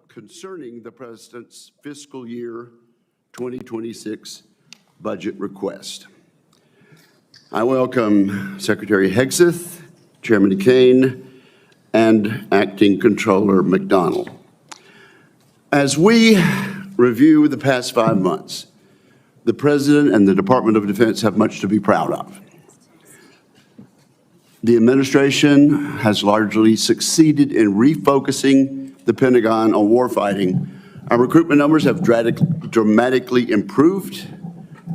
Concerning the President's fiscal year 2026 budget request. I welcome Secretary Hegseth, Chairman Caine, and Acting Controller McDonald. As we review the past 5 months, the President and the Department of Defense have much to be proud of. The administration has largely succeeded in refocusing the Pentagon on warfighting. Our recruitment numbers have dramatically improved.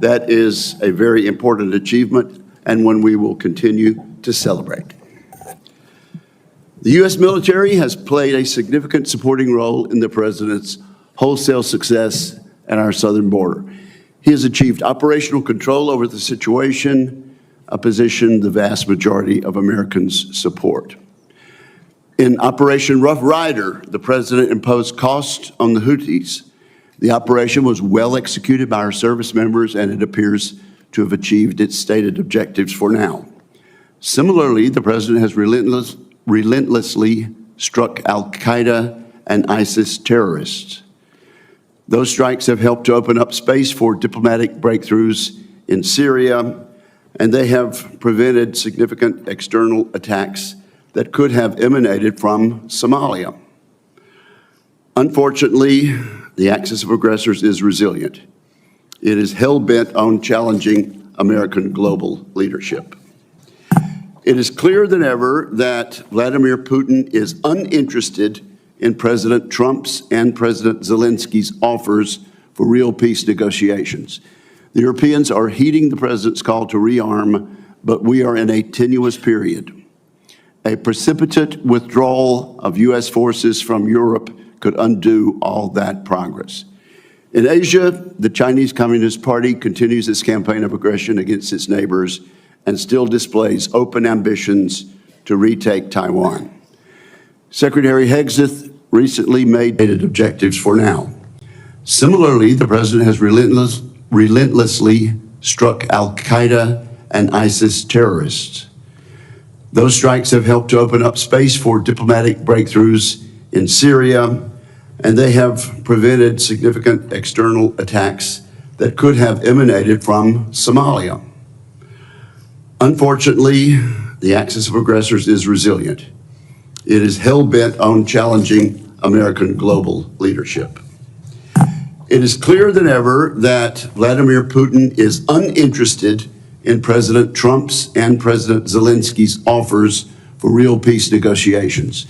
That is a very important achievement and one we will continue to celebrate. The U.S. military has played a significant supporting role in the President's wholesale success at our southern border. He has achieved operational control over the situation, a position the vast majority of Americans support. In Operation Rough Rider, the President imposed costs on the Houthis. The operation was well executed by our service members, and it appears to have achieved its stated objectives for now. Similarly, the President has relentlessly struck al-Qaeda and ISIS terrorists. Those strikes have helped to open up space for diplomatic breakthroughs in Syria, and they have prevented significant external attacks that could have emanated from Somalia. Unfortunately, the axis of aggressors is resilient. It is hell-bent on challenging American global leadership. It is clearer than ever that Vladimir Putin is uninterested in President Trump's and President Zelensky's offers for real peace negotiations. The Europeans are heeding the President's call to rearm, but we are in a tenuous period. A precipitate withdrawal of U.S. forces from Europe could undo all that progress. In Asia, the Chinese Communist Party continues its campaign of aggression against its neighbors and still displays open ambitions to retake Taiwan. Secretary Hegseth recently made stated objectives for now. Similarly, the President has relentlessly struck al-Qaeda and ISIS terrorists. Those strikes have helped to open up space for diplomatic breakthroughs in Syria, and they have prevented significant external attacks that could have emanated from Somalia. Unfortunately, the axis of aggressors is resilient. It is hell-bent on challenging American global leadership. It is clearer than ever that Vladimir Putin is uninterested in President Trump's and President Zelensky's offers for real peace negotiations.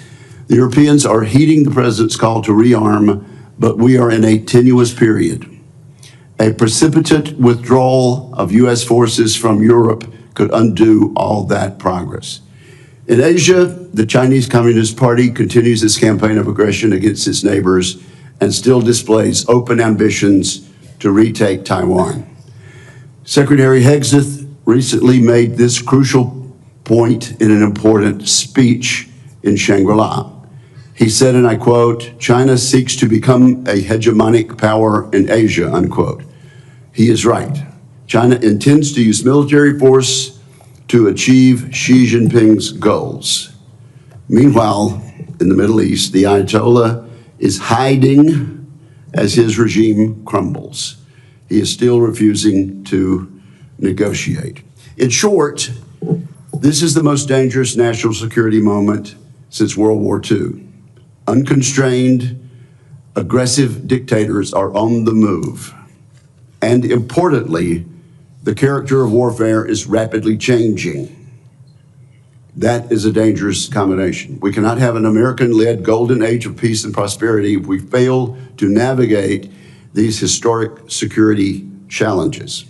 The Europeans are heeding the President's call to rearm, but we are in a tenuous period. A precipitate withdrawal of U.S. forces from Europe could undo all that progress. In Asia, the Chinese Communist Party continues its campaign of aggression against its neighbors and still displays open ambitions to retake Taiwan. Secretary Hegseth recently made this crucial point in an important speech in Shangri-La. He said, and I quote, "China seeks to become a hegemonic power in Asia," unquote. He is right. China intends to use military force to achieve Xi Jinping's goals. Meanwhile, in the Middle East, the Ayatollah is hiding as his regime crumbles. He is still refusing to negotiate. In short, this is the most dangerous national security moment since World War II. Unconstrained, aggressive dictators are on the move. And importantly, the character of warfare is rapidly changing. That is a dangerous combination. We cannot have an American-led golden age of peace and prosperity if we fail to navigate these historic security challenges.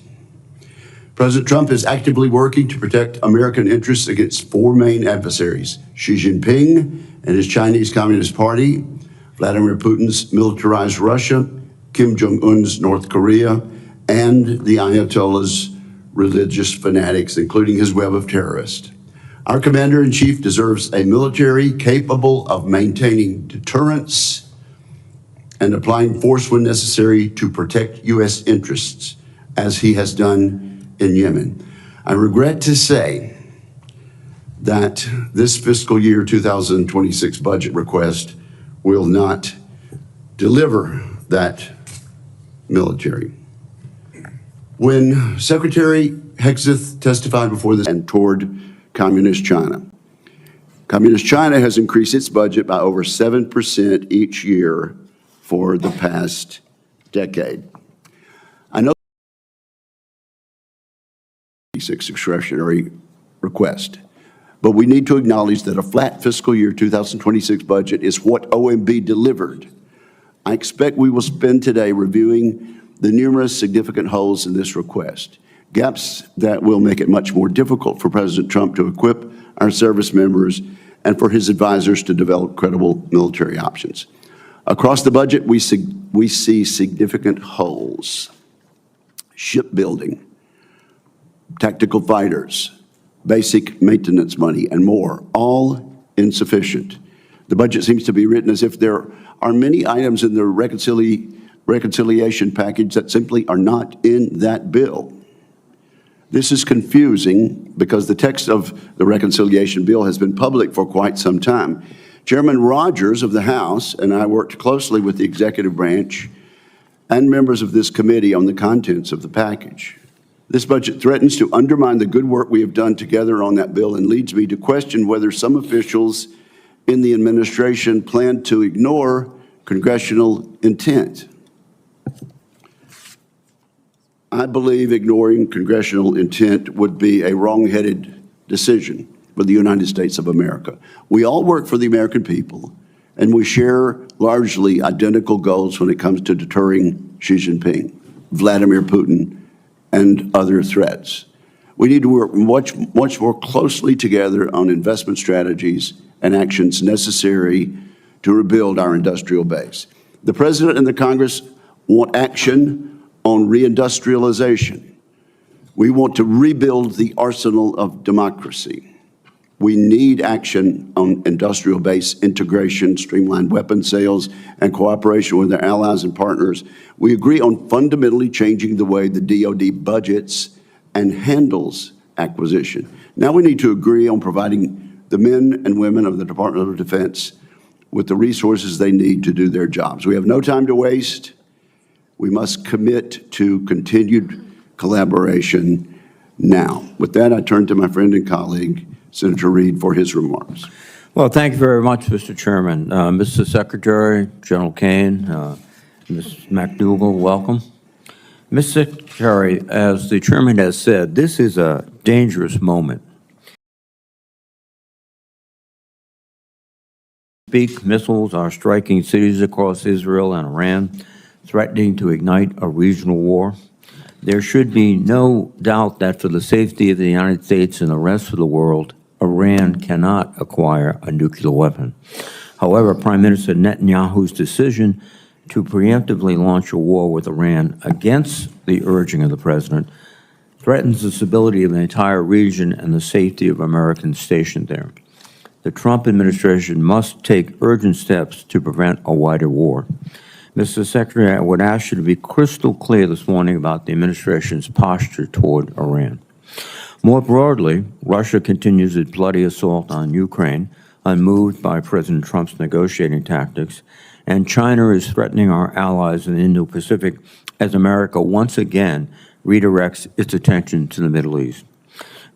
President Trump is actively working to protect American interests against four main adversaries: Xi Jinping and his Chinese Communist Party, Vladimir Putin's militarized Russia, Kim Jong-un's North Korea, and the Ayatollah's religious fanatics, including his web of terrorists. Our Commander-in-Chief deserves a military capable of maintaining deterrence and applying force when necessary to protect U.S. interests, as he has done in Yemen. I regret to say that this fiscal year 2026 budget request will not deliver that military. When Secretary Hegseth testified before this and toward Communist China, Communist China has increased its budget by over 7% each year for the past decade. I know 6 discretionary request, but we need to acknowledge that a flat fiscal year 2026 budget is what OMB delivered. I expect we will spend today reviewing the numerous significant holes in this request, gaps that will make it much more difficult for President Trump to equip our service members and for his advisors to develop credible military options. Across the budget, we see significant holes: shipbuilding, tactical fighters, basic maintenance money, and more, all insufficient. The budget seems to be written as if there are many items in the reconciliation package that simply are not in that bill. This is confusing because the text of the reconciliation bill has been public for quite some time. Chairman Rogers of the House and I worked closely with the executive branch and members of this committee on the contents of the package. This budget threatens to undermine the good work we have done together on that bill and leads me to question whether some officials in the administration plan to ignore congressional intent. I believe ignoring congressional intent would be a wrong-headed decision for the United States of America. We all work for the American people, and we share largely identical goals when it comes to deterring Xi Jinping, Vladimir Putin, and other threats. We need to work much more closely together on investment strategies and actions necessary to rebuild our industrial base. The President and the Congress want action on reindustrialization. We want to rebuild the arsenal of democracy. We need action on industrial base integration, streamlined weapon sales, and cooperation with our allies and partners. We agree on fundamentally changing the way the DoD budgets and handles acquisition. Now we need to agree on providing the men and women of the Department of Defense with the resources they need to do their jobs. We have no time to waste. We must commit to continued collaboration now. With that, I turn to my friend and colleague, Senator Reid, for his remarks. Well, thank you very much, Mr. Chairman. Mr. Secretary, General Caine, Ms. McDougall, welcome. Mr. Secretary, as the Chairman has said, this is a dangerous moment. Missiles are striking cities across Israel and Iran, threatening to ignite a regional war. There should be no doubt that for the safety of the United States and the rest of the world, Iran cannot acquire a nuclear weapon. However, Prime Minister Netanyahu's decision to preemptively launch a war with Iran against the urging of the President threatens the stability of the entire region and the safety of Americans stationed there. The Trump administration must take urgent steps to prevent a wider war. Mr. Secretary, I would ask you to be crystal clear this morning about the administration's posture toward Iran. More broadly, Russia continues its bloody assault on Ukraine, unmoved by President Trump's negotiating tactics, and China is threatening our allies in the Indo-Pacific as America once again redirects its attention to the Middle East.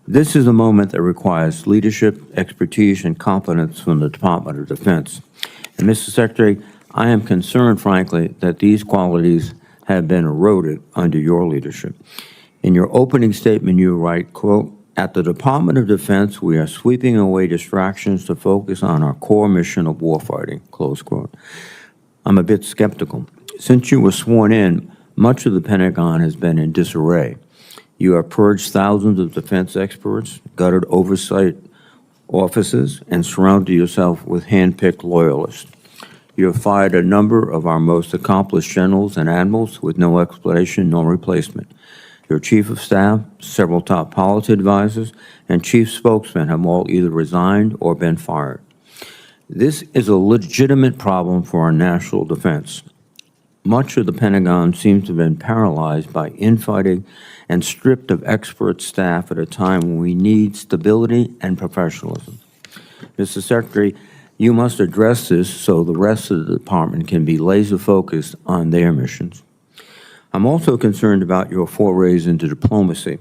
This is a moment that requires leadership, expertise, and confidence from the Department of Defense. And Mr. Secretary, I am concerned, frankly, that these qualities have been eroded under your leadership. In your opening statement, you write, quote, "At the Department of Defense, we are sweeping away distractions to focus on our core mission of warfighting," close quote. I'm a bit skeptical. Since you were sworn in, much of the Pentagon has been in disarray. You have purged thousands of defense experts, gutted oversight offices, and surrounded yourself with hand-picked loyalists. You have fired a number of our most accomplished generals and admirals with no explanation, no replacement. Your chief of staff, several top policy advisors, and chief spokesmen have all either resigned or been fired. This is a legitimate problem for our national defense. Much of the Pentagon seems to have been paralyzed by infighting and stripped of expert staff at a time when we need stability and professionalism. Mr. Secretary, You must address this so the rest of the department can be laser-focused on their missions. I'm also concerned about your forays into diplomacy.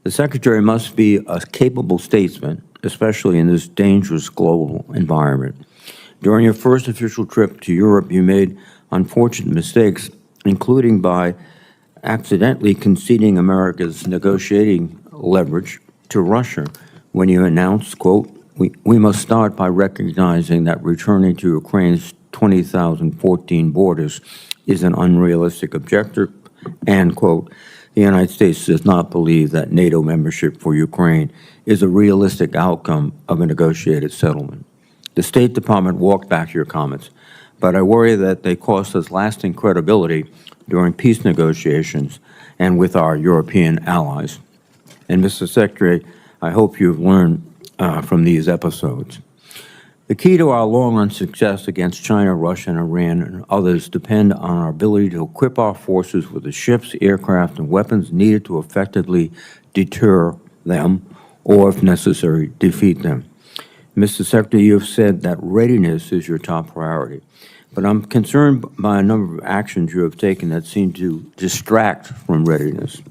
The Secretary must be a capable statesman, especially in this dangerous global environment. During your first official trip to Europe, you made unfortunate mistakes, including by accidentally conceding America's negotiating leverage to Russia when you announced, quote, we must start by recognizing that returning to Ukraine's 2014 borders is an unrealistic objective, and, quote, the United States does not believe that NATO membership for Ukraine is a realistic outcome of a negotiated settlement. The State Department walked back your comments, but I worry that they cost us lasting credibility during peace negotiations and with our European allies. And, Mr. Secretary, I hope you've learned from these episodes. The key to our long-run success against China, Russia, and Iran and others depend on our ability to equip our forces with the ships, aircraft, and weapons needed to effectively deter them or, if necessary, defeat them. Mr. Secretary, you have said that readiness is your top priority, but I'm concerned by a number of actions you have taken that seem to distract from readiness.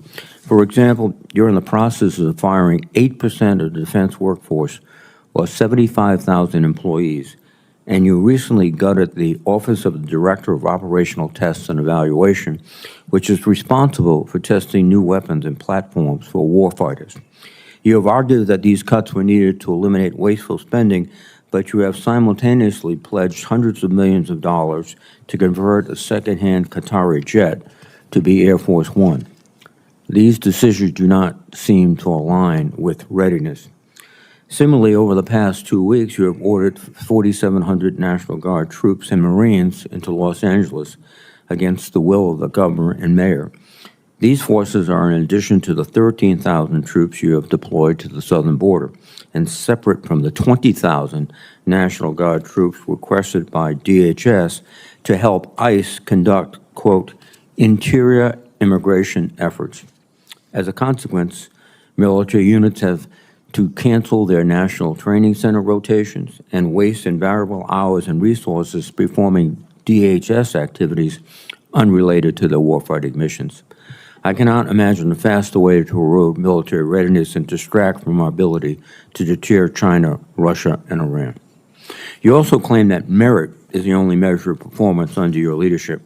For example, you're in the process of firing 8% of the defense workforce, or 75,000 employees, and you recently gutted the Office of the Director of Operational Tests and Evaluation, which is responsible for testing new weapons and platforms for warfighters. You have argued that these cuts were needed to eliminate wasteful spending, but you have simultaneously pledged hundreds of millions of dollars to convert a second-hand Qatari jet to be Air Force One. These decisions do not seem to align with readiness. Similarly, over the past 2 weeks, you have ordered 4,700 National Guard troops and Marines into Los Angeles against the will of the governor and mayor. These forces are in addition to the 13,000 troops you have deployed to the southern border, and separate from the 20,000 National Guard troops requested by DHS to help ICE conduct, quote, interior immigration efforts. As a consequence, military units have to cancel their national training center rotations and waste invaluable hours and resources performing DHS activities unrelated to their warfighting missions. I cannot imagine a faster way to erode military readiness and distract from our ability to deter China, Russia, and Iran. You also claim that merit is the only measure of performance under your leadership.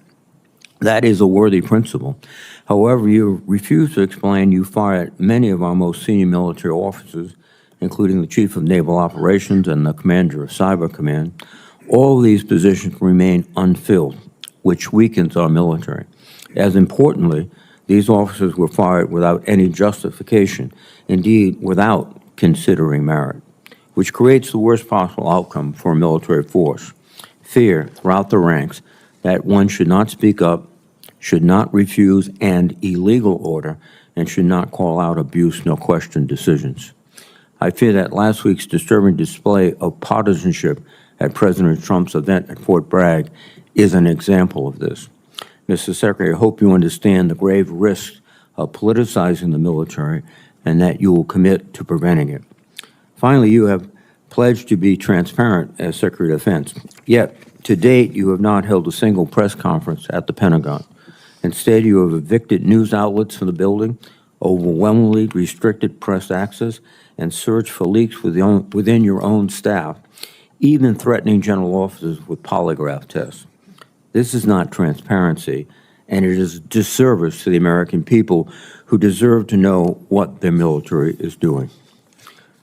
That is a worthy principle. However, you refuse to explain you fired many of our most senior military officers, including the Chief of Naval Operations and the Commander of Cyber Command. All of these positions remain unfilled, which weakens our military. As importantly, these officers were fired without any justification, indeed without considering merit, which creates the worst possible outcome for a military force. Fear throughout the ranks that one should not speak up, should not refuse an illegal order, and should not call out abuse nor question decisions. I fear that last week's disturbing display of partisanship at President Trump's event at Fort Bragg is an example of this. Mr. Secretary, I hope you understand the grave risks of politicizing the military and that you will commit to preventing it. Finally, you have pledged to be transparent as Secretary of Defense. Yet, to date, you have not held a single press conference at the Pentagon. Instead, you have evicted news outlets from the building, overwhelmingly restricted press access, and searched for leaks within your own staff, even threatening general officers with polygraph tests. This is not transparency, and it is a disservice to the American people who deserve to know what their military is doing.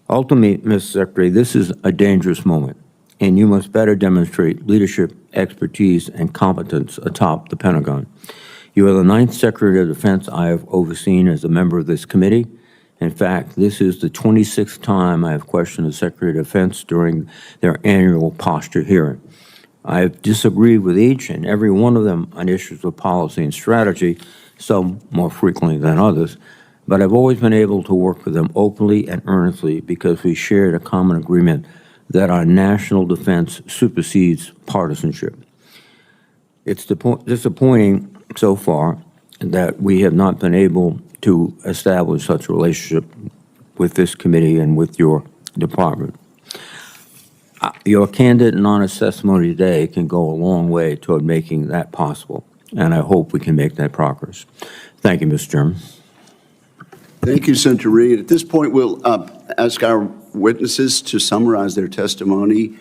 Ultimately, Mr. Secretary, this is a dangerous moment, and you must better demonstrate leadership, expertise, and competence atop the Pentagon. You are the 9th Secretary of Defense I have overseen as a member of this committee. In fact, this is the 26th time I have questioned the Secretary of Defense during their annual posture hearing. I have disagreed with each and every one of them on issues of policy and strategy, some more frequently than others, but I've always been able to work with them openly and earnestly because we shared a common agreement that our national defense supersedes partisanship. It's disappointing so far that we have not been able to establish such a relationship with this committee and with your department. Your candid and honest testimony today can go a long way toward making that possible, and I hope we can make that progress. Thank you, Mr. Chairman. Thank you, Senator Reed. At this point, we'll ask our witnesses to summarize their testimony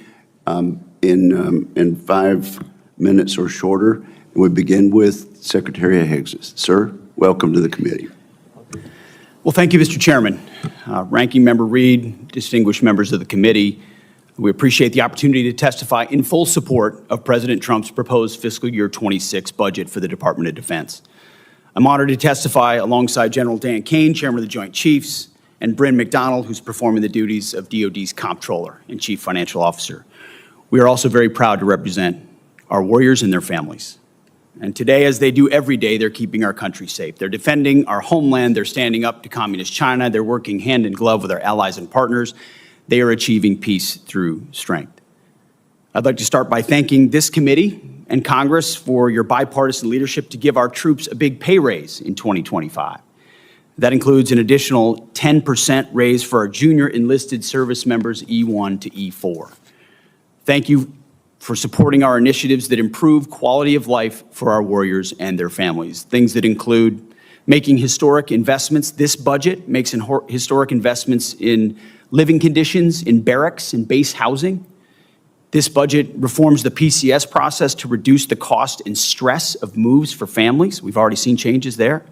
in 5 minutes or shorter. We begin with Secretary Hegseth. Sir, welcome to the committee. Well, thank you, Mr. Chairman. Ranking Member Reed, distinguished members of the committee, we appreciate the opportunity to testify in full support of President Trump's proposed fiscal year 26 budget for the Department of Defense. I'm honored to testify alongside General Dan Caine, Chairman of the Joint Chiefs, and Bryn McDonald, who's performing the duties of DOD's Comptroller and Chief Financial Officer. We are also very proud to represent our warriors and their families. And today, as they do every day, they're keeping our country safe. They're defending our homeland. They're standing up to Communist China. They're working hand in glove with our allies and partners. They are achieving peace through strength. I'd like to start by thanking this committee and Congress for your bipartisan leadership to give our troops a big pay raise in 2025. That includes an additional 10% raise for our junior enlisted service members E1 to E4. Thank you for supporting our initiatives that improve quality of life for our warriors and their families. Things that include making historic investments. This budget makes historic investments in living conditions, in barracks, in base housing. This budget reforms the PCS process to reduce the cost and stress of moves for families. We've already seen changes there.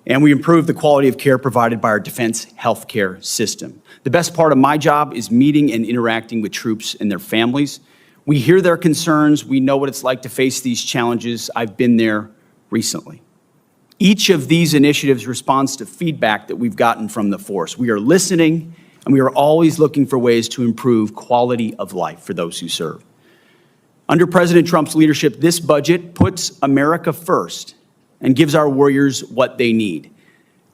And we improve the quality of care provided by our defense healthcare system. The best part of my job is meeting and interacting with troops and their families. We hear their concerns. We know what it's like to face these challenges. I've been there recently. Each of these initiatives responds to feedback that we've gotten from the force. We are listening, and we are always looking for ways to improve quality of life for those who serve. Under President Trump's leadership, this budget puts America first and gives our warriors what they need.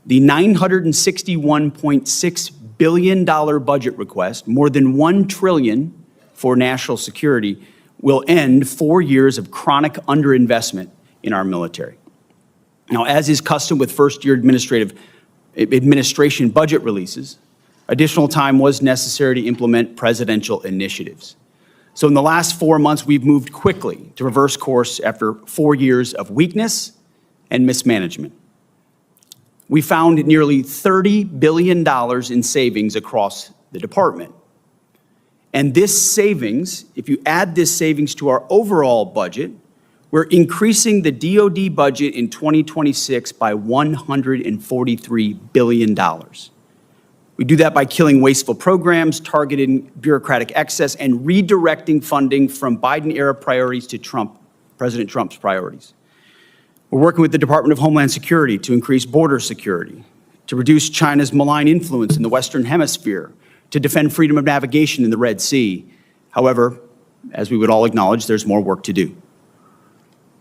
The $961.6 billion budget request, more than $1 trillion for national security, will end 4 years of chronic underinvestment in our military. Now, as is custom with first-year administration budget releases, additional time was necessary to implement presidential initiatives. So in the last 4 months, we've moved quickly to reverse course after 4 years of weakness and mismanagement. We found nearly $30 billion in savings across the department. And this savings, if you add this savings to our overall budget, we're increasing the DoD budget in 2026 by $143 billion. We do that by killing wasteful programs, targeting bureaucratic excess, and redirecting funding from Biden-era priorities to President Trump's priorities. We're working with the Department of Homeland Security to increase border security, to reduce China's malign influence in the Western Hemisphere, to defend freedom of navigation in the Red Sea. However, as we would all acknowledge, there's more work to do.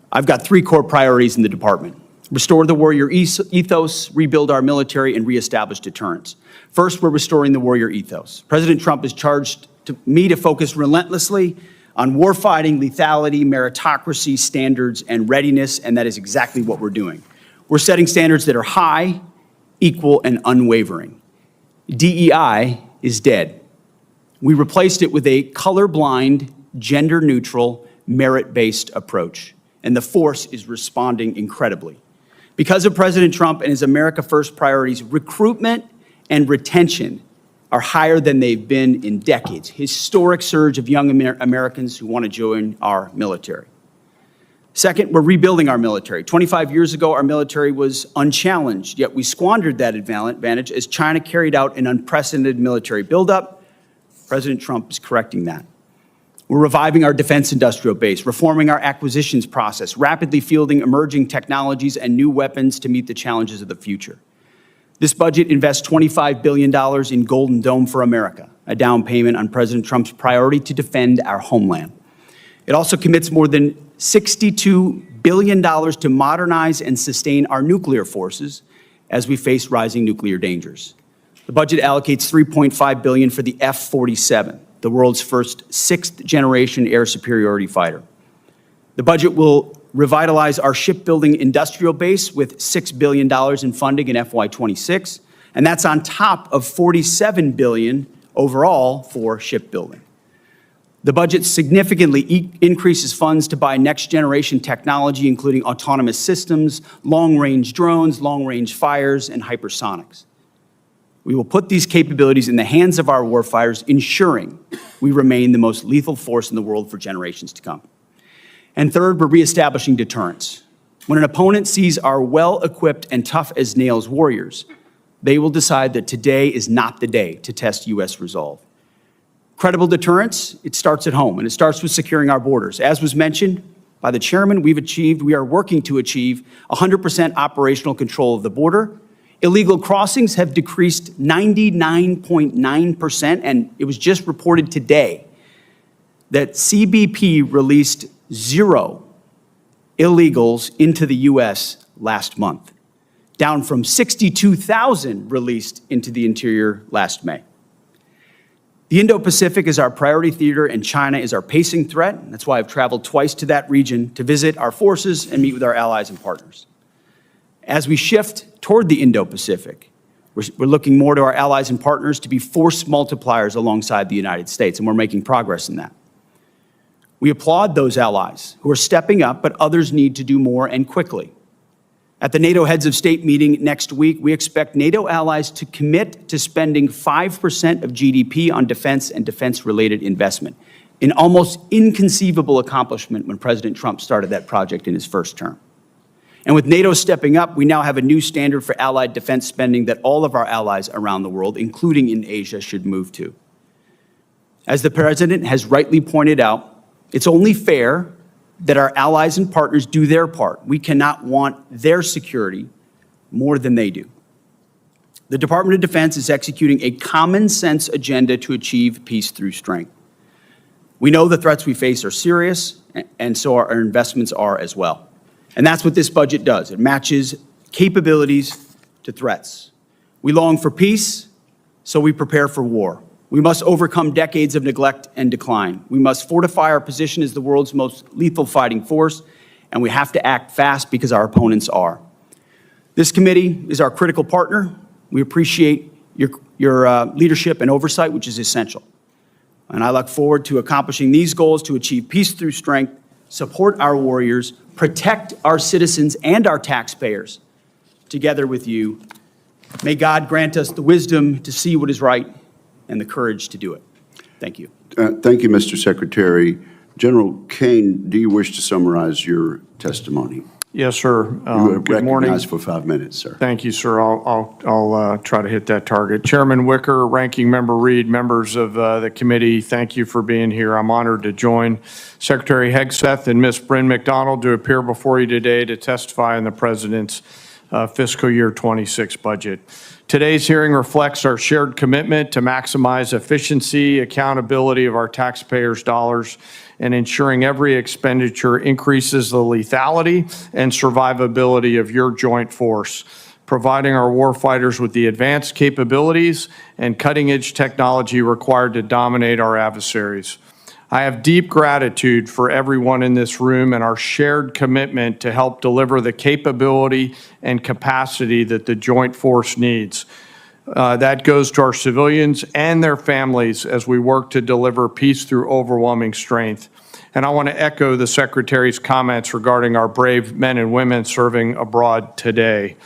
I've got 3 core priorities in the department: restore the warrior ethos, rebuild our military, and reestablish deterrence. First, we're restoring the warrior ethos. President Trump has charged me to focus relentlessly on warfighting, lethality, meritocracy, standards, and readiness, and that is exactly what we're doing. We're setting standards that are high, equal, and unwavering. DEI is dead. We replaced it with a colorblind, gender-neutral, merit-based approach, and the force is responding incredibly. Because of President Trump and his America First priorities, recruitment and retention are higher than they've been in decades. Historic surge of young Americans who want to join our military. Second, we're rebuilding our military. 25 years ago, our military was unchallenged, yet we squandered that advantage as China carried out an unprecedented military buildup. President Trump is correcting that. We're reviving our defense industrial base, reforming our acquisitions process, rapidly fielding emerging technologies and new weapons to meet the challenges of the future. This budget invests $25 billion in Golden Dome for America, a down payment on President Trump's priority to defend our homeland. It also commits more than $62 billion to modernize and sustain our nuclear forces as we face rising nuclear dangers. The budget allocates $3.5 billion for the F-47, the world's first 6th-generation air superiority fighter. The budget will revitalize our shipbuilding industrial base with $6 billion in funding in FY26, and that's on top of $47 billion overall for shipbuilding. The budget significantly increases funds to buy next-generation technology, including autonomous systems, long-range drones, long-range fires, and hypersonics. We will put these capabilities in the hands of our warfighters, ensuring we remain the most lethal force in the world for generations to come. And third, we're reestablishing deterrence. When an opponent sees our well-equipped and tough-as-nails warriors, they will decide that today is not the day to test U.S. resolve. Credible deterrence, it starts at home, and it starts with securing our borders. As was mentioned by the chairman, we are working to achieve 100% operational control of the border. Illegal crossings have decreased 99.9%, and it was just reported today that CBP released 0 illegals into the U.S. last month, down from 62,000 released into the interior last May. The Indo-Pacific is our priority theater, and China is our pacing threat. That's why I've traveled twice to that region to visit our forces and meet with our allies and partners. As we shift toward the Indo-Pacific, we're looking more to our allies and partners to be force multipliers alongside the United States, and we're making progress in that. We applaud those allies who are stepping up, but others need to do more and quickly. At the NATO Heads of State meeting next week, we expect NATO allies to commit to spending 5% of GDP on defense and defense-related investment, an almost inconceivable accomplishment when President Trump started that project in his first term. And with NATO stepping up, we now have a new standard for allied defense spending that all of our allies around the world, including in Asia, should move to. As the President has rightly pointed out, it's only fair that our allies and partners do their part. We cannot want their security more than they do. The Department of Defense is executing a common-sense agenda to achieve peace through strength. We know the threats we face are serious, and so our investments are as well. And that's what this budget does. It matches capabilities to threats. We long for peace, so we prepare for war. We must overcome decades of neglect and decline. We must fortify our position as the world's most lethal fighting force, and we have to act fast because our opponents are. This committee is our critical partner. We appreciate your leadership and oversight, which is essential. And I look forward to accomplishing these goals to achieve peace through strength, support our warriors, protect our citizens and our taxpayers together with you. May God grant us the wisdom to see what is right and the courage to do it. Thank you. Thank you, Mr. Secretary. General Caine, do you wish to summarize your testimony? Yes, sir. Good morning. Recognized for 5 minutes, sir. Thank you, sir. I'll try to hit that target. Chairman Wicker, Ranking Member Reed, members of the committee, thank you for being here. I'm honored to join Secretary Hegseth and Ms. Bryn McDonald to appear before you today to testify on the President's fiscal year 26 budget. Today's hearing reflects our shared commitment to maximize efficiency, accountability of our taxpayers' dollars, and ensuring every expenditure increases the lethality and survivability of your joint force, providing our warfighters with the advanced capabilities and cutting-edge technology required to dominate our adversaries. I have deep gratitude for everyone in this room and our shared commitment to help deliver the capability and capacity that the joint force needs. That goes to our civilians and their families as we work to deliver peace through overwhelming strength. And I want to echo the Secretary's comments regarding our brave men and women serving abroad today.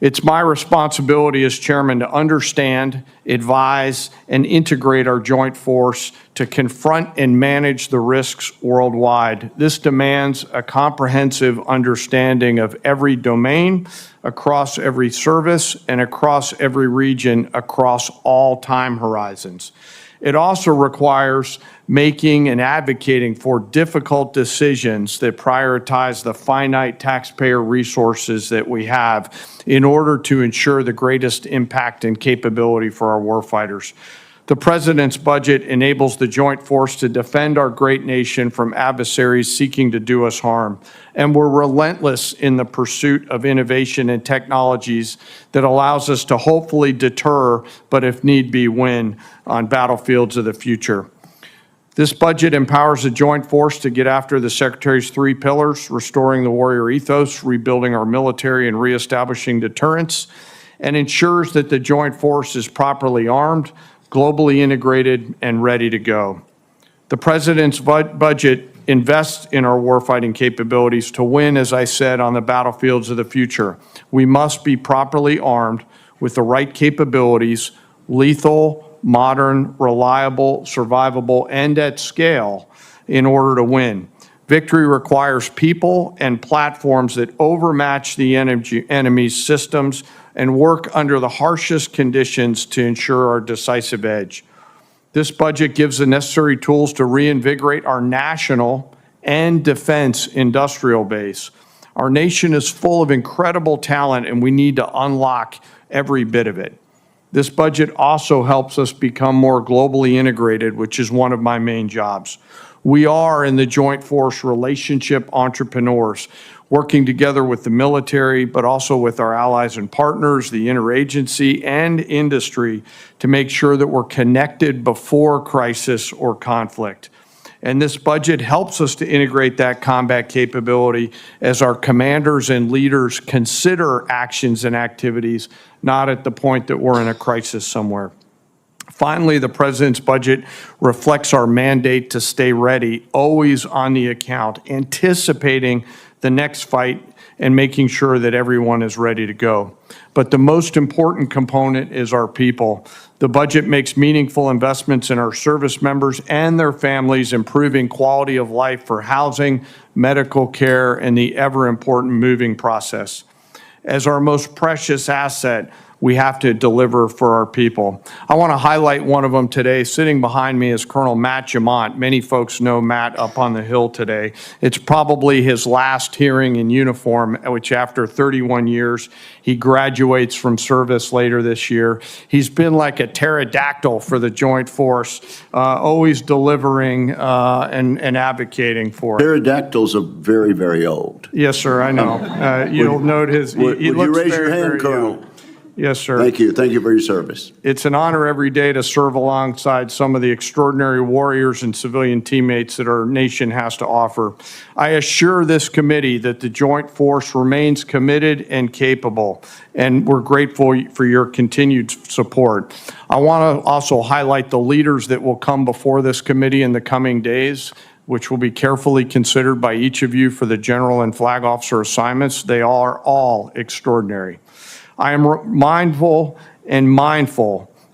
It's my responsibility as chairman to understand, advise, and integrate our joint force to confront and manage the risks worldwide. This demands a comprehensive understanding of every domain, across every service, and across every region, across all time horizons. It also requires making and advocating for difficult decisions that prioritize the finite taxpayer resources that we have in order to ensure the greatest impact and capability for our warfighters. The President's budget enables the joint force to defend our great nation from adversaries seeking to do us harm. And we're relentless in the pursuit of innovation and technologies that allows us to hopefully deter, but if need be, win on battlefields of the future. This budget empowers the joint force to get after the Secretary's 3 pillars: restoring the warrior ethos, rebuilding our military, and reestablishing deterrence, and ensures that the joint force is properly armed, globally integrated, and ready to go. The President's budget invests in our warfighting capabilities to win, as I said, on the battlefields of the future. We must be properly armed with the right capabilities, lethal, modern, reliable, survivable, and at scale in order to win. Victory requires people and platforms that overmatch the enemy's systems and work under the harshest conditions to ensure our decisive edge. This budget gives the necessary tools to reinvigorate our national and defense industrial base. Our nation is full of incredible talent, and we need to unlock every bit of it. This budget also helps us become more globally integrated, which is one of my main jobs. We are in the Joint Force relationship entrepreneurs, working together with the military, but also with our allies and partners, the interagency and industry, to make sure that we're connected before crisis or conflict. And this budget helps us to integrate that combat capability as our commanders and leaders consider actions and activities, not at the point that we're in a crisis somewhere. Finally, the President's budget reflects our mandate to stay ready, always on the account, anticipating the next fight and making sure that everyone is ready to go. But the most important component is our people. The budget makes meaningful investments in our service members and their families, improving quality of life for housing, medical care, and the ever-important moving process. As our most precious asset, we have to deliver for our people. I want to highlight one of them today. Sitting behind me is Colonel Matt Jamont. Many folks know Matt up on the Hill today. It's probably his last hearing in uniform, which after 31 years, he graduates from service later this year. He's been like a pterodactyl for the Joint Force, always delivering and advocating for it. Pterodactyls are very, very old. Yes, sir, I know. You'll note his, Would you raise your hand, Colonel? Young. Yes, sir. Thank you. Thank you for your service. It's an honor every day to serve alongside some of the extraordinary warriors and civilian teammates that our nation has to offer. I assure this committee that the Joint Force remains committed and capable, and we're grateful for your continued support. I want to also highlight the leaders that will come before this committee in the coming days, which will be carefully considered by each of you for the general and flag officer assignments. They are all extraordinary. I am mindful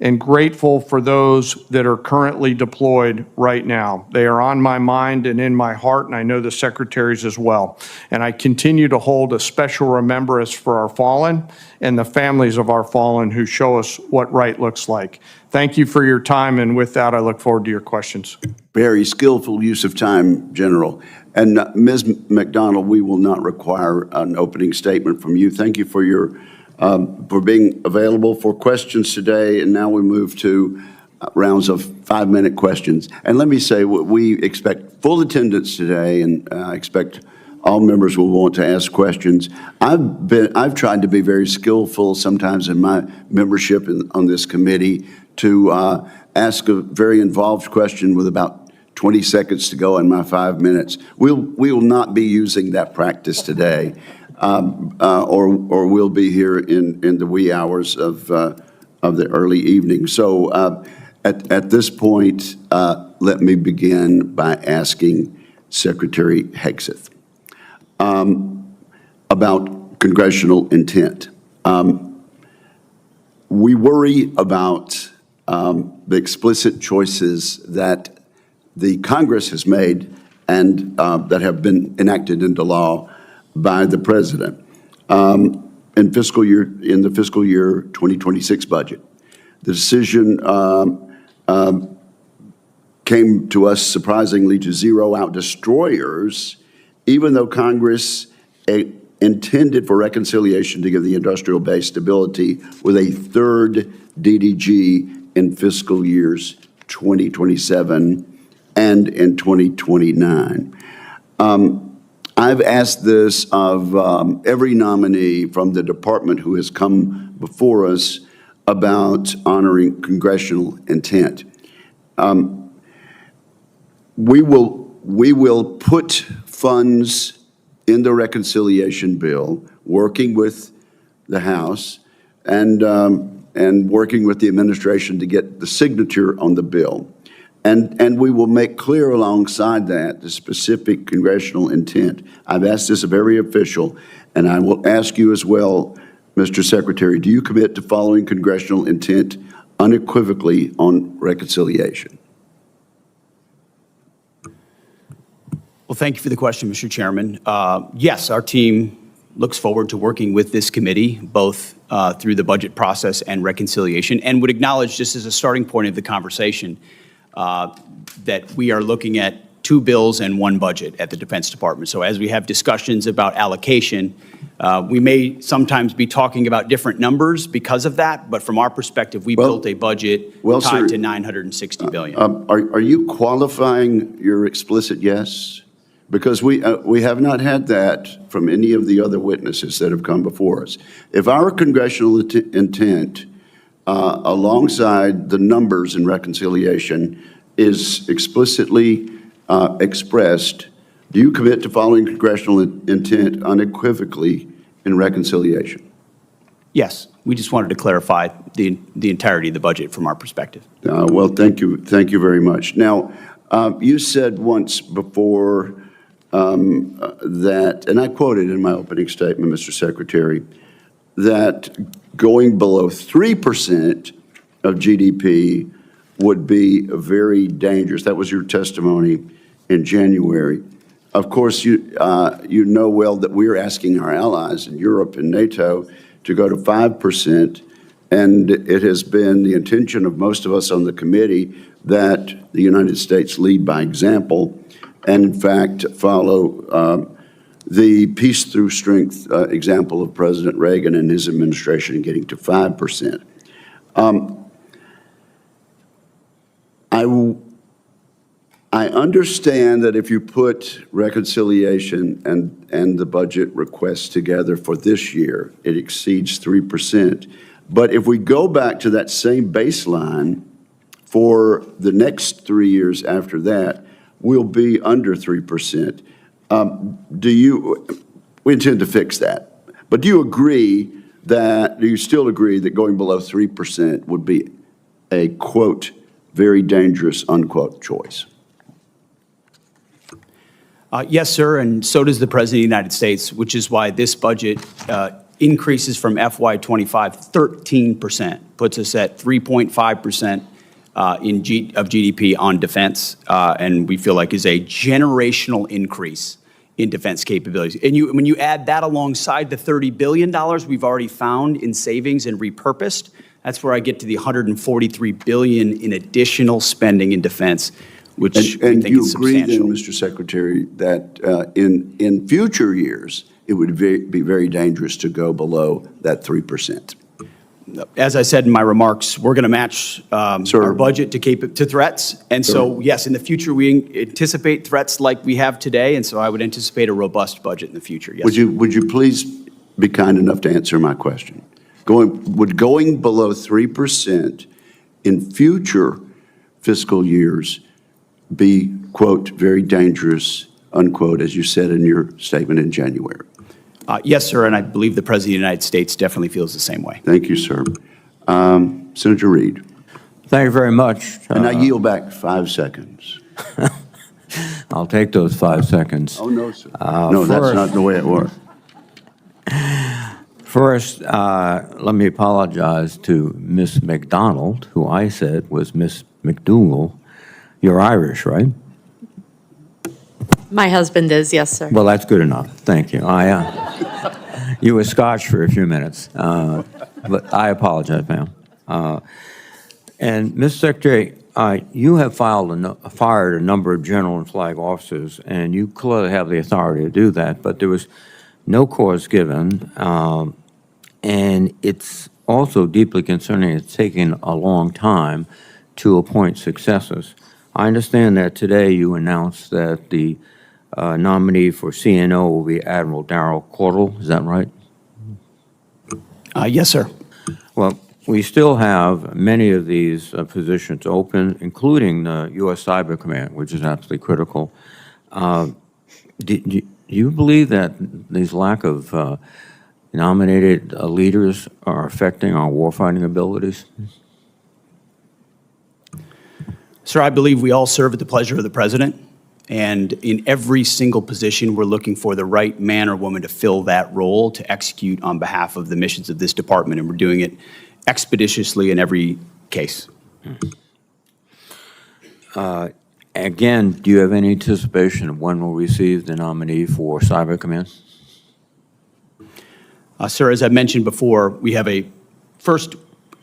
and grateful for those that are currently deployed right now. They are on my mind and in my heart, and I know the secretaries as well. And I continue to hold a special remembrance for our fallen and the families of our fallen who show us what right looks like. Thank you for your time, and with that, I look forward to your questions. Very skillful use of time, General. And Ms. McDonald, we will not require an opening statement from you. Thank you for being available for questions today. And now we move to rounds of 5-minute questions. And let me say, we expect full attendance today, and I expect all members will want to ask questions. I've tried to be very skillful sometimes in my membership on this committee to ask a very involved question with about 20 seconds to go in my 5 minutes. We will not be using that practice today. Or we'll be here in the wee hours of the early evening. So at this point, let me begin by asking Secretary Hegseth about congressional intent. We worry about the explicit choices that the Congress has made and that have been enacted into law by the President in the fiscal year 2026 budget. The decision came to us surprisingly to zero out destroyers, even though Congress intended for reconciliation to give the industrial base stability with a third DDG in fiscal years 2027 and in 2029. I've asked this of every nominee from the department who has come before us about honoring congressional intent. We will put funds in the reconciliation bill, working with the House and working with the administration to get the signature on the bill. And we will make clear alongside that the specific congressional intent. I've asked this of every official, and I will ask you as well, Mr. Secretary, do you commit to following congressional intent unequivocally on reconciliation? Well, thank you for the question, Mr. Chairman. Yes, our team looks forward to working with this committee, both through the budget process and reconciliation, and would acknowledge, just as a starting point of the conversation, that we are looking at 2 bills and 1 budget at the Defense Department. So as we have discussions about allocation, we may sometimes be talking about different numbers because of that, but from our perspective, we built a budget tied to $960 billion. Are you qualifying your explicit yes? Because we have not had that from any of the other witnesses that have come before us. If our congressional intent alongside the numbers in reconciliation is explicitly expressed, do you commit to following congressional intent unequivocally in reconciliation? Yes, we just wanted to clarify the entirety of the budget from our perspective. Well, thank you very much. Now, you said once before that, and I quoted in my opening statement, Mr. Secretary, that going below 3% of GDP would be very dangerous. That was your testimony in January. Of course, you know well that we're asking our allies in Europe and NATO to go to 5%, and it has been the intention of most of us on the committee that the United States lead by example and, in fact, follow the peace through strength example of President Reagan and his administration in getting to 5%. I understand that if you put reconciliation and the budget requests together for this year, it exceeds 3%. But if we go back to that same baseline for the next 3 years after that, we'll be under 3%. We intend to fix that. But do you still agree that going below 3% would be a, quote, very dangerous, unquote, choice? Yes, sir, and so does the President of the United States, which is why this budget increases from FY25 13%, puts us at 3.5% of GDP on defense, and we feel like is a generational increase in defense capabilities. And when you add that alongside the $30 billion we've already found in savings and repurposed, that's where I get to the $143 billion in additional spending in defense, which we think is substantial. And you agree then, Mr. Secretary, that in future years, it would be very dangerous to go below that 3%? As I said in my remarks, we're going to match our budget to threats. And so, yes, in the future, we anticipate threats like we have today. And so I would anticipate a robust budget in the future. Yes. Would you please be kind enough to answer my question? Would going below 3% in future fiscal years be, quote, very dangerous, unquote, as you said in your statement in January? Yes, sir, and I believe the President of the United States definitely feels the same way. Thank you, sir. Senator Reid. Thank you very much. And I yield back 5 seconds. I'll take those 5 seconds. Oh, no, sir. No, that's not the way it works. First, let me apologize to Miss McDonald, who I said was Miss McDougal. You're Irish, right? My husband is, yes, sir. Well, that's good enough. Thank you. You were Scotch for a few minutes, but I apologize, ma'am. And, Mr. Secretary, you have fired a number of general and flag officers, and you clearly have the authority to do that, but there was no cause given, and it's also deeply concerning. It's taking a long time to appoint successors. I understand that today you announced that the nominee for CNO will be Admiral Darrell Caudle. Is that right? Yes, sir. Well, we still have many of these positions open, including the U.S. Cyber Command, which is absolutely critical. Do you believe that these lack of nominated leaders are affecting our warfighting abilities? Sir, I believe we all serve at the pleasure of the president. And in every single position, we're looking for the right man or woman to fill that role, to execute on behalf of the missions of this department. And we're doing it expeditiously in every case. Again, do you have any anticipation of when we'll receive the nominee for Cyber Command? Sir, as I mentioned before, we have a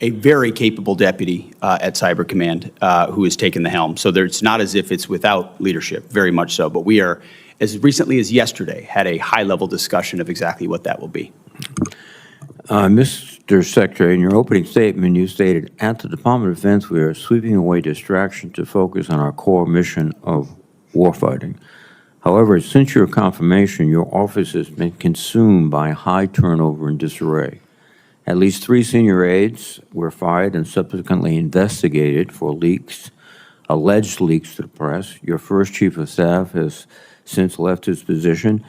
very capable deputy at Cyber Command who has taken the helm. So it's not as if it's without leadership, very much so. But we are, as recently as yesterday, had a high-level discussion of exactly what that will be. Mr. Secretary, in your opening statement, you stated, at the Department of Defense, we are sweeping away distraction to focus on our core mission of warfighting. However, since your confirmation, your office has been consumed by high turnover and disarray. At least 3 senior aides were fired and subsequently investigated for leaks, alleged leaks to the press. Your first chief of staff has since left his position,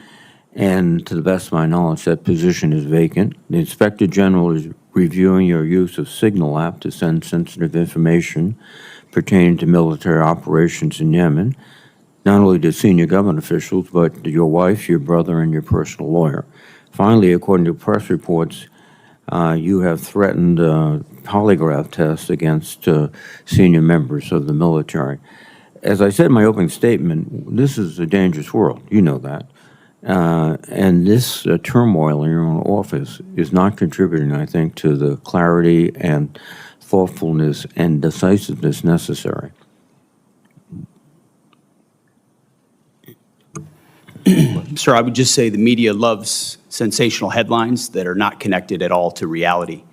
and to the best of my knowledge, that position is vacant. The Inspector General is reviewing your use of Signal app to send sensitive information pertaining to military operations in Yemen, not only to senior government officials, but to your wife, your brother, and your personal lawyer. Finally, according to press reports, you have threatened polygraph tests against senior members of the military. As I said in my opening statement, this is a dangerous world. You know that. And this turmoil in your own office is not contributing, I think, to the clarity and thoughtfulness and decisiveness necessary. Sir, I would just say the media loves sensational headlines that are not connected at all to reality.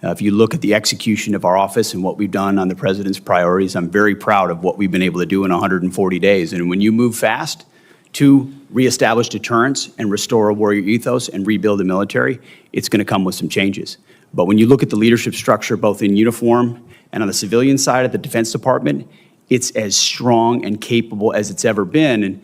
If you look at the execution of our office and what we've done on the president's priorities, I'm very proud of what we've been able to do in 140 days. And when you move fast to reestablish deterrence and restore a warrior ethos and rebuild the military, it's going to come with some changes. But when you look at the leadership structure, both in uniform and on the civilian side of the Defense Department, it's as strong and capable as it's ever been.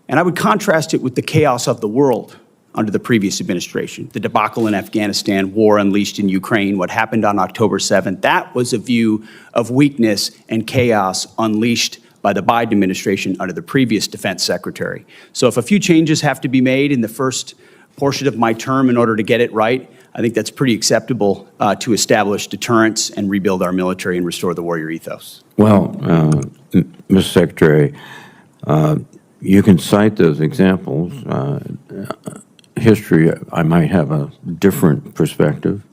And I would contrast it with the chaos of the world under the previous administration. The debacle in Afghanistan, war unleashed in Ukraine, what happened on October 7th, that was a view of weakness and chaos unleashed by the Biden administration under the previous defense secretary. So if a few changes have to be made in the first portion of my term in order to get it right, I think that's pretty acceptable to establish deterrence and rebuild our military and restore the warrior ethos. Well, Mr. Secretary, you can cite those examples. History, I might have a different perspective.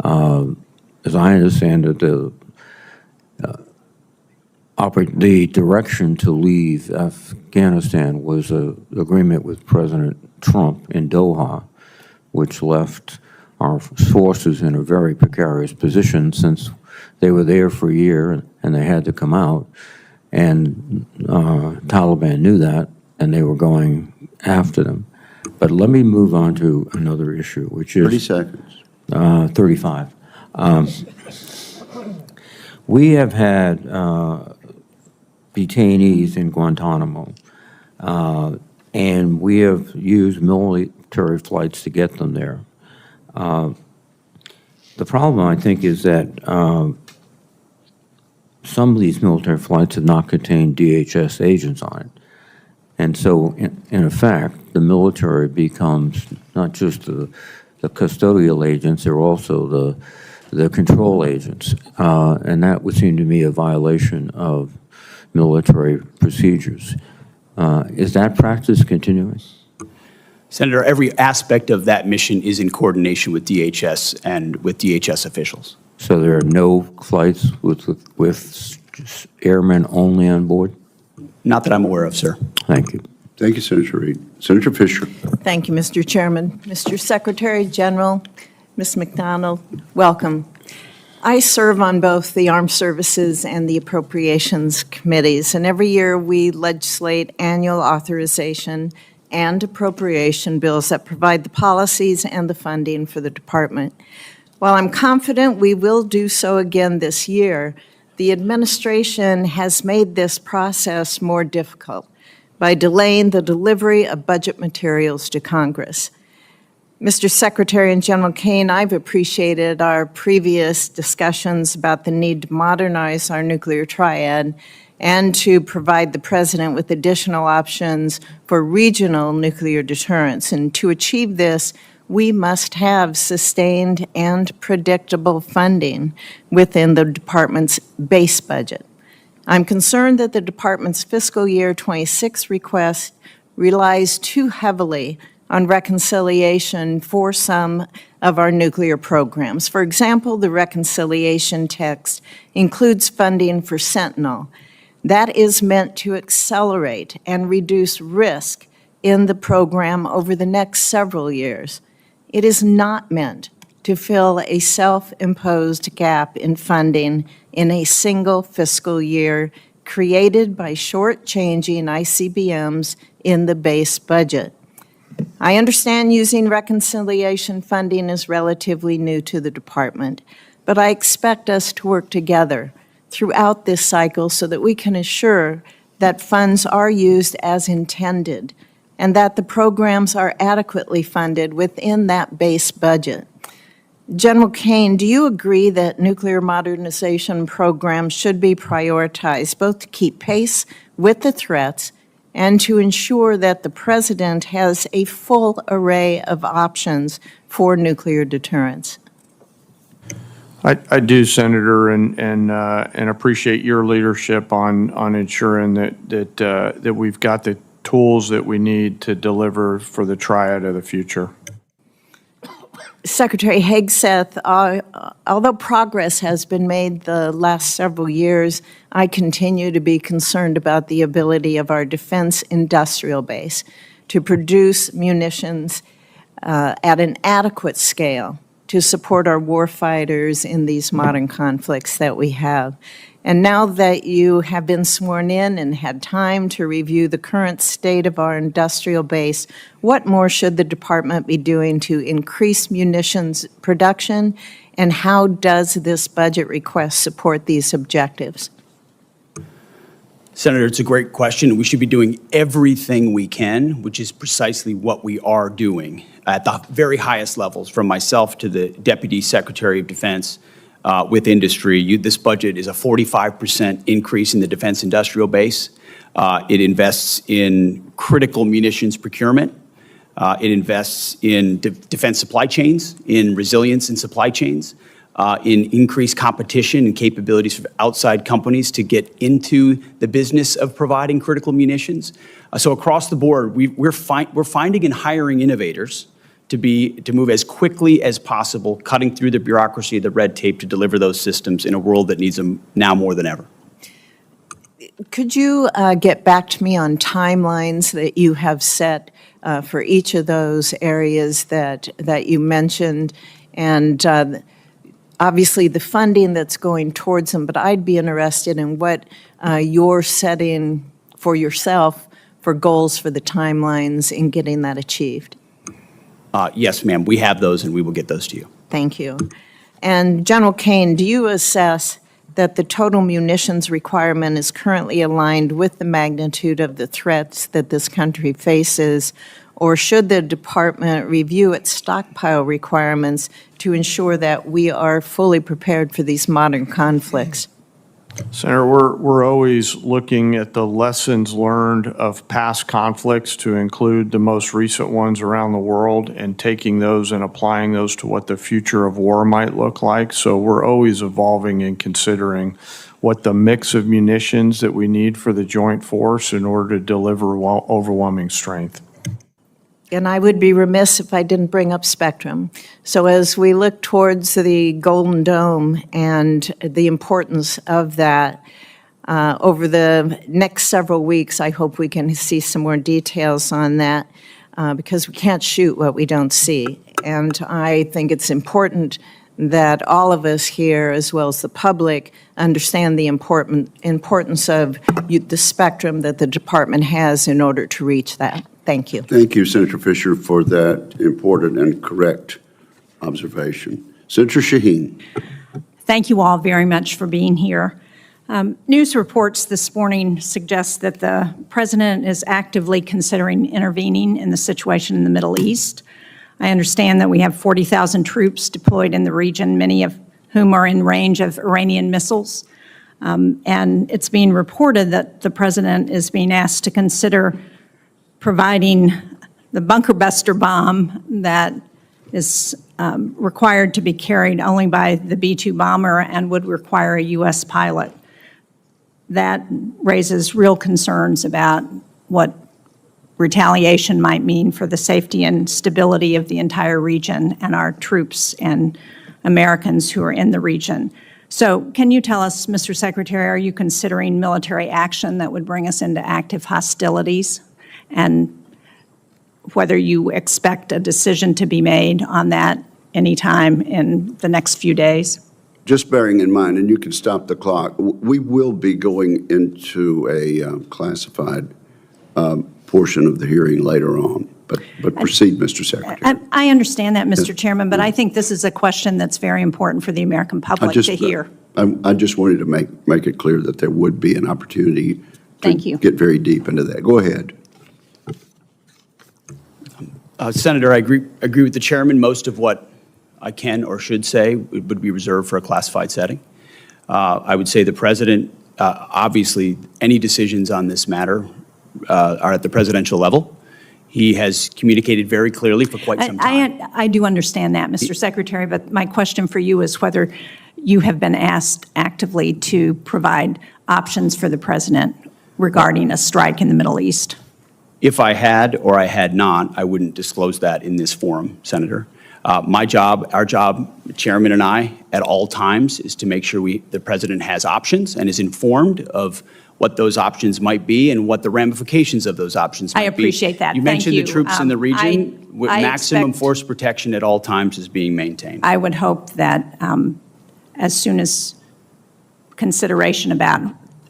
As I understand it, the direction to leave Afghanistan was an agreement with President Trump in Doha, which left our forces in a very precarious position since they were there for a year and they had to come out. And Taliban knew that, and they were going after them. But let me move on to another issue, which is 30 seconds. 35. We have had detainees in Guantanamo, and we have used military flights to get them there. The problem, I think, is that some of these military flights have not contained DHS agents on it. And so, in effect, the military becomes not just the custodial agents, they're also the control agents. And that would seem to me a violation of military procedures. Is that practice continuing? Senator, every aspect of that mission is in coordination with DHS and with DHS officials. So there are no flights with airmen only on board? Not that I'm aware of, sir. Thank you. Thank you, Senator Reid. Senator Fisher. Thank you, Mr. Chairman. Mr. Secretary General, Ms. McDonald, welcome. I serve on both the Armed Services and the Appropriations Committees, and every year we legislate annual authorization and appropriation bills that provide the policies and the funding for the department. While I'm confident we will do so again this year, the administration has made this process more difficult by delaying the delivery of budget materials to Congress. Mr. Secretary and General Caine, I've appreciated our previous discussions about the need to modernize our nuclear triad and to provide the President with additional options for regional nuclear deterrence. And to achieve this, we must have sustained and predictable funding within the Department's base budget. I'm concerned that the Department's fiscal year 26 request relies too heavily on reconciliation for some of our nuclear programs. For example, the reconciliation text includes funding for Sentinel. That is meant to accelerate and reduce risk in the program over the next several years. It is not meant to fill a self-imposed gap in funding in a single fiscal year created by shortchanging ICBMs in the base budget. I understand using reconciliation funding is relatively new to the department, but I expect us to work together throughout this cycle so that we can assure that funds are used as intended and that the programs are adequately funded within that base budget. General Caine, do you agree that nuclear modernization programs should be prioritized both to keep pace with the threats and to ensure that the President has a full array of options for nuclear deterrence? I do, Senator, and appreciate your leadership on ensuring that we've got the tools that we need to deliver for the triad of the future. Secretary Hegseth, although progress has been made the last several years, I continue to be concerned about the ability of our defense industrial base to produce munitions at an adequate scale to support our warfighters in these modern conflicts that we have. And now that you have been sworn in and had time to review the current state of our industrial base, what more should the department be doing to increase munitions production, and how does this budget request support these objectives? Senator, it's a great question. We should be doing everything we can, which is precisely what we are doing at the very highest levels, from myself to the Deputy Secretary of Defense with industry. This budget is a 45% increase in the defense industrial base. It invests in critical munitions procurement. It invests in defense supply chains, in resilience in supply chains, in increased competition and capabilities for outside companies to get into the business of providing critical munitions. So across the board, we're finding and hiring innovators to move as quickly as possible, cutting through the bureaucracy, the red tape to deliver those systems in a world that needs them now more than ever. Could you get back to me on timelines that you have set for each of those areas that you mentioned, and obviously the funding that's going towards them, but I'd be interested in what you're setting for yourself for goals for the timelines in getting that achieved? Yes, ma'am, we have those and we will get those to you. Thank you. And General Caine, do you assess that the total munitions requirement is currently aligned with the magnitude of the threats that this country faces, or should the department review its stockpile requirements to ensure that we are fully prepared for these modern conflicts? Senator, we're always looking at the lessons learned of past conflicts to include the most recent ones around the world and taking those and applying those to what the future of war might look like. So we're always evolving and considering what the mix of munitions that we need for the joint force in order to deliver overwhelming strength. And I would be remiss if I didn't bring up spectrum. So as we look towards the Golden Dome and the importance of that, over the next several weeks, I hope we can see some more details on that because we can't shoot what we don't see. And I think it's important that all of us here, as well as the public, understand the importance of the spectrum that the department has in order to reach that. Thank you. Thank you, Senator Fisher, for that important and correct observation. Senator Shaheen. Thank you all very much for being here. News reports this morning suggest that the President is actively considering intervening in the situation in the Middle East. I understand that we have 40,000 troops deployed in the region, many of whom are in range of Iranian missiles. And it's being reported that the president is being asked to consider providing the bunker buster bomb that is required to be carried only by the B-2 bomber and would require a U.S. pilot. That raises real concerns about what retaliation might mean for the safety and stability of the entire region and our troops and Americans who are in the region. So can you tell us, Mr. Secretary, are you considering military action that would bring us into active hostilities? And whether you expect a decision to be made on that anytime in the next few days? Just bearing in mind, and you can stop the clock, we will be going into a classified portion of the hearing later on. But proceed, Mr. Secretary. I understand that, Mr. Chairman, but I think this is a question that's very important for the American public to hear. I just wanted to make it clear that there would be an opportunity to Thank you. get very deep into that. Go ahead. Senator, I agree with the chairman. Most of what I can or should say would be reserved for a classified setting. I would say the president, obviously, any decisions on this matter are at the presidential level. He has communicated very clearly for quite some time. I do understand that, Mr. Secretary, but my question for you is whether you have been asked actively to provide options for the president regarding a strike in the Middle East. If I had or I had not, I wouldn't disclose that in this forum, Senator. My job, our job, the chairman and I, at all times, is to make sure the president has options and is informed of what those options might be and what the ramifications of those options might be. I appreciate that. You mentioned the troops in the region. I Maximum expect- force protection at all times is being maintained. I would hope that as soon as consideration about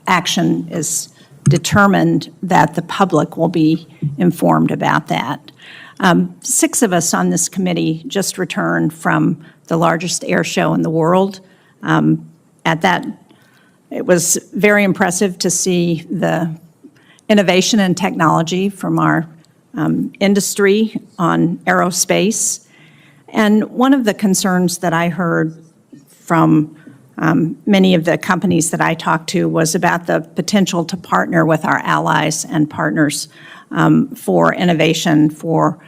action is determined, that the public will be informed about that. 6 of us on this committee just returned from the largest air show in the world. At that, it was very impressive to see the innovation and technology from our industry on aerospace. And one of the concerns that I heard from many of the companies that I talked to was about the potential to partner with our allies and partners for innovation, for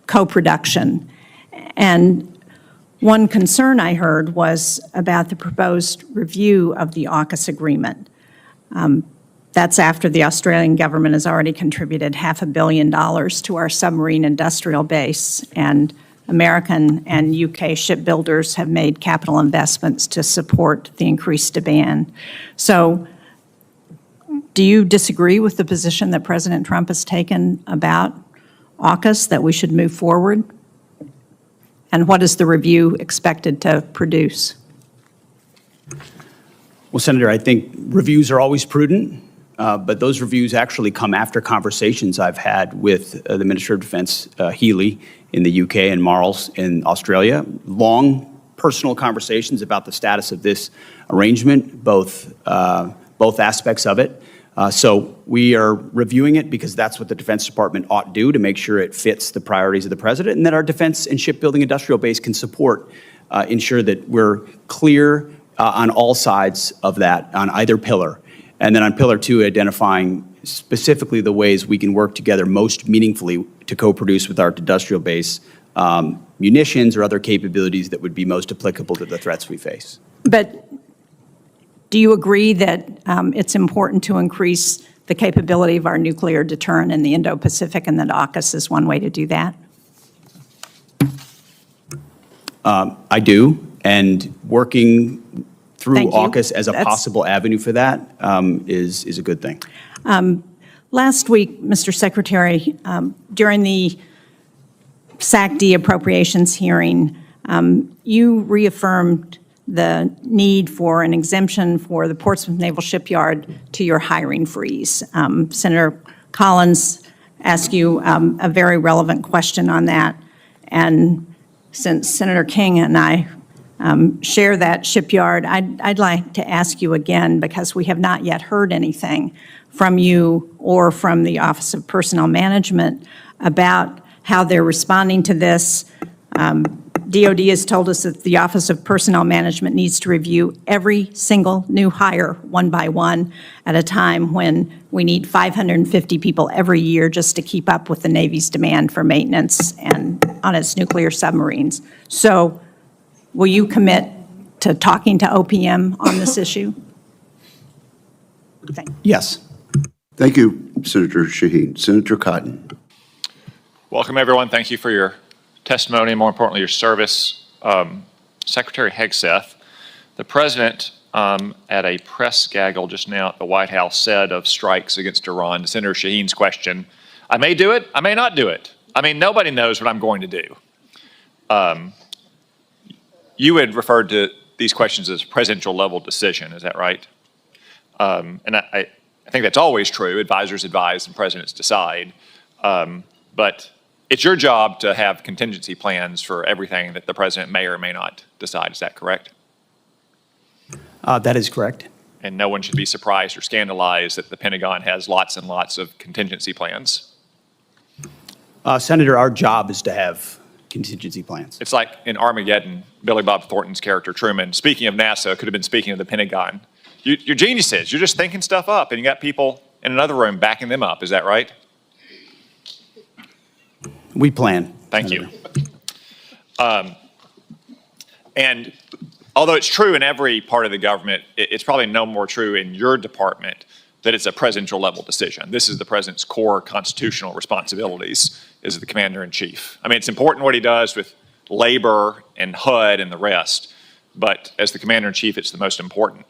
co-production. And one concern I heard was about the proposed review of the AUKUS agreement. That's after the Australian government has already contributed $500 million to our submarine industrial base, and American and UK shipbuilders have made capital investments to support the increased demand. So do you disagree with the position that President Trump has taken about AUKUS, that we should move forward? And what is the review expected to produce? Well, Senator, I think reviews are always prudent, but those reviews actually come after conversations I've had with the Minister of Defense, Healy, in the UK, and Marles in Australia. Long personal conversations about the status of this arrangement, both aspects of it. So we are reviewing it because that's what the Defense Department ought to do, to make sure it fits the priorities of the president, and that our defense and shipbuilding industrial base can support, ensure that we're clear on all sides of that, on either pillar. And then on pillar 2, identifying specifically the ways we can work together most meaningfully to co-produce with our industrial base munitions or other capabilities that would be most applicable to the threats we face. But do you agree that it's important to increase the capability of our nuclear deterrent in the Indo-Pacific, and that AUKUS is one way to do that? I do, and working through Thank you. AUKUS as a That's- possible avenue for that is a good thing. Last week, Mr. Secretary, during the SAC-D appropriations hearing, you reaffirmed the need for an exemption for the Portsmouth Naval Shipyard to your hiring freeze. Senator Collins asked you a very relevant question on that, and since Senator King and I share that shipyard, I'd like to ask you again, because we have not yet heard anything from you or from the Office of Personnel Management about how they're responding to this. DOD has told us that the Office of Personnel Management needs to review every single new hire one by one at a time when we need 550 people every year just to keep up with the Navy's demand for maintenance and on its nuclear submarines. So will you commit to talking to OPM on this issue? Thank you. Yes. Thank you, Senator Shaheen. Senator Cotton. Welcome, everyone. Thank you for your testimony, and more importantly, your service. Secretary Hegseth, the president at a press gaggle just now at the White House said of strikes against Iran, to Senator Shaheen's question, I may do it, I may not do it. I mean, nobody knows what I'm going to do. You had referred to these questions as a presidential level decision, is that right? And I think that's always true. Advisors advise and presidents decide. But it's your job to have contingency plans for everything that the president may or may not decide. Is that correct? That is correct. And no one should be surprised or scandalized that the Pentagon has lots and lots of contingency plans. Senator, our job is to have contingency plans. It's like in Armageddon, Billy Bob Thornton's character Truman, speaking of NASA, could have been speaking of the Pentagon. You're geniuses. You're just thinking stuff up, and you got people in another room backing them up. Is that right? We plan. Thank you. And although it's true in every part of the government, it's probably no more true in your department that it's a presidential level decision. This is the president's core constitutional responsibilities as the commander-in-chief. I mean, it's important what he does with labor and HUD and the rest, but as the commander-in-chief, it's the most important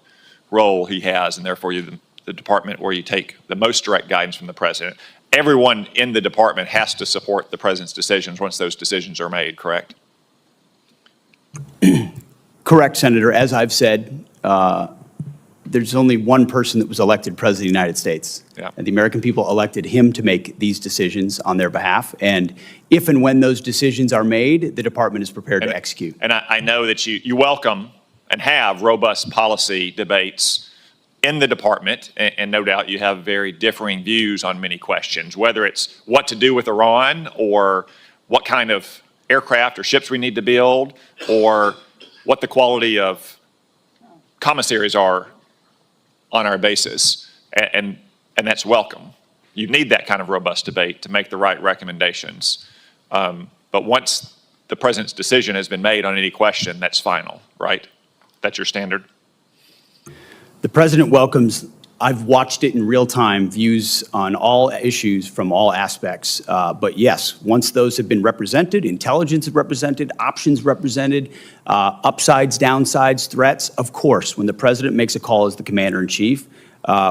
role he has, and therefore you're the department where you take the most direct guidance from the president. Everyone in the department has to support the president's decisions once those decisions are made, correct? Correct, Senator. As I've said, there's only one person that was elected president of the United States. Yeah. And the American people elected him to make these decisions on their behalf. And if and when those decisions are made, the department is prepared to execute. And I know that you welcome and have robust policy debates in the department, and no doubt you have very differing views on many questions, whether it's what to do with Iran or what kind of aircraft or ships we need to build or what the quality of commissaries are on our bases, and that's welcome. You need that kind of robust debate to make the right recommendations. But once the president's decision has been made on any question, that's final, right? That's your standard? The president welcomes, I've watched it in real time, views on all issues from all aspects. But yes, once those have been represented, intelligence is represented, options represented, upsides, downsides, threats, of course, when the president makes a call as the commander-in-chief,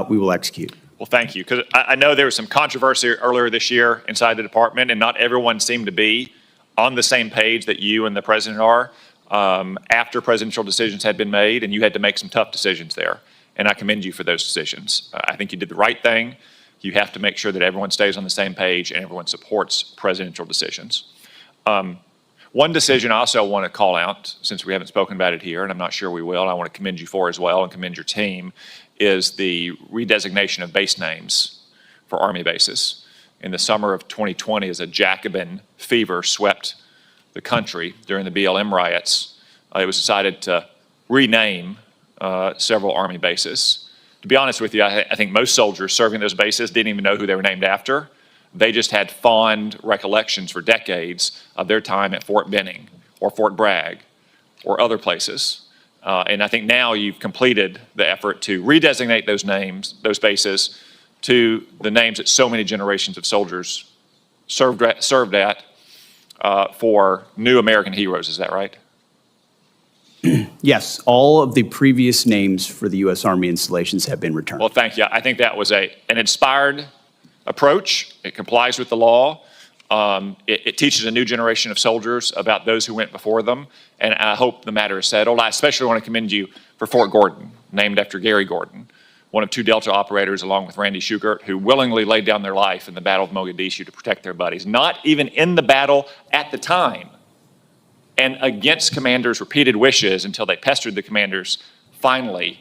we will execute. Well, thank you, because I know there was some controversy earlier this year inside the department, and not everyone seemed to be on the same page that you and the president are after presidential decisions had been made, and you had to make some tough decisions there. And I commend you for those decisions. I think you did the right thing. You have to make sure that everyone stays on the same page and everyone supports presidential decisions. One decision I also want to call out, since we haven't spoken about it here, and I'm not sure we will, and I want to commend you for as well and commend your team, is the redesignation of base names for Army bases. In the summer of 2020, as a Jacobin fever swept the country during the BLM riots, it was decided to rename several Army bases. To be honest with you, I think most soldiers serving those bases didn't even know who they were named after. They just had fond recollections for decades of their time at Fort Benning or Fort Bragg or other places. And I think now you've completed the effort to redesignate those names, those bases, to the names that so many generations of soldiers served at for new American heroes. Is that right? Yes, all of the previous names for the U.S. Army installations have been returned. Well, thank you. I think that was an inspired approach. It complies with the law. It teaches a new generation of soldiers about those who went before them, and I hope the matter is settled. I especially want to commend you for Fort Gordon, named after Gary Gordon, one of two Delta operators along with Randy Shugart, who willingly laid down their life in the Battle of Mogadishu to protect their buddies, not even in the battle at the time, and against commanders' repeated wishes until they pestered the commanders finally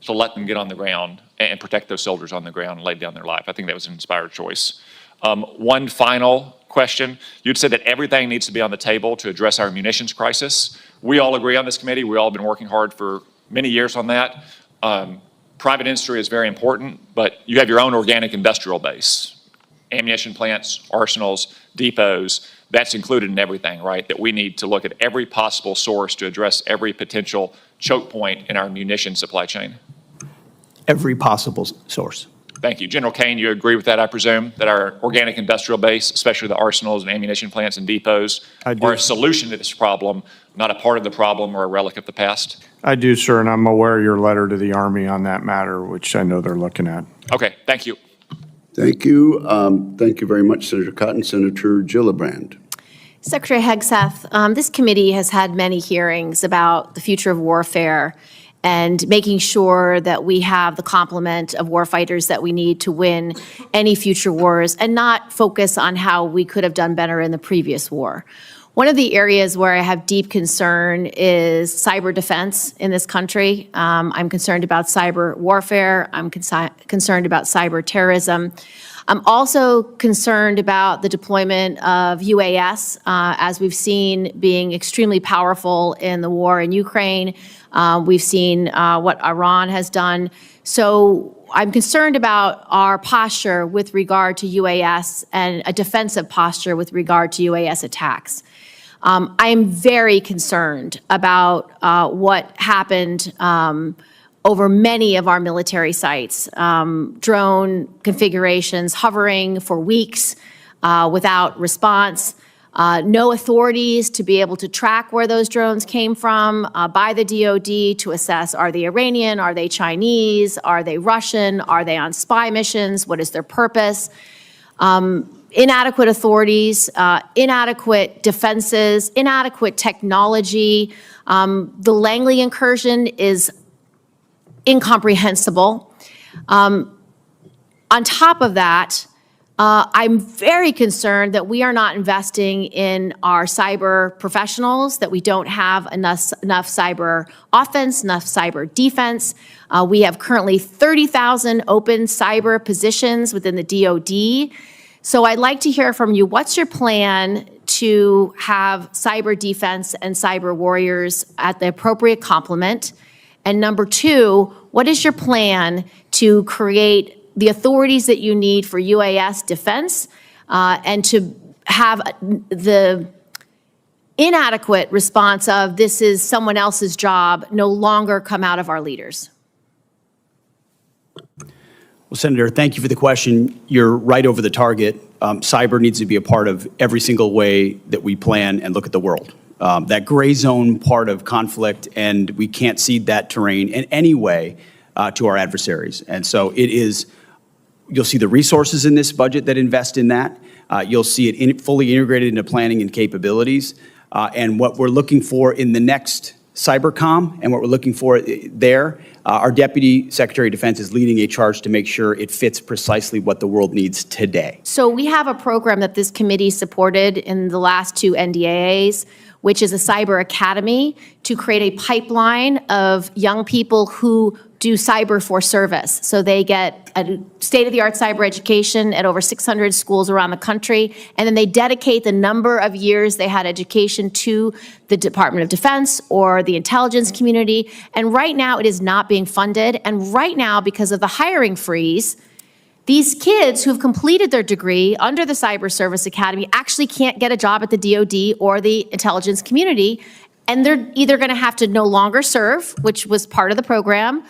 to let them get on the ground and protect those soldiers on the ground and lay down their life. I think that was an inspired choice. One final question. You'd said that everything needs to be on the table to address our munitions crisis. We all agree on this committee. We all have been working hard for many years on that. Private industry is very important, but you have your own organic industrial base. Ammunition plants, arsenals, depots, that's included in everything, right? That we need to look at every possible source to address every potential choke point in our munition supply chain. Every possible source. Thank you. General Caine, you agree with that, I presume, that our organic industrial base, especially the arsenals and ammunition plants and depots, are a solution to this problem, not a part of the problem or a relic of the past? I do, sir, and I'm aware of your letter to the Army on that matter, which I know they're looking at. Okay, thank you. Thank you. Thank you very much, Senator Cotton. Senator Gillibrand. Secretary Hegseth, this committee has had many hearings about the future of warfare and making sure that we have the complement of warfighters that we need to win any future wars and not focus on how we could have done better in the previous war. One of the areas where I have deep concern is cyber defense in this country. I'm concerned about cyber warfare. I'm concerned about cyber terrorism. I'm also concerned about the deployment of UAS, as we've seen being extremely powerful in the war in Ukraine. We've seen what Iran has done. So I'm concerned about our posture with regard to UAS and a defensive posture with regard to UAS attacks. I am very concerned about what happened over many of our military sites. Drone configurations hovering for weeks without response. No authorities to be able to track where those drones came from by the DoD to assess, are they Iranian, are they Chinese, are they Russian, are they on spy missions, what is their purpose? Inadequate authorities, inadequate defenses, inadequate technology. The Langley incursion is incomprehensible. On top of that, I'm very concerned that we are not investing in our cyber professionals, that we don't have enough cyber offense, enough cyber defense. We have currently 30,000 open cyber positions within the DoD. So I'd like to hear from you, what's your plan to have cyber defense and cyber warriors at the appropriate complement? And number two, what is your plan to create the authorities that you need for UAS defense and to have the inadequate response of this is someone else's job no longer come out of our leaders? Well, Senator, thank you for the question. You're right over the target. Cyber needs to be a part of every single way that we plan and look at the world. That gray zone part of conflict, and we can't cede that terrain in any way to our adversaries. And so it is, you'll see the resources in this budget that invest in that. You'll see it fully integrated into planning and capabilities. And what we're looking for in the next Cybercom and what we're looking for there, our Deputy Secretary of Defense is leading a charge to make sure it fits precisely what the world needs today. So we have a program that this committee supported in the last two NDAAs, which is a cyber academy to create a pipeline of young people who do cyber for service. So they get a state-of-the-art cyber education at over 600 schools around the country, and then they dedicate the number of years they had education to the Department of Defense or the intelligence community. And right now it is not being funded. And right now, because of the hiring freeze, these kids who have completed their degree under the Cyber Service Academy actually can't get a job at the DoD or the intelligence community, and they're either going to have to no longer serve, which was part of the program,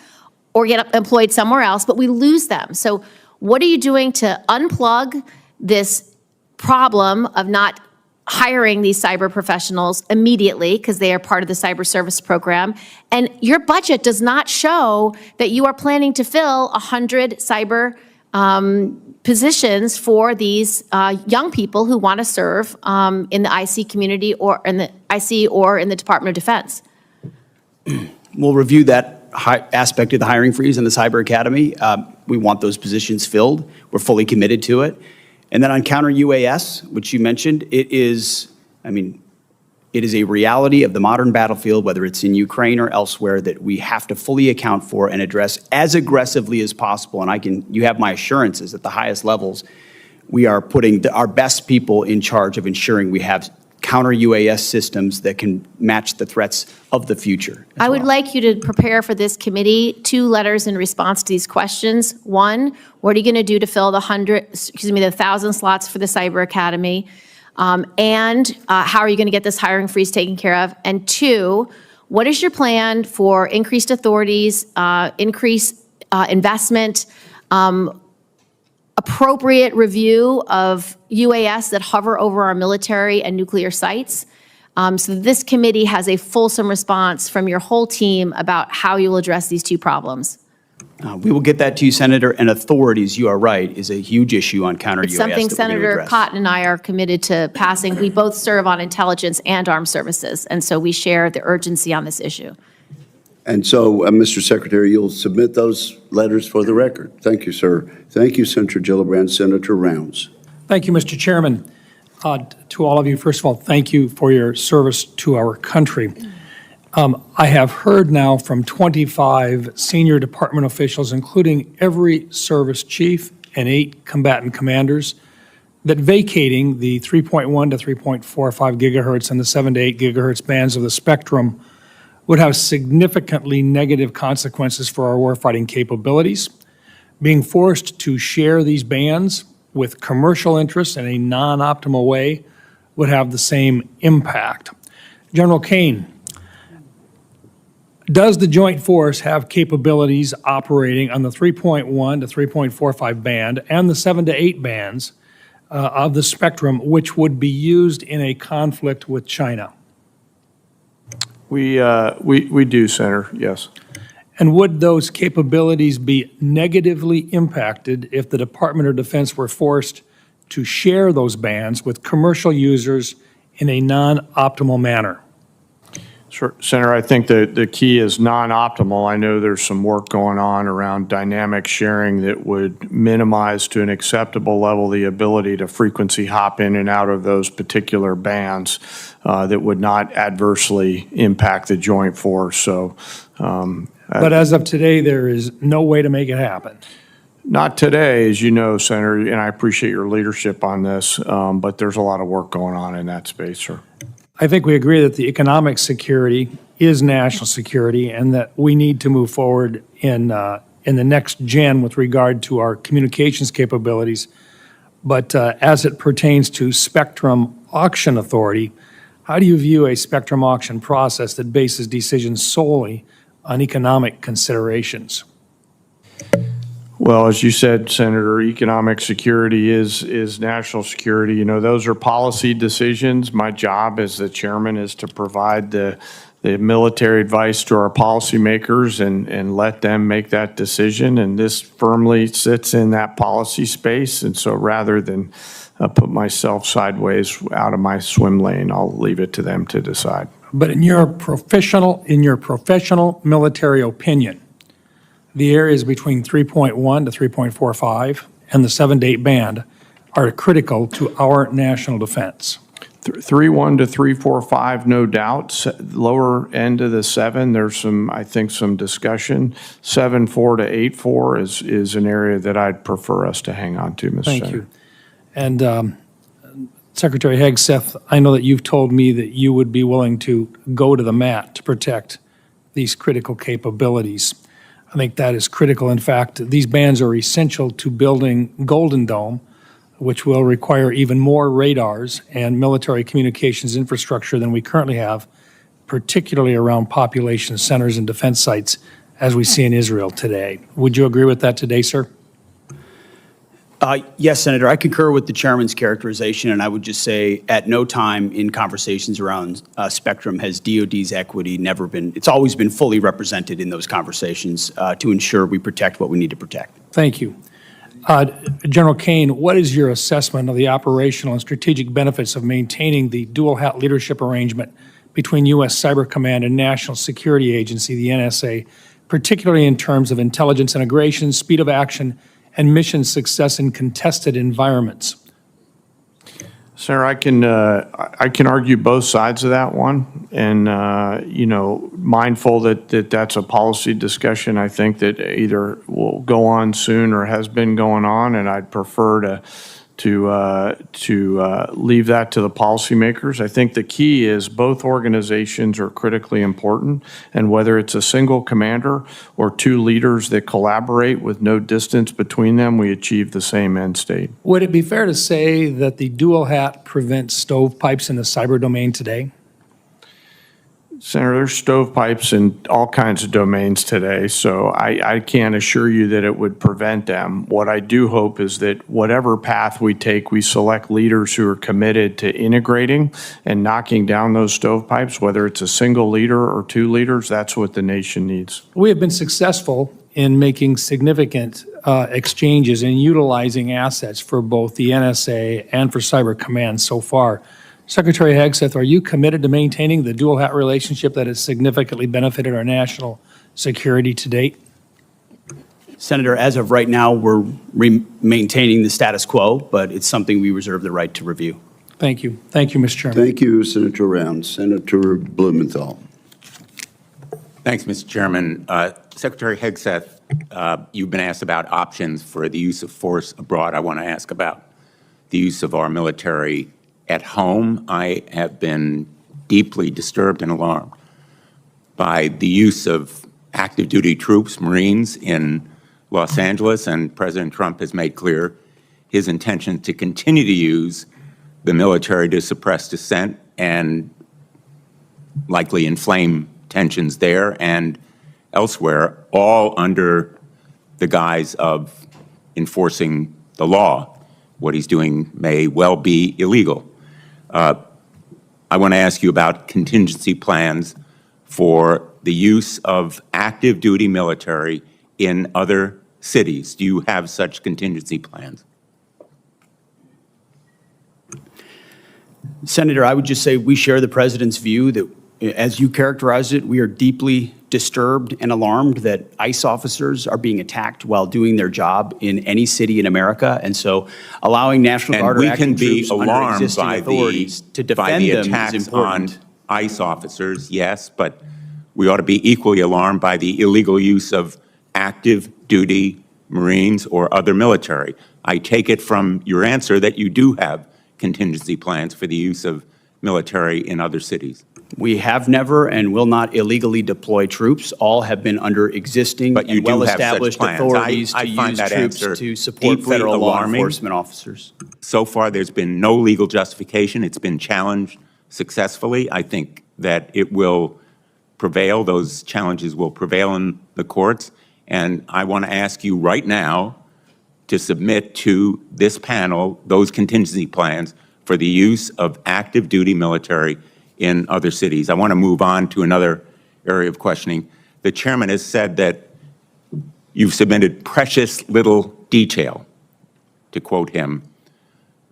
or get employed somewhere else, but we lose them. So what are you doing to unplug this problem of not hiring these cyber professionals immediately because they are part of the cyber service program? And your budget does not show that you are planning to fill 100 cyber positions for these young people who want to serve in the IC community or in the IC or in the Department of Defense. We'll review that aspect of the hiring freeze in the Cyber Academy. We want those positions filled. We're fully committed to it. And then on counter UAS, which you mentioned, it is a reality of the modern battlefield, whether it's in Ukraine or elsewhere, that we have to fully account for and address as aggressively as possible. And you have my assurances at the highest levels, we are putting our best people in charge of ensuring we have counter-UAS systems that can match the threats of the future. I would like you to prepare for this committee 2 letters in response to these questions. 1, what are you going to do to fill the 1,000 slots for the Cyber Academy? And how are you going to get this hiring freeze taken care of? And 2, what is your plan for increased authorities, increased investment, appropriate review of UAS that hover over our military and nuclear sites? So this committee has a fulsome response from your whole team about how you will address these 2 problems. We will get that to you, Senator, and authorities, you are right, is a huge issue on counter-UAS It's something that we're going to Senator address. Cotton and I are committed to passing. We both serve on intelligence and armed services, and so we share the urgency on this issue. And so, Mr. Secretary, you'll submit those letters for the record. Thank you, sir. Thank you, Senator Gillibrand. Senator Rounds. Thank you, Mr. Chairman. To all of you, first of all, thank you for your service to our country. I have heard now from 25 senior department officials, including every service chief and 8 combatant commanders, that vacating the 3.1 to 3.45 gigahertz and the 7 to 8 gigahertz bands of the spectrum would have significantly negative consequences for our warfighting capabilities. Being forced to share these bands with commercial interests in a non-optimal way would have the same impact. General Caine, does the Joint Force have capabilities operating on the 3.1 to 3.45 band and the 7 to 8 bands of the spectrum, which would be used in a conflict with China? We do, Senator, yes. And would those capabilities be negatively impacted if the Department of Defense were forced to share those bands with commercial users in a non-optimal manner? Sure, Senator, I think the key is non-optimal. I know there's some work going on around dynamic sharing that would minimize to an acceptable level the ability to frequency hop in and out of those particular bands that would not adversely impact the joint force. So, But as of today, there is no way to make it happen. not today, as you know, Senator, and I appreciate your leadership on this, but there's a lot of work going on in that space, sir. I think we agree that the economic security is national security and that we need to move forward in the next gen with regard to our communications capabilities. But as it pertains to spectrum auction authority, how do you view a spectrum auction process that bases decisions solely on economic considerations? Well, as you said, Senator, economic security is national security. You know, those are policy decisions. My job as the chairman is to provide the military advice to our policymakers and let them make that decision. And this firmly sits in that policy space. And so rather than put myself sideways out of my swim lane, I'll leave it to them to decide. But in your professional military opinion, the areas between 3.1 to 3.45 and the 7 to 8 band are critical to our national defense. 3.1 to 3.45, no doubt. Lower end of the 7, there's some, I think, some discussion. 7.4 to 8.4 is an area that I'd prefer us to hang on to, Mr. Thank Senator. you. And Secretary Hegseth, I know that you've told me that you would be willing to go to the mat to protect these critical capabilities. I think that is critical. In fact, these bands are essential to building Golden Dome, which will require even more radars and military communications infrastructure than we currently have, particularly around population centers and defense sites, as we see in Israel today. Would you agree with that today, sir? Yes, Senator, I concur with the chairman's characterization, and I would just say at no time in conversations around spectrum has DOD's equity never been, it's always been fully represented in those conversations to ensure we protect what we need to protect. Thank you. General Caine, what is your assessment of the operational and strategic benefits of maintaining the dual hat leadership arrangement between U.S. Cyber Command and National Security Agency, the NSA, particularly in terms of intelligence integration, speed of action, and mission success in contested environments? Sir, I can argue both sides of that one, and you know, mindful that that's a policy discussion. I think that either will go on soon or has been going on, and I'd prefer to leave that to the policymakers. I think the key is both organizations are critically important, and whether it's a single commander or two leaders that collaborate with no distance between them, we achieve the same end state. Would it be fair to say that the dual hat prevents stovepipes in the cyber domain today? Senator, there's stovepipes in all kinds of domains today, so I can't assure you that it would prevent them. What I do hope is that whatever path we take, we select leaders who are committed to integrating and knocking down those stovepipes, whether it's a single leader or two leaders. That's what the nation needs. We have been successful in making significant exchanges and utilizing assets for both the NSA and for Cyber Command so far. Secretary Hegseth, are you committed to maintaining the dual hat relationship that has significantly benefited our national security to date? Senator, as of right now, we're maintaining the status quo, but it's something we reserve the right to review. Thank you. Thank you, Mr. Chairman. Thank you, Senator Round. Senator Blumenthal. Thanks, Mr. Chairman. Secretary Hegseth, you've been asked about options for the use of force abroad. I want to ask about the use of our military at home. I have been deeply disturbed and alarmed by the use of active duty troops, Marines, in Los Angeles, and President Trump has made clear his intention to continue to use the military to suppress dissent and likely inflame tensions there and elsewhere, all under the guise of enforcing the law. What he's doing may well be illegal. I want to ask you about contingency plans for the use of active duty military in other cities. Do you have such contingency plans? Senator, I would just say we share the president's view that, as you characterized it, we are deeply disturbed and alarmed that ICE officers are being attacked while doing their job in any city in America. And so allowing National Guard or active troops under existing authorities to defend them is important. On ICE officers, yes, but we ought to be equally alarmed by the illegal use of active duty Marines or other military. I take it from your answer that you do have contingency plans for the use of military in other cities. We have never and will not illegally deploy troops. All have been under existing and well-established authorities to use troops to support federal law enforcement officers. So far, there's been no legal justification. It's been challenged successfully. I think that it will prevail. Those challenges will prevail in the courts. And I want to ask you right now to submit to this panel those contingency plans for the use of active duty military in other cities. I want to move on to another area of questioning. The chairman has said that you've submitted precious little detail, to quote him,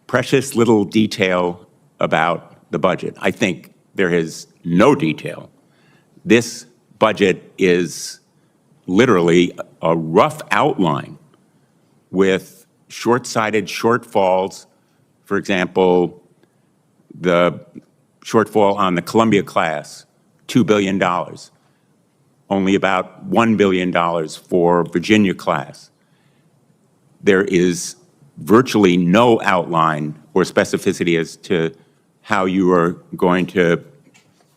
precious little detail about the budget. I think there is no detail. This budget is literally a rough outline with short-sighted shortfalls. For example, the shortfall on the Columbia-class, $2 billion. Only about $1 billion for Virginia-class. There is virtually no outline or specificity as to how you are going to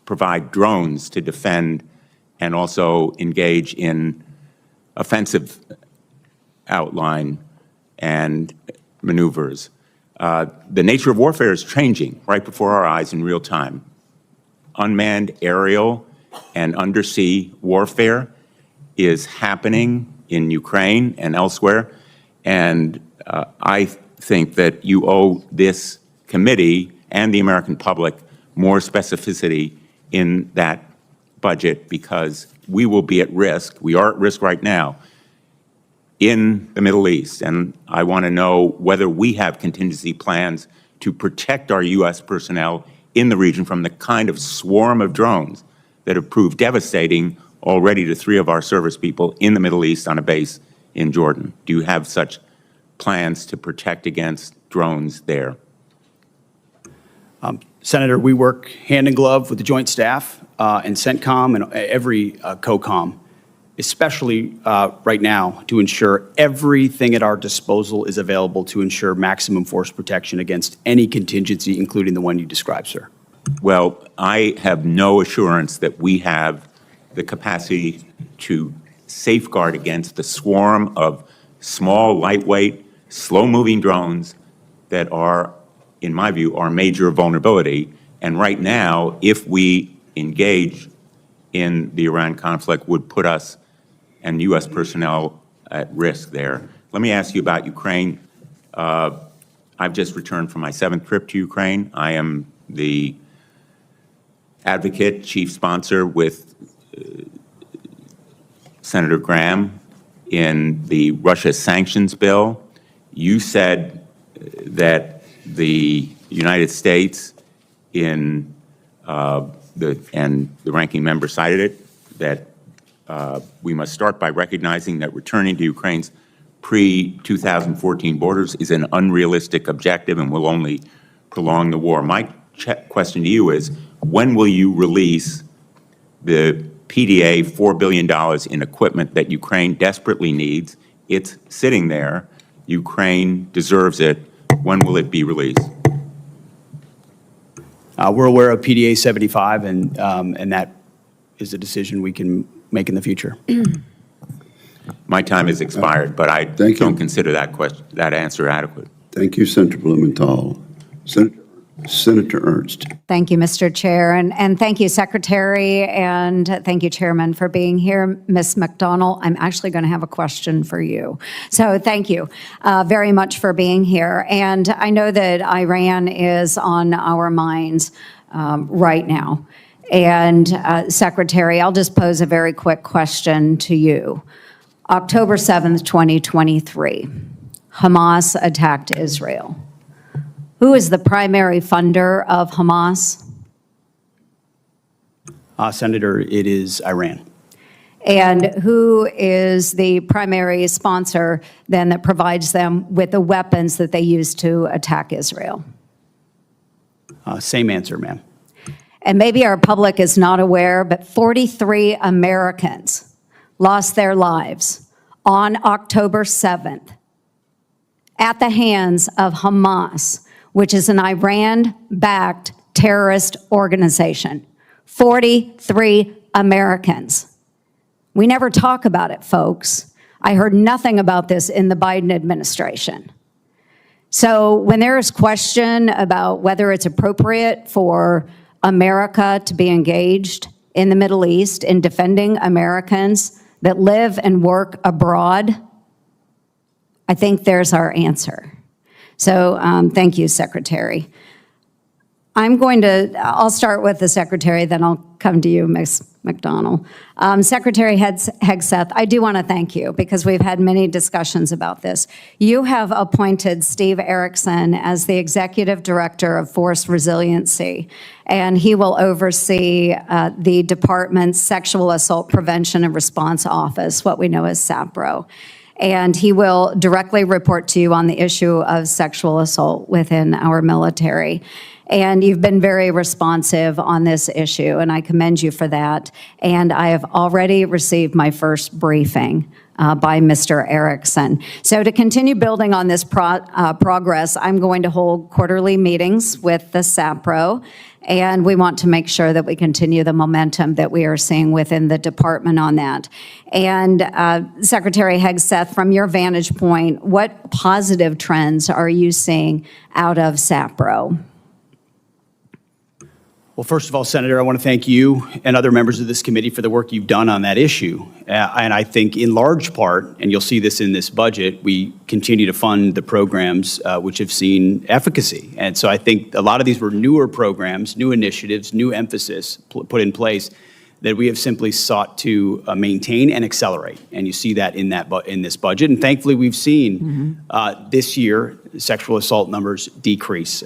provide drones to defend and also engage in offensive outline and maneuvers. The nature of warfare is changing right before our eyes in real time. Unmanned aerial and undersea warfare is happening in Ukraine and elsewhere, and I think that you owe this committee and the American public more specificity in that budget, because we will be at risk, we are at risk right now, in the Middle East, and I want to know whether we have contingency plans to protect our U.S. personnel in the region from the kind of swarm of drones that have proved devastating already to 3 of our service people in the Middle East on a base in Jordan. Do you have such plans to protect against drones there? Senator, we work hand in glove with the Joint Staff and CENTCOM and every COCOM especially right now, to ensure everything at our disposal is available to ensure maximum force protection against any contingency, including the one you described, sir. Well, I have no assurance that we have the capacity to safeguard against the swarm of small, lightweight, slow-moving drones that are, in my view, our major vulnerability. And right now, if we engage in the Iran conflict, would put us and U.S. personnel at risk there. Let me ask you about Ukraine. I've just returned from my 7th trip to Ukraine. I am the advocate, chief sponsor with Senator Graham in the Russia sanctions bill. You said that the United States and the ranking member cited it, that we must start by recognizing that returning to Ukraine's pre-2014 borders is an unrealistic objective and will only prolong the war. My question to you is, when will you release the PDA $4 billion in equipment that Ukraine desperately needs? It's sitting there. Ukraine deserves it. When will it be released? We're aware of PDA 75, and that is a decision we can make in the future. My time has expired, but I Thank you. don't consider that answer adequate. Thank you, Senator Blumenthal. Senator Ernst. Thank you, Mr. Chair, and thank you, Secretary, and thank you, Chairman, for being here. Ms. McDonald, I'm actually going to have a question for you. So thank you very much for being here. And I know that Iran is on our minds right now. And Secretary, I'll just pose a very quick question to you. October 7th, 2023, Hamas attacked Israel. Who is the primary funder of Hamas? Senator, it is Iran. And who is the primary sponsor then that provides them with the weapons that they use to attack Israel? Same answer, ma'am. And maybe our public is not aware, but 43 Americans lost their lives on October 7th at the hands of Hamas, which is an Iran-backed terrorist organization. 43 Americans. We never talk about it, folks. I heard nothing about this in the Biden administration. So when there is question about whether it's appropriate for America to be engaged in the Middle East in defending Americans that live and work abroad, I think there's our answer. So thank you, Secretary. I'll start with the Secretary, then I'll come to you, Ms. McDonald. Secretary Hegseth, I do want to thank you because we've had many discussions about this. You have appointed Steve Erickson as the Executive Director of Force Resiliency, and he will oversee the department's Sexual Assault Prevention and Response Office, what we know as SAPRO. And he will directly report to you on the issue of sexual assault within our military. And you've been very responsive on this issue, and I commend you for that. And I have already received my first briefing by Mr. Erickson. So to continue building on this progress, I'm going to hold quarterly meetings with the SAPRO, and we want to make sure that we continue the momentum that we are seeing within the department on that. And Secretary Hegseth, from your vantage point, what positive trends are you seeing out of SAPRO? Well, first of all, Senator, I want to thank you and other members of this committee for the work you've done on that issue. And I think in large part, and you'll see this in this budget, we continue to fund the programs which have seen efficacy. And so I think a lot of these were newer programs, new initiatives, new emphasis put in place that we have simply sought to maintain and accelerate. And you see that in this budget. And thankfully, we've seen this year sexual assault numbers decrease.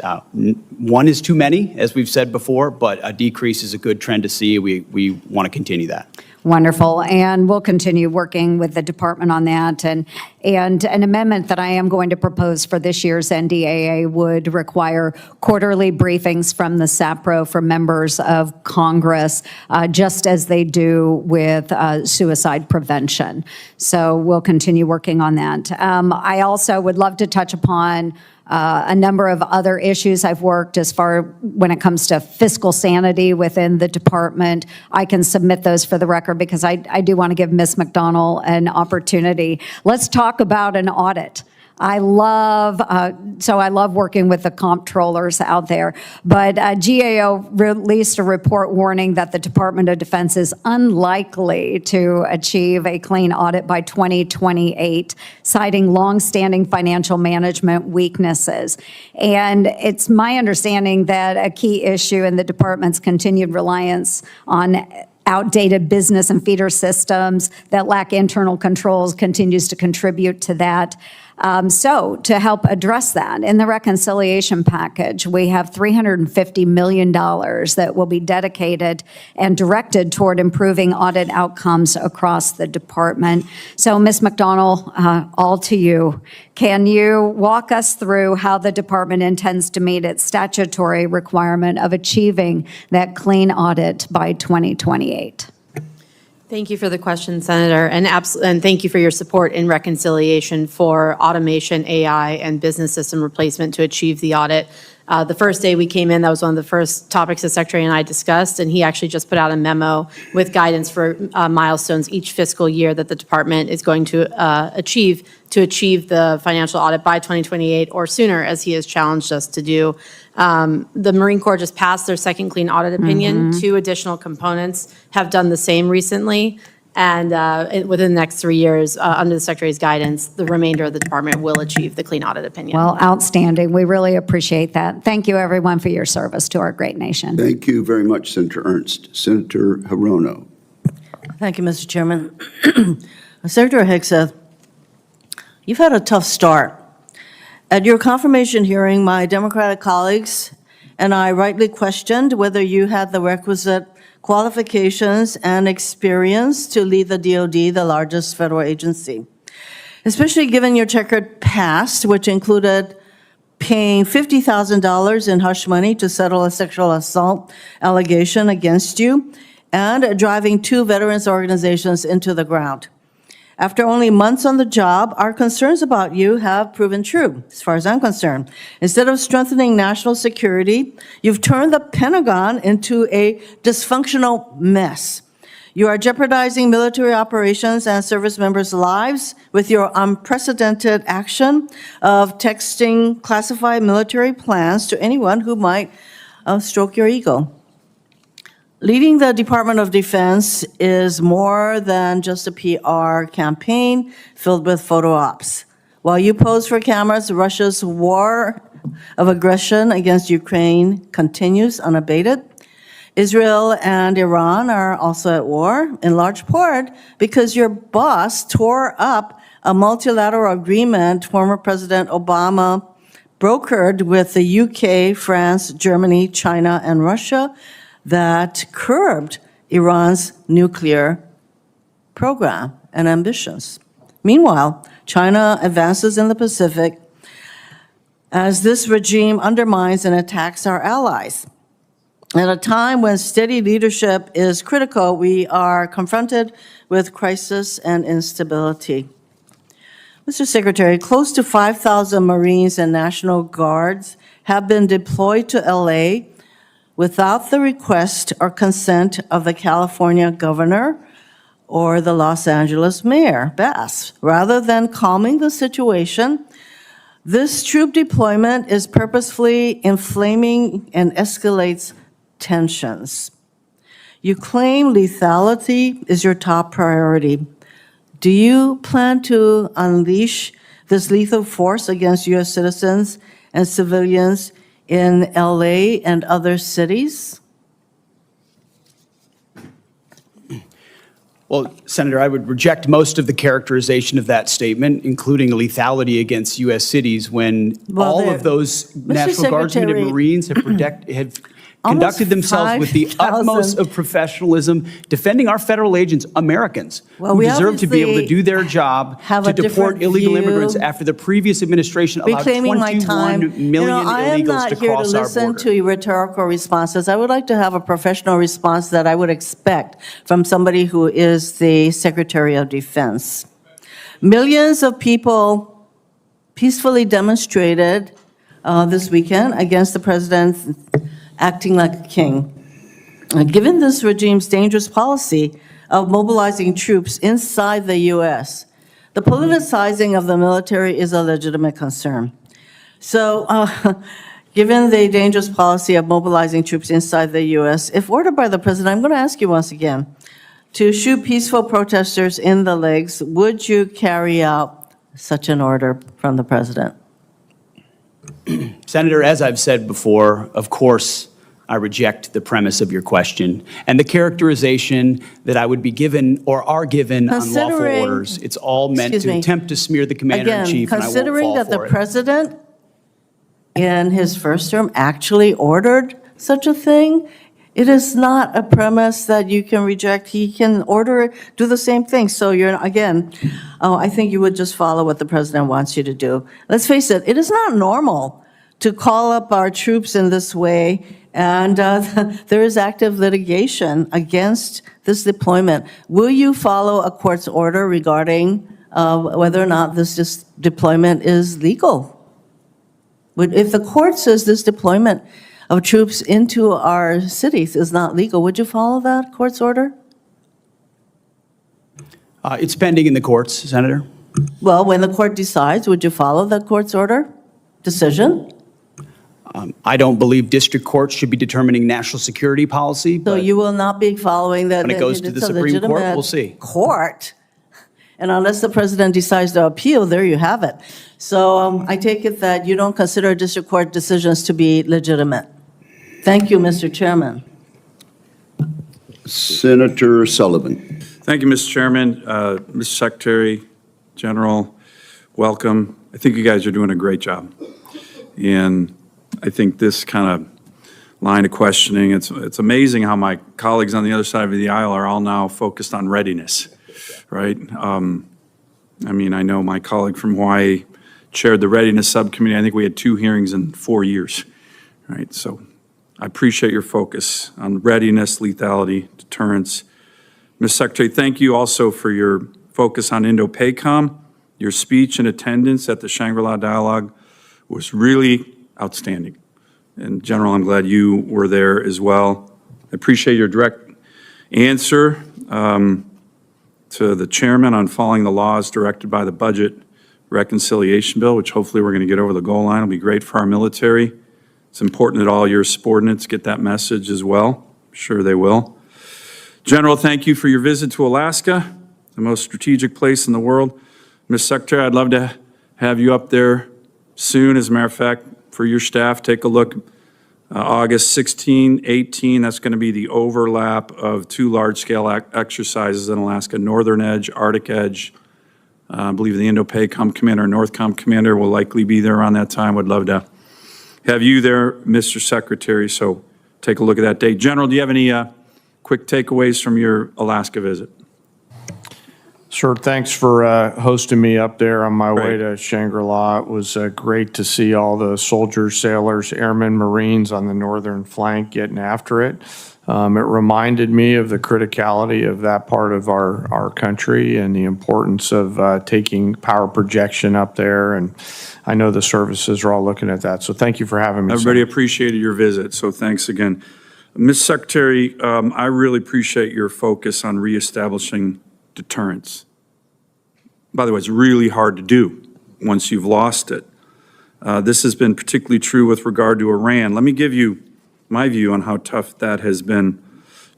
One is too many, as we've said before, but a decrease is a good trend to see. We want to continue that. Wonderful, and we'll continue working with the department on that. And And an amendment that I am going to propose for this year's NDAA would require quarterly briefings from the SAPRO for members of Congress, just as they do with suicide prevention. So we'll continue working on that. I also would love to touch upon a number of other issues. I've worked as far when it comes to fiscal sanity within the department. I can submit those for the record because I do want to give Ms. McDonald an opportunity. Let's talk about an audit. I love working with the comptrollers out there, but GAO released a report warning that the Department of Defense is unlikely to achieve a clean audit by 2028, citing longstanding financial management weaknesses. And it's my understanding that a key issue in the department's continued reliance on outdated business and feeder systems that lack internal controls continues to contribute to that. So to help address that, in the reconciliation package, we have $350 million that will be dedicated and directed toward improving audit outcomes across the department. So Ms. McDonald, all to you. Can you walk us through how the department intends to meet its statutory requirement of achieving that clean audit by 2028? Thank you for the question, Senator, and thank you for your support in reconciliation for automation, AI, and business system replacement to achieve the audit. The first day we came in, that was one of the first topics the Secretary and I discussed, and he actually just put out a memo with guidance for milestones each fiscal year that the department is going to achieve the financial audit by 2028 or sooner, as he has challenged us to do. The Marine Corps just passed their second clean audit opinion. 2 additional components have done the same recently. And within the next 3 years, under the Secretary's guidance, the remainder of the department will achieve the clean audit opinion. Well, outstanding. We really appreciate that. Thank you, everyone, for your service to our great nation. Thank you very much, Senator Ernst. Senator Hirono. Thank you, Mr. Chairman. Secretary Hegseth, you've had a tough start. At your confirmation hearing, my Democratic colleagues and I rightly questioned whether you had the requisite qualifications and experience to lead the DoD, the largest federal agency, especially given your checkered past, which included paying $50,000 in hush money to settle a sexual assault allegation against you, and driving 2 veterans organizations into the ground. After only months on the job, our concerns about you have proven true, as far as I'm concerned. Instead of strengthening national security, you've turned the Pentagon into a dysfunctional mess. You are jeopardizing military operations and service members' lives with your unprecedented action of texting classified military plans to anyone who might stroke your ego. Leading the Department of Defense is more than just a PR campaign filled with photo ops. While you pose for cameras, Russia's war of aggression against Ukraine continues unabated. Israel and Iran are also at war, in large part because your boss tore up a multilateral agreement former President Obama brokered with the UK, France, Germany, China, and Russia that curbed Iran's nuclear program and ambitions. Meanwhile, China advances in the Pacific as this regime undermines and attacks our allies. At a time when steady leadership is critical, we are confronted with crisis and instability. Mr. Secretary, close to 5,000 Marines and National Guards have been deployed to LA without the request or consent of the California governor or the Los Angeles mayor, Bass. Rather than calming the situation, this troop deployment is purposefully inflaming and escalates tensions. You claim lethality is your top priority. Do you plan to unleash this lethal force against U.S. citizens and civilians in LA and other cities? Well, Senator, I would reject most of the characterization of that statement, including lethality against U.S. cities, when all of those National Guardsmen and Marines conducted themselves with the 5,000. utmost of professionalism, defending our federal agents, Americans, Well, who we deserve to be able to obviously do their job have to a deport different illegal immigrants view. after the previous administration allowed Reclaiming my time. 21 million I am illegals not to here to cross our listen border. to rhetorical responses. I would like to have a professional response that I would expect from somebody who is the Secretary of Defense. Millions of people peacefully demonstrated this weekend against the president acting like a king. Given this regime's dangerous policy of mobilizing troops inside the U.S., the politicizing of the military is a legitimate concern. So, given the dangerous policy of mobilizing troops inside the U.S., if ordered by the president, I'm going to ask you once again, to shoot peaceful protesters in the legs, would you carry out such an order from the president? Senator, as I've said before, of course, I reject the premise of your question and the characterization that I would be given or are given unlawful Considering- orders. It's all meant Excuse to me. attempt to smear the commander-in-chief, and I won't Considering fall that the for it. president in his first term actually ordered such a thing, it is not a premise that you can reject. He can order, do the same thing. So you're, again, I think you would just follow what the president wants you to do. Let's face it, it is not normal to call up our troops in this way, and there is active litigation against this deployment. Will you follow a court's order regarding whether or not this deployment is legal? If the court says this deployment of troops into our cities is not legal, would you follow that court's order? It's pending in the courts, Senator. Well, when the court decides, would you follow that court's order, decision? I don't believe district courts should be determining national security policy, So but you will not be following that. when it goes to the Supreme Court, we'll see. Court. And unless the president decides to appeal, there you have it. So I take it that you don't consider district court decisions to be legitimate. Thank you, Mr. Chairman. Senator Sullivan. Thank you, Mr. Chairman. Mr. Secretary General, welcome. I think you guys are doing a great job. And I think this kind of line of questioning, it's amazing how my colleagues on the other side of the aisle are all now focused on readiness, right? I mean, I know my colleague from Hawaii chaired the Readiness Subcommittee. I think we had 2 hearings in 4 years, right? So I appreciate your focus on readiness, lethality, deterrence. Ms. Secretary, thank you also for your focus on Indo-PACOM. Your speech and attendance at the Shangri-La Dialogue was really outstanding. And General, I'm glad you were there as well. I appreciate your direct answer to the chairman on following the laws directed by the Budget Reconciliation Bill, which hopefully we're going to get over the goal line. It'll be great for our military. It's important that all your subordinates get that message as well. I'm sure they will. General, thank you for your visit to Alaska, the most strategic place in the world. Ms. Secretary, I'd love to have you up there soon. As a matter of fact, for your staff, take a look. August 16, 18, that's going to be the overlap of 2 large-scale exercises in Alaska, Northern Edge, Arctic Edge. I believe the Indo-PACOM commander, Northcom commander will likely be there around that time. Would love to have you there, Mr. Secretary, so take a look at that date. General, do you have any quick takeaways from your Alaska visit? Sure, thanks for hosting me up there on my way Great. to Shangri-La. It was great to see all the soldiers, sailors, airmen, Marines on the northern flank getting after it. It reminded me of the criticality of that part of our country and the importance of taking power projection up there. And I know the services are all looking at that. So thank you for having me. Everybody Senator. appreciated your visit, so thanks again. Ms. Secretary, I really appreciate your focus on reestablishing deterrence. By the way, it's really hard to do once you've lost it. This has been particularly true with regard to Iran. Let me give you my view on how tough that has been.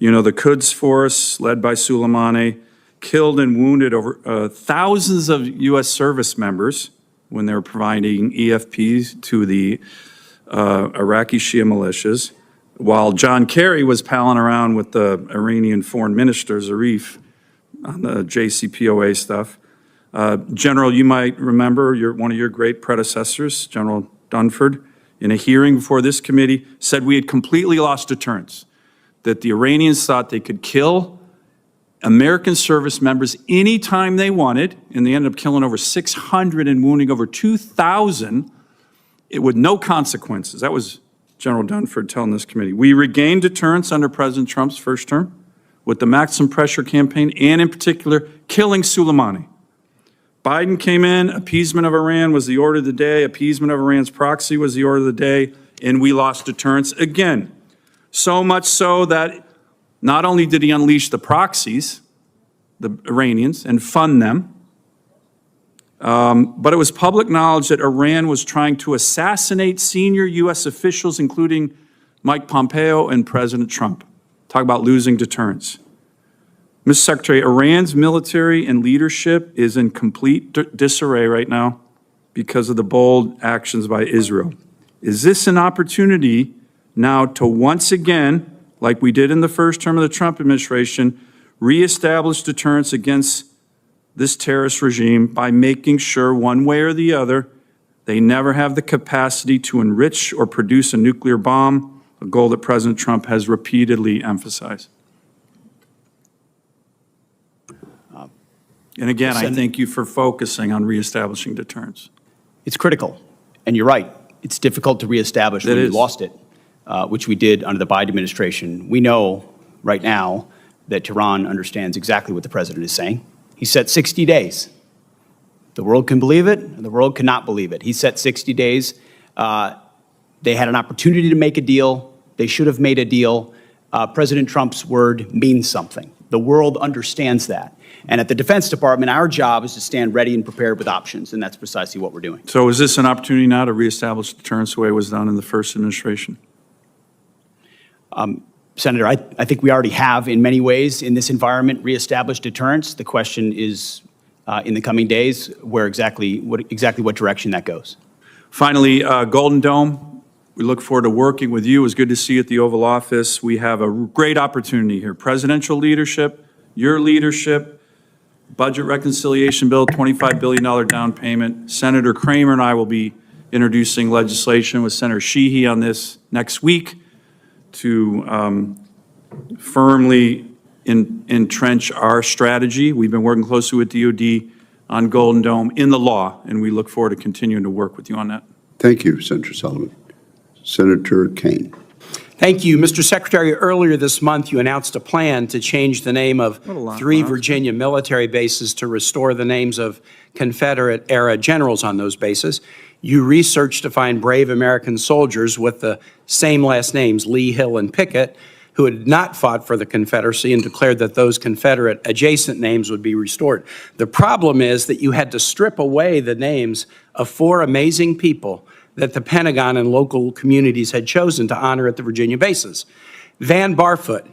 You know, the Quds Force, led by Soleimani, killed and wounded over thousands of U.S. service members when they were providing EFPs to the Iraqi Shia militias, while John Kerry was palling around with the Iranian foreign minister, Zarif, on the JCPOA stuff. General, you might remember one of your great predecessors, General Dunford. in a hearing before this committee, said we had completely lost deterrence, that the Iranians thought they could kill American service members anytime they wanted, and they ended up killing over 600 and wounding over 2,000 with no consequences. That was General Dunford telling this committee. We regained deterrence under President Trump's first term with the maximum pressure campaign and, in particular, killing Soleimani. Biden came in, appeasement of Iran was the order of the day, appeasement of Iran's proxy was the order of the day, and we lost deterrence again. So much so that not only did he unleash the proxies, the Iranians, and fund them, but it was public knowledge that Iran was trying to assassinate senior U.S. officials, including Mike Pompeo and President Trump. Talk about losing deterrence. Mr. Secretary, Iran's military and leadership is in complete disarray right now because of the bold actions by Israel. Is this an opportunity now to once again, like we did in the first term of the Trump administration, reestablish deterrence against this terrorist regime by making sure one way or the other they never have the capacity to enrich or produce a nuclear bomb, a goal that President Trump has repeatedly emphasized? And again, I thank you for focusing on reestablishing deterrence. It's critical, and you're right. It's difficult to reestablish when you lost it, which we did under the Biden administration. We know right now that Tehran understands exactly what the president is saying. He set 60 days. The world can believe it, and the world cannot believe it. He set 60 days. They had an opportunity to make a deal. They should have made a deal. President Trump's word means something. The world understands that. And at the Defense Department, our job is to stand ready and prepared with options, and that's precisely what we're doing. So is this an opportunity now to reestablish deterrence the way it was done in the first administration? Senator, I think we already have, in many ways, in this environment, reestablished deterrence. The question is, in the coming days, what direction that goes. Finally, Golden Dome. We look forward to working with you. It was good to see you at the Oval Office. We have a great opportunity here. Presidential leadership, your leadership, budget reconciliation bill, $25 billion down payment. Senator Kramer and I will be introducing legislation with Senator Sheehy on this next week to firmly entrench our strategy. We've been working closely with DOD on Golden Dome in the law, and we look forward to continuing to work with you on that. Thank you, Senator Sullivan. Senator Caine. Thank you. Mr. Secretary, earlier this month, you announced a plan to change the name of 3 Virginia military bases to restore the names of Confederate-era generals on those bases. You researched to find brave American soldiers with the same last names, Lee, Hill, and Pickett, who had not fought for the Confederacy and declared that those Confederate adjacent names would be restored. The problem is that you had to strip away the names of 4 amazing people that the Pentagon and local communities had chosen to honor at the Virginia bases. Van Barfoot,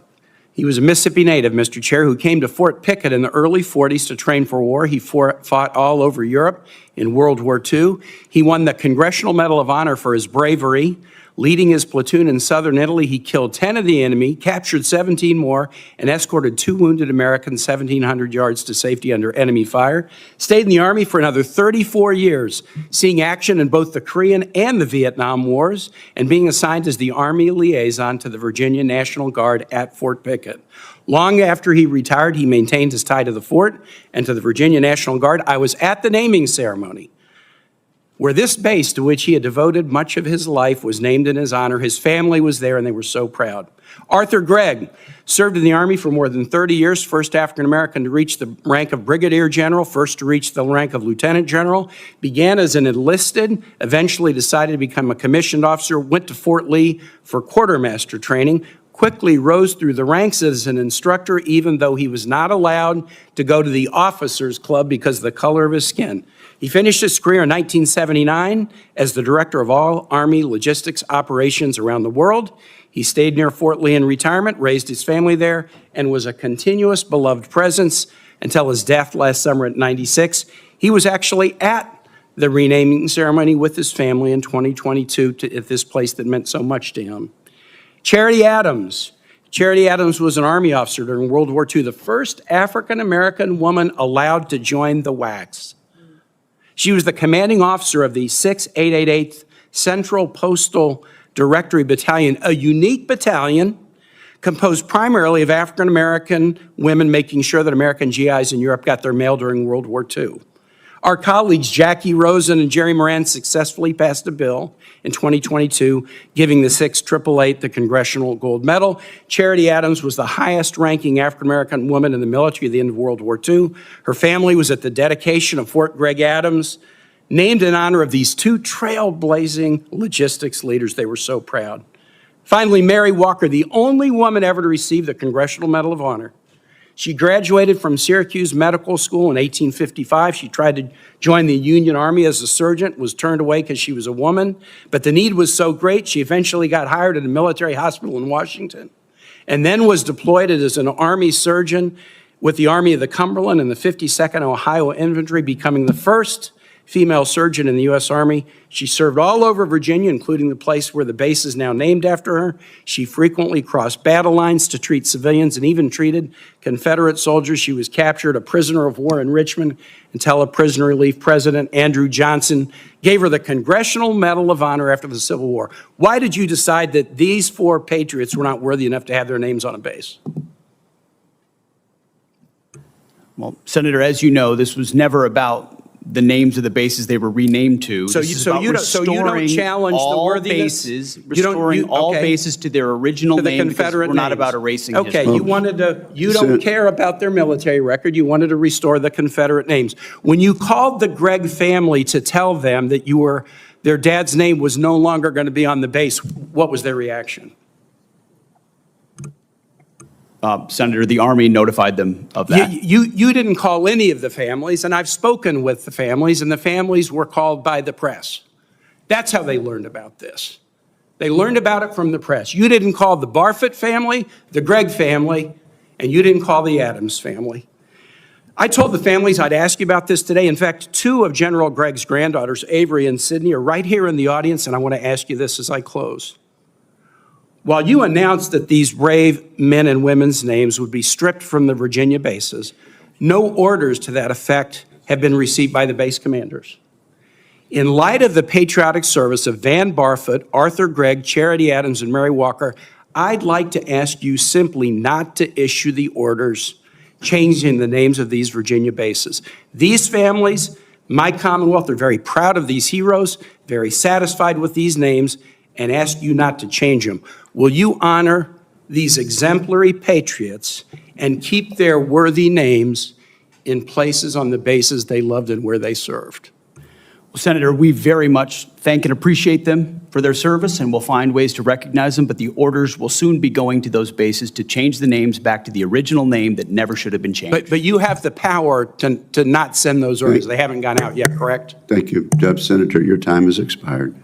he was a Mississippi native, Mr. Chair, who came to Fort Pickett in the early 40s to train for war. He fought all over Europe in World War II. He won the Congressional Medal of Honor for his bravery. Leading his platoon in southern Italy, he killed 10 of the enemy, captured 17 more, and escorted 2 wounded Americans 1,700 yards to safety under enemy fire. Stayed in the Army for another 34 years, seeing action in both the Korean and the Vietnam Wars, and being assigned as the Army liaison to the Virginia National Guard at Fort Pickett. Long after he retired, he maintained his tie to the fort and to the Virginia National Guard. I was at the naming ceremony, where this base, to which he had devoted much of his life, was named in his honor. His family was there, and they were so proud. Arthur Gregg served in the Army for more than 30 years, first African-American to reach the rank of brigadier general, first to reach the rank of lieutenant general, began as an enlisted, eventually decided to become a commissioned officer, went to Fort Lee for quartermaster training, quickly rose through the ranks as an instructor, even though he was not allowed to go to the officers' club because of the color of his skin. He finished his career in 1979 as the director of all Army logistics operations around the world. He stayed near Fort Lee in retirement, raised his family there, and was a continuous beloved presence until his death last summer at 96. He was actually at the renaming ceremony with his family in 2022 at this place that meant so much to him. Charity Adams. Charity Adams was an Army officer during World War II, the first African-American woman allowed to join the WACs. She was the commanding officer of the 6th 888th Central Postal Directory Battalion, a unique battalion composed primarily of African-American women making sure that American GIs in Europe got their mail during World War II. Our colleagues Jackie Rosen and Jerry Moran successfully passed a bill in 2022 giving the 688 the Congressional Gold Medal. Charity Adams was the highest-ranking African-American woman in the military at the end of World War II. Her family was at the dedication of Fort Gregg Adams, named in honor of these two trailblazing logistics leaders. They were so proud. Finally, Mary Walker, the only woman ever to receive the Congressional Medal of Honor. She graduated from Syracuse Medical School in 1855. She tried to join the Union Army as a surgeon, was turned away because she was a woman. But the need was so great, she eventually got hired at a military hospital in Washington and then was deployed as an Army surgeon with the Army of the Cumberland and the 52nd Ohio Infantry, becoming the first female surgeon in the U.S. Army. She served all over Virginia, including the place where the base is now named after her. She frequently crossed battle lines to treat civilians and even treated Confederate soldiers. She was captured a prisoner of war in Richmond until a prisoner relief president, Andrew Johnson, gave her the Congressional Medal of Honor after the Civil War. Why did you decide that these four patriots were not worthy enough to have their names on a base? Well, Senator, as you know, this was never about the names of the bases they were renamed to. So you don't challenge the worthiness? Restoring all bases to their original name, because we're not about erasing history. Okay, you don't care about their military record. You wanted to restore the Confederate names. When you called the Gregg family to tell them that their dad's name was no longer going to be on the base, what was their reaction? Senator, the Army notified them of that. You didn't call any of the families, and I've spoken with the families, and the families were called by the press. That's how they learned about this. They learned about it from the press. You didn't call the Barfoot family, the Gregg family, and you didn't call the Adams family. I told the families I'd ask you about this today. In fact, two of General Gregg's granddaughters, Avery and Sydney, are right here in the audience, and I want to ask you this as I close. While you announced that these brave men and women's names would be stripped from the Virginia bases, no orders to that effect have been received by the base commanders. In light of the patriotic service of Van Barfoot, Arthur Gregg, Charity Adams, and Mary Walker, I'd like to ask you simply not to issue the orders changing the names of these Virginia bases. These families, my Commonwealth, are very proud of these heroes, very satisfied with these names, and ask you not to change them. Will you honor these exemplary patriots and keep their worthy names in places on the bases they loved and where they served? Well, Senator, we very much thank and appreciate them for their service, and we'll find ways to recognize them, but the orders will soon be going to those bases to change the names back to the original name that never should have been changed. But you have the power to not send those orders. They haven't gone out yet, correct? Thank you. Senator, your time has expired.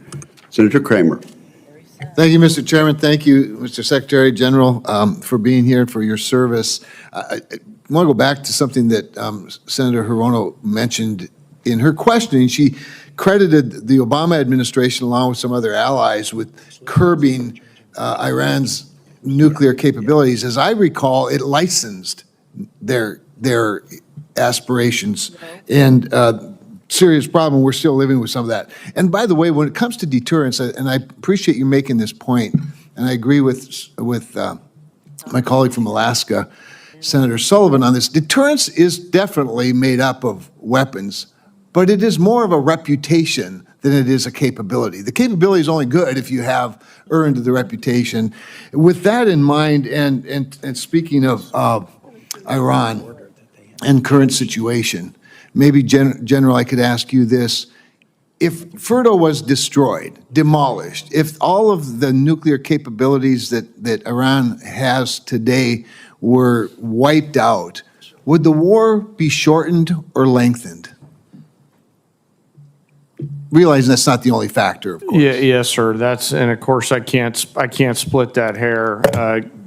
Senator Kramer. Thank you, Mr. Chairman. Thank you, Mr. Secretary General, for being here, for your service. I want to go back to something that Senator Hirono mentioned in her questioning. She credited the Obama administration, along with some other allies, with curbing Iran's nuclear capabilities. As I recall, it licensed their aspirations, and serious problem. We're still living with some of that. And by the way, when it comes to deterrence, and I appreciate you making this point, and I agree with my colleague from Alaska, Senator Sullivan, on this. Deterrence is definitely made up of weapons, but it is more of a reputation than it is a capability. The capability is only good if you have earned the reputation. With that in mind, and speaking of Iran and current situation, maybe, General, I could ask you this. If Fordo was destroyed, demolished, if all of the nuclear capabilities that Iran has today were wiped out, would the war be shortened or lengthened? Realizing that's not the only factor, of course. Yes, sir. And of course, I can't split that hair,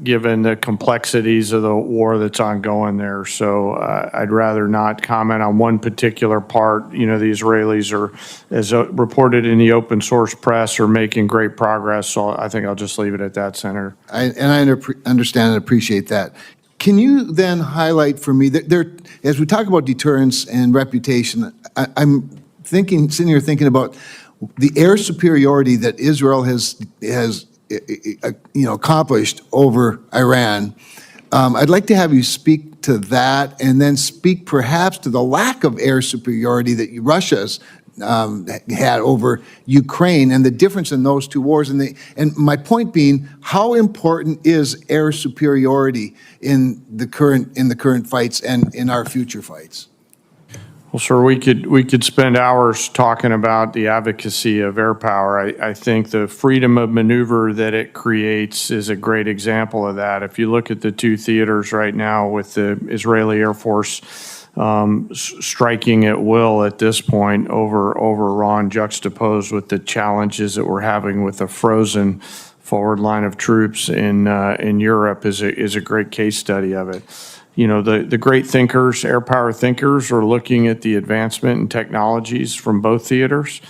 given the complexities of the war that's ongoing there. So I'd rather not comment on one particular part. You know, the Israelis are, as reported in the open source press, are making great progress. So I think I'll just leave it at that, Senator. I understand and appreciate that. Can you then highlight for me that as we talk about deterrence and reputation, I'm sitting here thinking about the air superiority that Israel has accomplished over Iran. I'd like to have you speak to that, and then speak perhaps to the lack of air superiority that Russia's had over Ukraine, and the difference in those two wars. And my point being, how important is air superiority in the current fights and in our future fights? Well, sir, we could spend hours talking about the advocacy of air power. I think the freedom of maneuver that it creates is a great example of that. If you look at the two theaters right now with the Israeli Air Force striking at will at this point over Iran, juxtaposed with the challenges that we're having with a frozen forward line of troops in Europe, is a great case study of it. You know, the great thinkers, air power thinkers, are looking at the advancement in technologies from both theaters,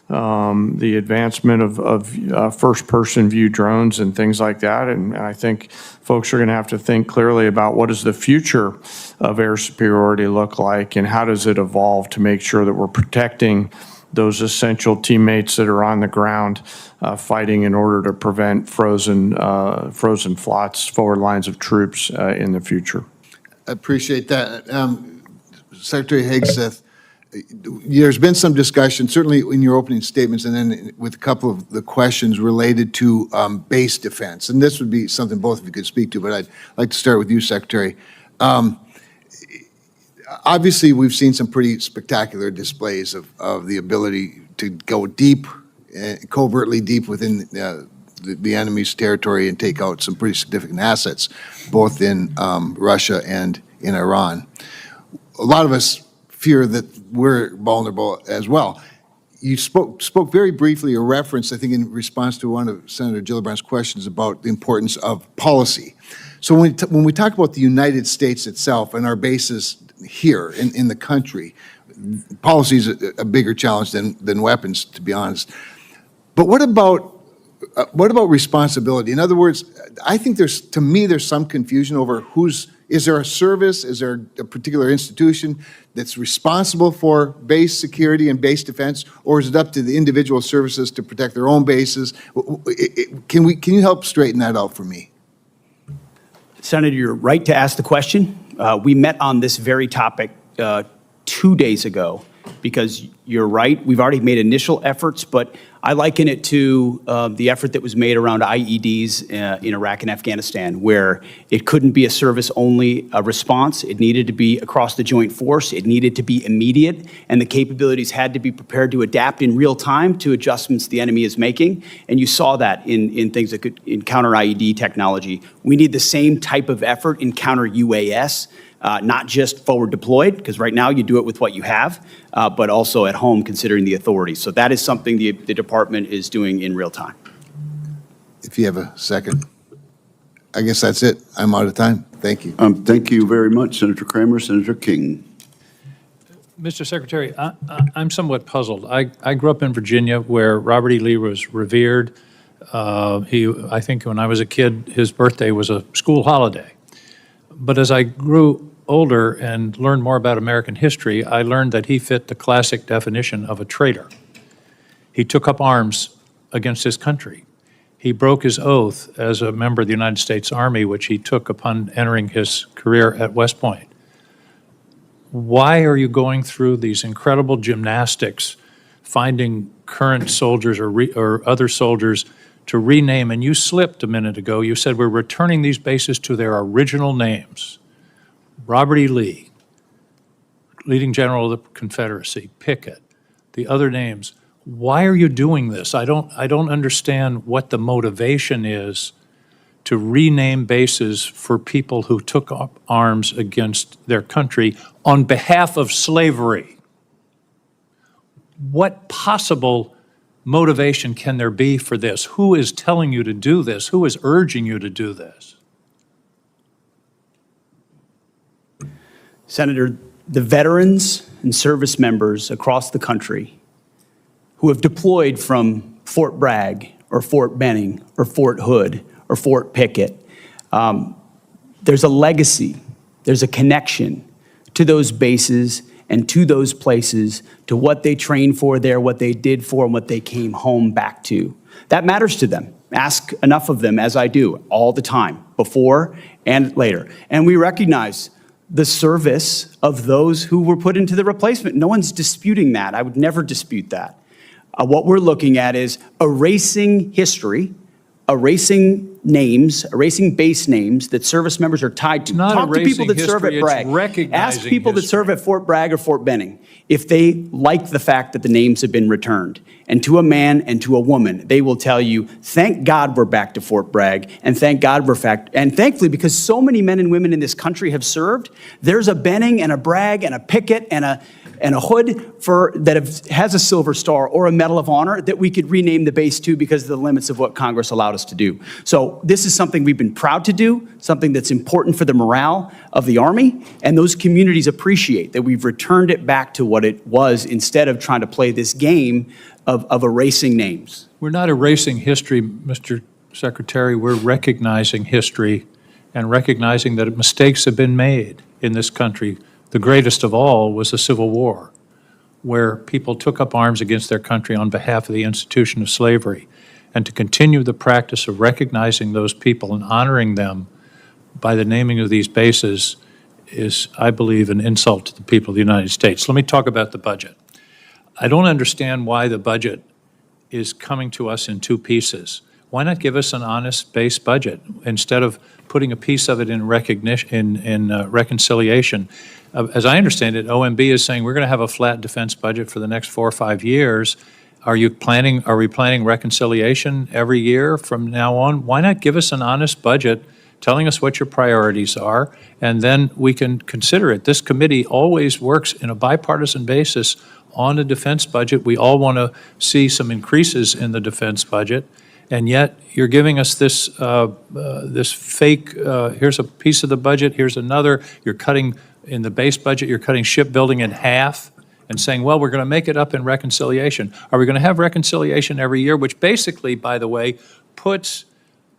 the advancement of first-person view drones and things like that. And I think folks are going to have to think clearly about what does the future of air superiority look like, and how does it evolve to make sure that we're protecting those essential teammates that are on the ground fighting in order to prevent frozen flots, forward lines of troops in the future. I appreciate that. Secretary Hegseth, there's been some discussion, certainly in your opening statements and then with a couple of the questions related to base defense. And this would be something both of you could speak to, but I'd like to start with you, Secretary. Obviously, we've seen some pretty spectacular displays of the ability to go deep, covertly deep within the enemy's territory and take out some pretty significant assets, both in Russia and in Iran. A lot of us fear that we're vulnerable as well. You spoke very briefly, or referenced, I think, in response to one of Senator Gillibrand's questions about the importance of policy. So when we talk about the United States itself and our bases here in the country, policy is a bigger challenge than weapons, to be honest. But what about responsibility? In other words, I think there's some confusion over is there a service, is there a particular institution that's responsible for base security and base defense, or is it up to the individual services to protect their own bases? Can you help straighten that out for me? Senator, you're right to ask the question. We met on this very topic 2 days ago, because you're right, we've already made initial efforts, but I liken it to the effort that was made around IEDs in Iraq and Afghanistan, where it couldn't be a service-only response. It needed to be across the joint force. It needed to be immediate, and the capabilities had to be prepared to adapt in real time to adjustments the enemy is making. And you saw that in things that could counter IED technology. We need the same type of effort in counter UAS. Not just forward deployed, because right now you do it with what you have, but also at home considering the authorities. So that is something the department is doing in real time. If you have a second. I guess that's it. I'm out of time. Thank you. Thank you very much, Senator Kramer. Senator King. Mr. Secretary, I'm somewhat puzzled. I grew up in Virginia, where Robert E. Lee was revered. I think when I was a kid, his birthday was a school holiday. But as I grew older and learned more about American history, I learned that he fit the classic definition of a traitor. He took up arms against his country. He broke his oath as a member of the United States Army, which he took upon entering his career at West Point. Why are you going through these incredible gymnastics, finding current soldiers or other soldiers to rename? And you slipped a minute ago. You said we're returning these bases to their original names. Robert E. Lee, leading general of the Confederacy, Pickett, the other names. Why are you doing this? I don't understand what the motivation is to rename bases for people who took up arms against their country on behalf of slavery. What possible motivation can there be for this? Who is telling you to do this? Who is urging you to do this? Senator, the veterans and service members across the country who have deployed from Fort Bragg or Fort Benning or Fort Hood or Fort Pickett, there's a legacy, there's a connection to those bases and to those places, to what they trained for there, what they did for, and what they came home back to. That matters to them. Ask enough of them, as I do, all the time, before and later. And we recognize the service of those who were put into the replacement. No one's disputing that. I would never dispute that. What we're looking at is erasing history, erasing names, erasing base names that service members are tied to. Not Talk to people erasing that serve at history, it's Bragg. recognizing Ask people that history. serve at Fort Bragg or Fort Benning if they like the fact that the names have been returned. And to a man and to a woman, they will tell you, thank God we're back to Fort Bragg, and thank God and thankfully, because so many men and women in this country have served, there's a Benning and a Bragg and a Pickett and a hood has a Silver Star or a Medal of Honor that we could rename the base to because of the limits of what Congress allowed us to do. So this is something we've been proud to do, something that's important for the morale of the Army, and those communities appreciate that we've returned it back to what it was instead of trying to play this game of erasing names. We're not erasing history, Mr. Secretary. We're recognizing history and recognizing that mistakes have been made in this country. The greatest of all was the Civil War, where people took up arms against their country on behalf of the institution of slavery. And to continue the practice of recognizing those people and honoring them by the naming of these bases is, I believe, an insult to the people of the United States. Let me talk about the budget. I don't understand why the budget is coming to us in two pieces. Why not give us an honest base budget instead of putting a piece of it in recognition, in reconciliation? As I understand it, OMB is saying we're going to have a flat defense budget for the next 4 or 5 years. Are we planning reconciliation every year from now on? Why not give us an honest budget telling us what your priorities are, and then we can consider it. This committee always works in a bipartisan basis on the defense budget. We all want to see some increases in the defense budget, and yet you're giving us this this fake, here's a piece of the budget, here's another. You're cutting, in the base budget, you're cutting shipbuilding in half and saying, well, we're going to make it up in reconciliation. Are we going to have reconciliation every year, which basically, by the way, puts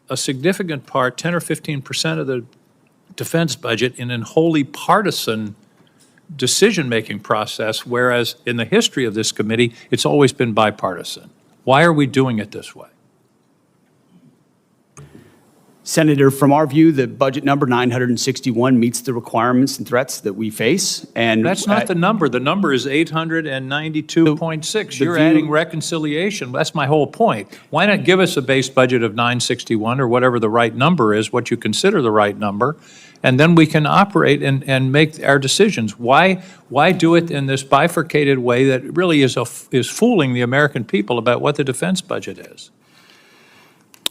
a significant part, 10 or 15% of the defense budget, in a wholly partisan decision-making process, whereas in the history of this committee, it's always been bipartisan. Why are we doing it this way? Senator, from our view, the budget number 961 meets the requirements and threats that we face. And That's not the number. The number is 892.6. You're adding reconciliation. That's my whole point. Why not give us a base budget of 961 or whatever the right number is, what you consider the right number, and then we can operate and make our decisions. Why do it in this bifurcated way that really is fooling the American people about what the defense budget is?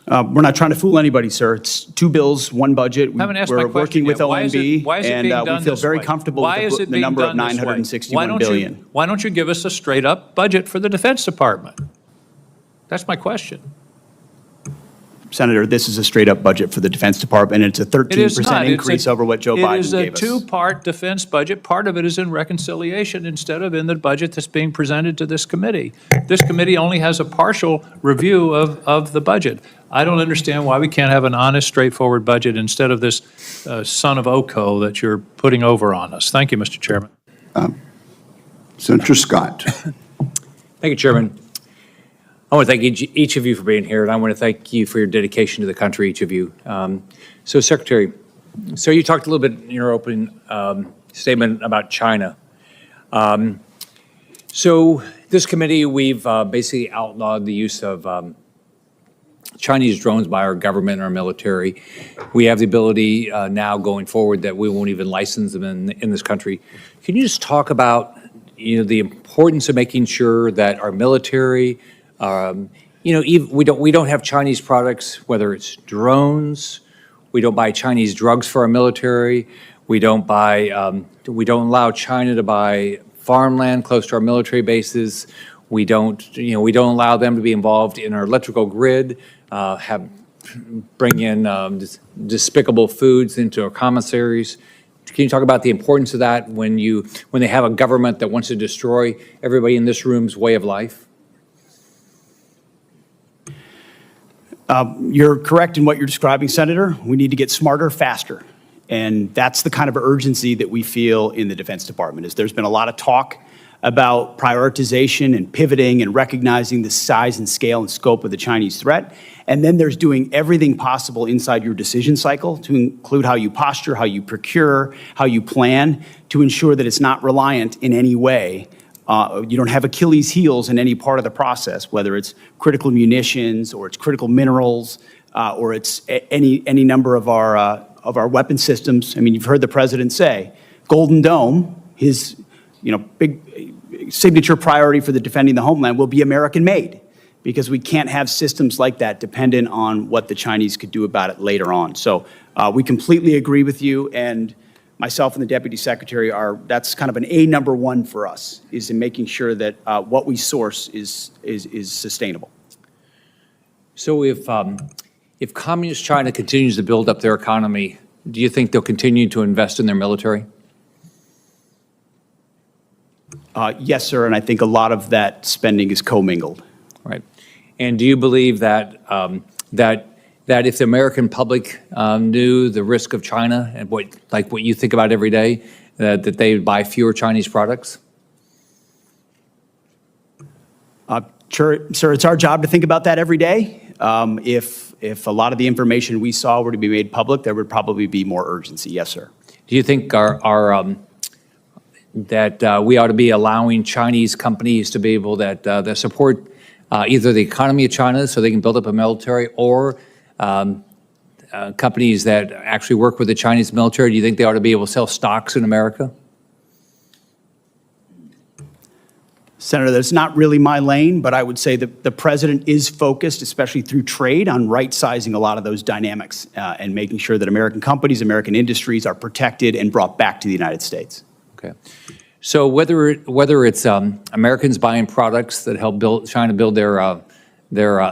We're not trying to fool anybody, sir. It's two bills, one budget. We're working with OMB, and we feel very comfortable with the number of 961 billion. Why don't you give us a straight-up budget for the Defense Department? That's my question. Senator, this is a straight-up budget for the Defense Department, and it's a 13% increase over what Joe Biden gave us. It is a two-part defense budget. Part of it is in reconciliation instead of in the budget that's being presented to this committee. This committee only has a partial review of the budget. I don't understand why we can't have an honest, straightforward budget instead of this son of Oko that you're putting over on us. Thank you, Mr. Chairman. Senator Scott. Thank you, Chairman. I want to thank each of you for being here, and I want to thank you for your dedication to the country, each of you. So, Secretary, you talked a little bit in your opening statement about China. So this committee, we've basically outlawed the use of Chinese drones by our government and our military. We have the ability now going forward that we won't even license them in this country. Can you just talk about, the importance of making sure that our military, we don't have Chinese products, whether it's drones, we don't buy Chinese drugs for our military, we don't allow China to buy farmland close to our military bases, we don't allow them to be involved in our electrical grid, bring in despicable foods into our commissaries. Can you talk about the importance of that when they have a government that wants to destroy everybody in this room's way of life? You're correct in what you're describing, Senator. We need to get smarter, faster. And that's the kind of urgency that we feel in the Defense Department. There's been a lot of talk about prioritization and pivoting and recognizing the size and scale and scope of the Chinese threat. And then there's doing everything possible inside your decision cycle to include how you posture, how you procure, how you plan to ensure that it's not reliant in any way. You don't have Achilles heels in any part of the process, whether it's critical munitions or it's critical minerals or it's any number of our weapon systems. I mean, you've heard the president say, Golden Dome, his big signature priority for the defending the homeland will be American-made, because we can't have systems like that dependent on what the Chinese could do about it later on. So we completely agree with you, and myself and the Deputy Secretary that's kind of an number one for us, is in making sure that what we source is sustainable. So if Communist China continues to build up their economy, do you think they'll continue to invest in their military? Yes, sir, and I think a lot of that spending is commingled. Right. And do you believe that that if the American public knew the risk of China and what you think about every day, that they would buy fewer Chinese products? Sure, sir, it's our job to think about that every day. If a lot of the information we saw were to be made public, there would probably be more urgency. Yes, sir. Do you think that we ought to be allowing Chinese companies to be able that support either the economy of China so they can build up a military, or companies that actually work with the Chinese military? Do you think they ought to be able to sell stocks in America? Senator, that's not really my lane, but I would say that the president is focused, especially through trade, on right-sizing a lot of those dynamics and making sure that American companies, American industries are protected and brought back to the United States. Okay. So whether it's Americans buying products that help China build their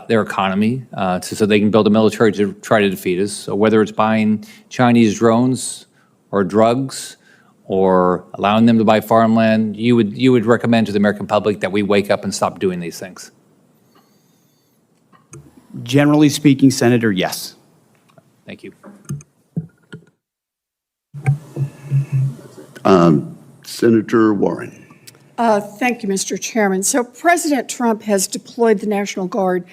economy so they can build a military to try to defeat us, or whether it's buying Chinese drones or drugs or allowing them to buy farmland, you would recommend to the American public that we wake up and stop doing these things? Generally speaking, Senator, yes. Thank you. Senator Warren. Thank you, Mr. Chairman. So President Trump has deployed the National Guard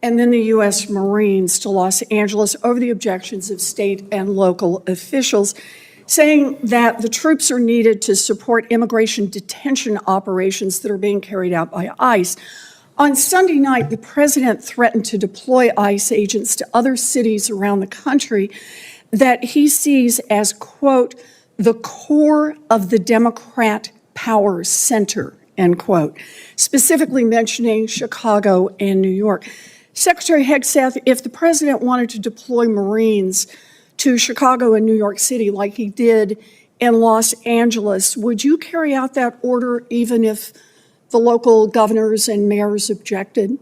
and then the U.S. Marines to Los Angeles over the objections of state and local officials, saying that the troops are needed to support immigration detention operations that are being carried out by ICE. On Sunday night, the president threatened to deploy ICE agents to other cities around the country that he sees as, quote, the core of the Democrat power center, end quote, specifically mentioning Chicago and New York. Secretary Hegseth, if the president wanted to deploy Marines to Chicago and New York City like he did in Los Angeles, would you carry out that order even if the local governors and mayors objected?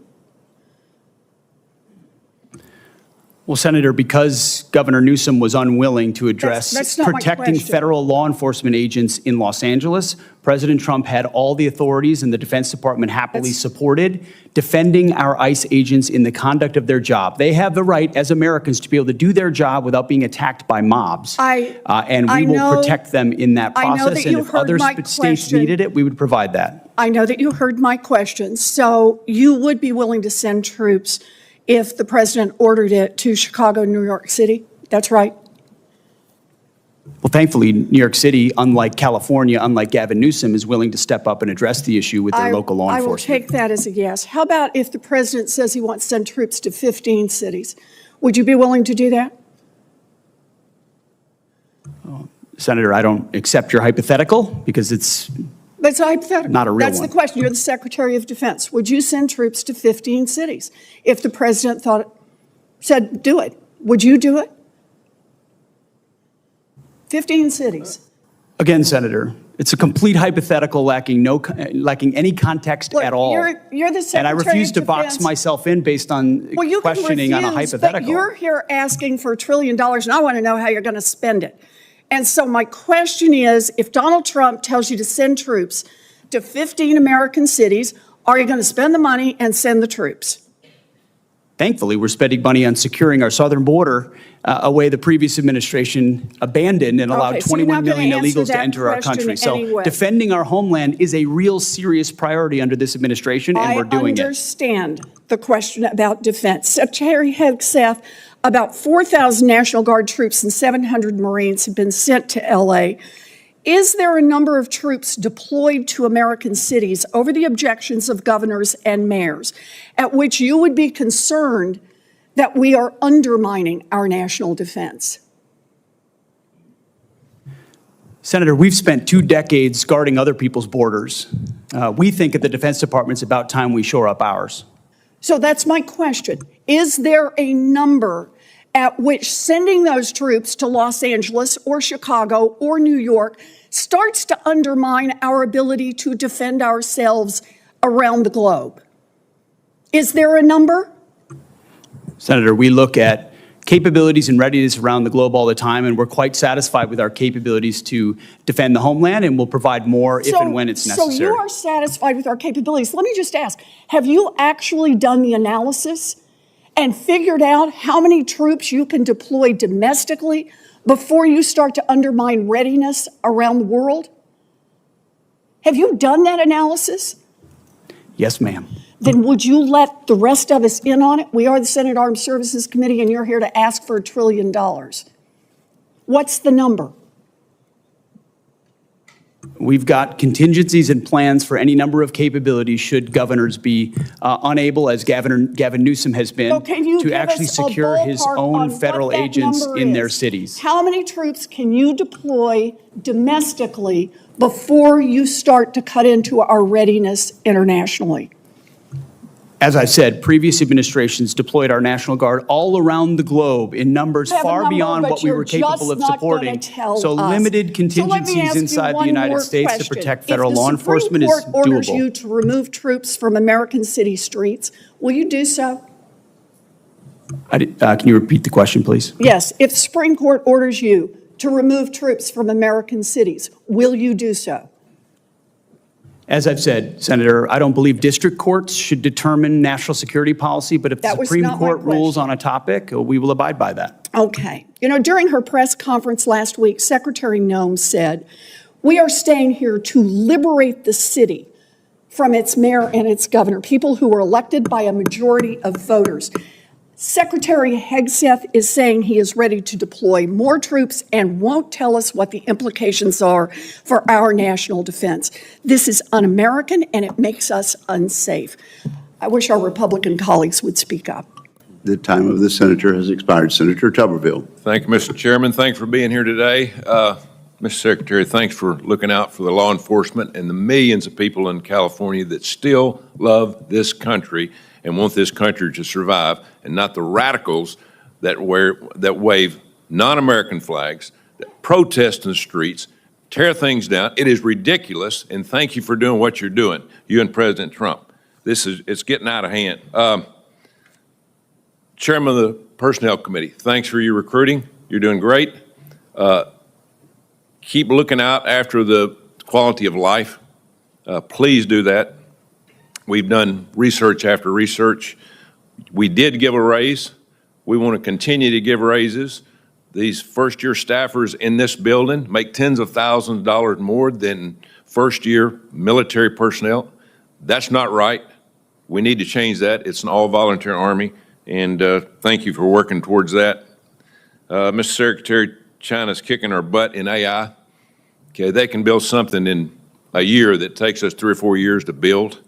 Well, Senator, because Governor Newsom was unwilling to address that's not my protecting question. federal law enforcement agents in Los Angeles, President Trump had all the authorities, and the Defense Department happily supported defending our ICE agents in the conduct of their job. They have the right, as Americans, to be able to do their job without being attacked by mobs. And we will protect them in that process. And if other states needed it, we would provide that. I know that you heard my question. So you would be willing to send troops if the president ordered it to Chicago, New York City? That's right. Well, thankfully, New York City, unlike California, unlike Gavin Newsom, is willing to step up and address the issue with their local law I will enforcement. take that as a yes. How about if the president says he wants to send troops to 15 cities? Would you be willing to do that? Senator, I don't accept your hypothetical because it's That's a hypothetical. Not a real That's one. the question. You're the Secretary of Defense. Would you send troops to 15 cities if the president said do it? Would you do it? 15 cities. Again, Senator, it's a complete hypothetical lacking any context Look, at all. You're the Secretary And I refuse of to box Defense. myself in based on Well, you can questioning on a refuse, hypothetical. But you're here asking for $1 trillion, and I want to know how you're going to spend it. And so my question is, if Donald Trump tells you to send troops to 15 American cities, are you going to spend the money and send the troops? Thankfully, we're spending money on securing our southern border, a way the previous administration abandoned and allowed Okay, so you're 21 not gonna million answer illegals to that enter our question country. So anyway. defending our homeland is a real serious priority under this administration, and we're doing I it. understand the question about defense. Secretary Hegseth, about 4,000 National Guard troops and 700 Marines have been sent to LA. Is there a number of troops deployed to American cities over the objections of governors and mayors at which you would be concerned that we are undermining our national defense? Senator, we've spent 2 decades guarding other people's borders. We think at the Defense Department it's about time we shore up ours. So that's my question. Is there a number at which sending those troops to Los Angeles or Chicago or New York starts to undermine our ability to defend ourselves around the globe? Is there a number? Senator, we look at capabilities and readiness around the globe all the time, and we're quite satisfied with our capabilities to defend the homeland, and we'll provide more if and when it's necessary. So you are satisfied with our capabilities. Let me just ask, have you actually done the analysis and figured out how many troops you can deploy domestically before you start to undermine readiness around the world? Have you done that analysis? Yes, ma'am. Then would you let the rest of us in on it? We are the Senate Armed Services Committee, and you're here to ask for $1 trillion. What's the number? We've got contingencies and plans for any number of capabilities should governors be unable, as Gavin Newsom has been, So can you to give actually us a secure his ballpark own on federal what that agents number in their is? cities. How many troops can you deploy domestically before you start to cut into our readiness internationally? As I said, previous administrations deployed our National Guard all around the globe in numbers I have a far number, beyond but what we you're were capable of just not supporting. gonna tell So us. limited So let me contingencies ask you inside the one United more States to question. protect federal law If enforcement the is Supreme Court orders you doable. to remove troops from American city streets, will you do so? Can you repeat the question, please? Yes, if the Supreme Court orders you to remove troops from American cities, will you do so? As I've said, Senator, I don't believe district courts should determine national security policy, but if the That was Supreme not my Court rules question. on a topic, we will abide by that. Okay. You know, during her press conference last week, Secretary Noem said, "We are staying here to liberate the city from its mayor and its governor, people who were elected by a majority of voters." Secretary Hegseth is saying he is ready to deploy more troops and won't tell us what the implications are for our national defense. This is un-American and it makes us unsafe. I wish our Republican colleagues would speak up. The time of the senator has expired. Senator Tuberville. Thank you, Mr. Chairman. Thanks for being here today. Mr. Secretary, thanks for looking out for the law enforcement and the millions of people in California that still love this country and want this country to survive, and not the radicals that wave non-American flags, that protest in the streets, tear things down. It is ridiculous, and thank you for doing what you're doing, you and President Trump. It's getting out of hand. Chairman of the Personnel Committee, thanks for your recruiting. You're doing great. Keep looking out after the quality of life. Please do that. We've done research after research. We did give a raise. We want to continue to give raises. These first-year staffers in this building make tens of thousands of dollars more than first-year military personnel. That's not right. We need to change that. It's an all-volunteer Army, and thank you for working towards that. Mr. Secretary, China's kicking our butt in AI. Okay, they can build something in a year that takes us 3 or 4 years to build.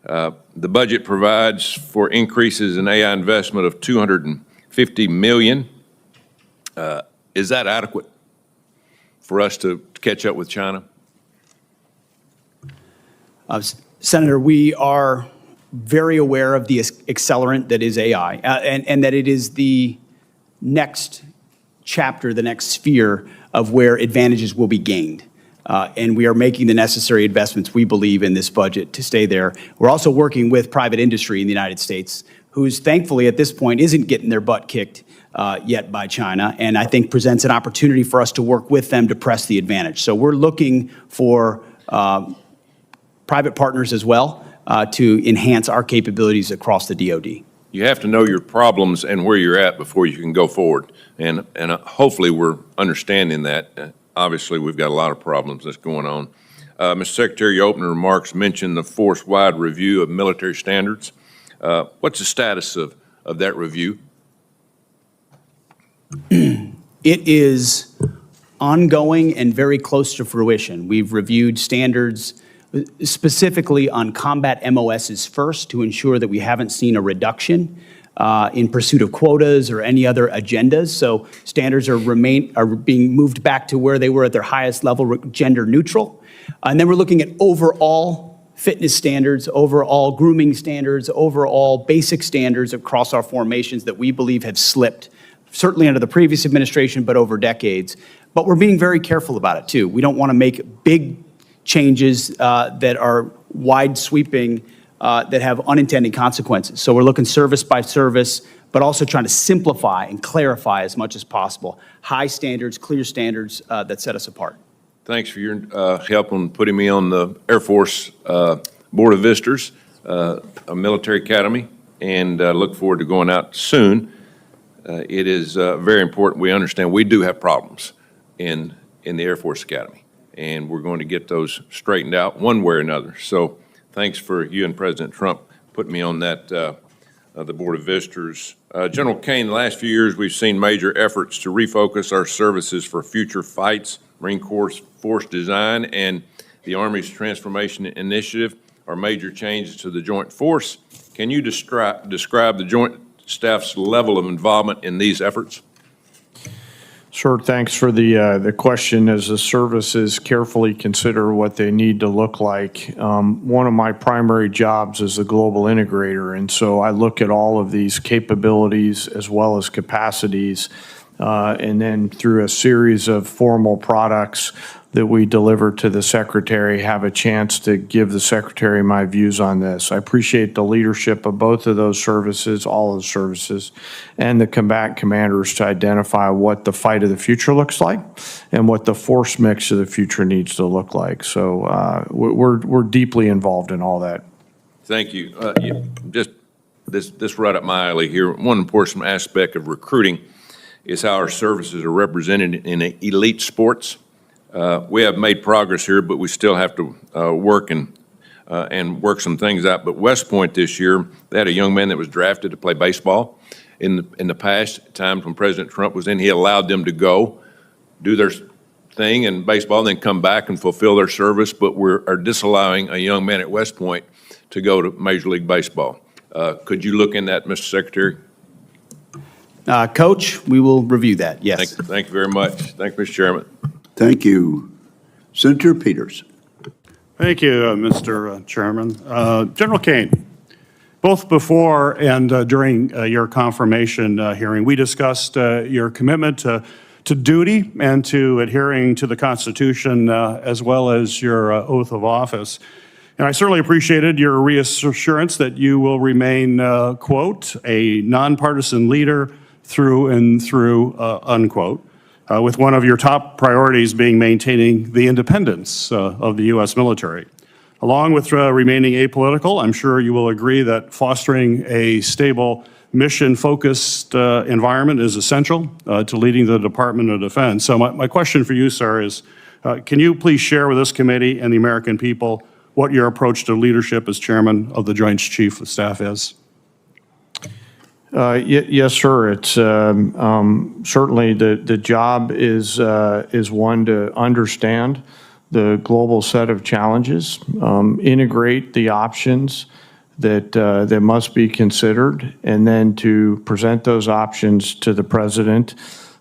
The budget provides for increases in AI investment of $250 million. Is that adequate for us to catch up with China? Senator, we are very aware of the accelerant that is AI, and that it is the next chapter, the next sphere of where advantages will be gained. And we are making the necessary investments, we believe, in this budget to stay there. We're also working with private industry in the United States, who's thankfully at this point isn't getting their butt kicked yet by China, and I think presents an opportunity for us to work with them to press the advantage. So we're looking for private partners as well to enhance our capabilities across the DoD. you have to know your problems and where you're at before you can go forward. And hopefully we're understanding that. Obviously, we've got a lot of problems that's going on. Mr. Secretary, your opening remarks mentioned the force-wide review of military standards. What's the status of that review? It is ongoing and very close to fruition. We've reviewed standards specifically on combat MOSs first to ensure that we haven't seen a reduction in pursuit of quotas or any other agendas. So standards are being moved back to where they were at their highest level, gender neutral. And then we're looking at overall fitness standards, overall grooming standards, overall basic standards across our formations that we believe have slipped, certainly under the previous administration, but over decades. But we're being very careful about it too. We don't want to make big changes that are wide sweeping, that have unintended consequences. So we're looking service by service, but also trying to simplify and clarify as much as possible. High standards, clear standards that set us apart. Thanks for your help on putting me on the Air Force Board of Visitors, a military academy, and look forward to going out soon. It is very important we understand we do have problems in the Air Force Academy, and we're going to get those straightened out one way or another. So thanks for you and President Trump putting me on that, the Board of Visitors. General Caine, the last few years we've seen major efforts to refocus our services for future fights. Marine Corps Force Design and the Army's Transformation Initiative are major changes to the Joint Force. Can you describe the Joint Staff's level of involvement in these efforts? Sure, thanks for the question. As the services carefully consider what they need to look like, one of my primary jobs is a global integrator, and so I look at all of these capabilities as well as capacities, and then through a series of formal products that we deliver to the Secretary, have a chance to give the Secretary my views on this. I appreciate the leadership of both of those services, all of the services, and the combatant commanders to identify what the fight of the future looks like and what the force mix of the future needs to look like. So we're deeply involved in all that. Thank you. Just this right up my alley here. One important aspect of recruiting is how our services are represented in elite sports. We have made progress here, but we still have to work and work some things out. But West Point this year, they had a young man that was drafted to play baseball. In the past times when President Trump was in, he allowed them to go do their thing in baseball and then come back and fulfill their service. But we are disallowing a young man at West Point to go to Major League Baseball. Could you look in that, Mr. Secretary? Coach, we will review that, yes. Thank you very much. Thank you, Mr. Chairman. Thank you. Senator Peters. Thank you, Mr. Chairman. General Caine, both before and during your confirmation hearing, we discussed your commitment to duty and to adhering to the Constitution as well as your oath of office. And I certainly appreciated your reassurance that you will remain, quote, a nonpartisan leader through and through, unquote. With one of your top priorities being maintaining the independence of the U.S. military. Along with remaining apolitical, I'm sure you will agree that fostering a stable, mission-focused environment is essential to leading the Department of Defense. So my question for you, sir, is can you please share with this committee and the American people what your approach to leadership as chairman of the Joint Chiefs of Staff is? Yes, sir. It's certainly the job is one to understand the global set of challenges, integrate the options that must be considered, and then to present those options to the president.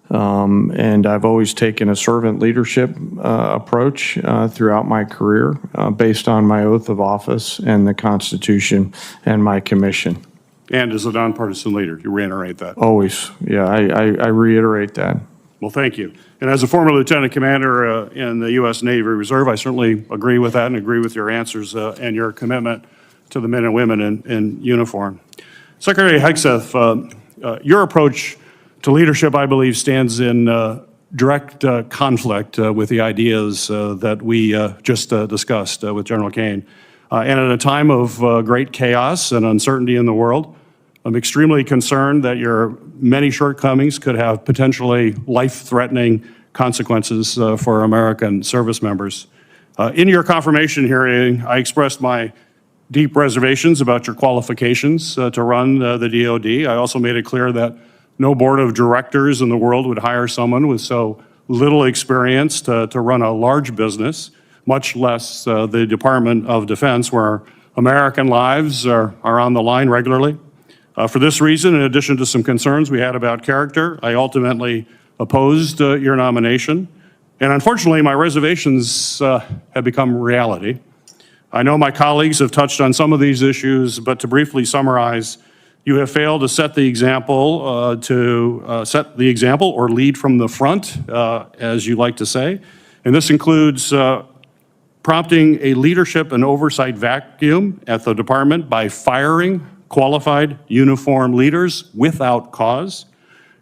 And I've always taken a servant leadership approach throughout my career, based on my oath of office and the Constitution and my commission. And as a nonpartisan leader, you reiterate that? Always, yeah, I reiterate that. Well, thank you. And as a former lieutenant commander in the U.S. Navy Reserve, I certainly agree with that and agree with your answers and your commitment to the men and women in uniform. Secretary Hegseth, your approach to leadership, I believe, stands in direct conflict with the ideas that we just discussed with General Caine. And at a time of great chaos and uncertainty in the world, I'm extremely concerned that your many shortcomings could have potentially life-threatening consequences for American service members. In your confirmation hearing, I expressed my deep reservations about your qualifications to run the DoD. I also made it clear that no board of directors in the world would hire someone with so little experience to run a large business, much less the Department of Defense, where American lives are on the line regularly. For this reason, in addition to some concerns we had about character, I ultimately opposed your nomination. And unfortunately, my reservations have become reality. I know my colleagues have touched on some of these issues, but to briefly summarize, you have failed to set the example, or lead from the front, as you like to say. And this includes prompting a leadership and oversight vacuum at the department by firing qualified uniformed leaders without cause,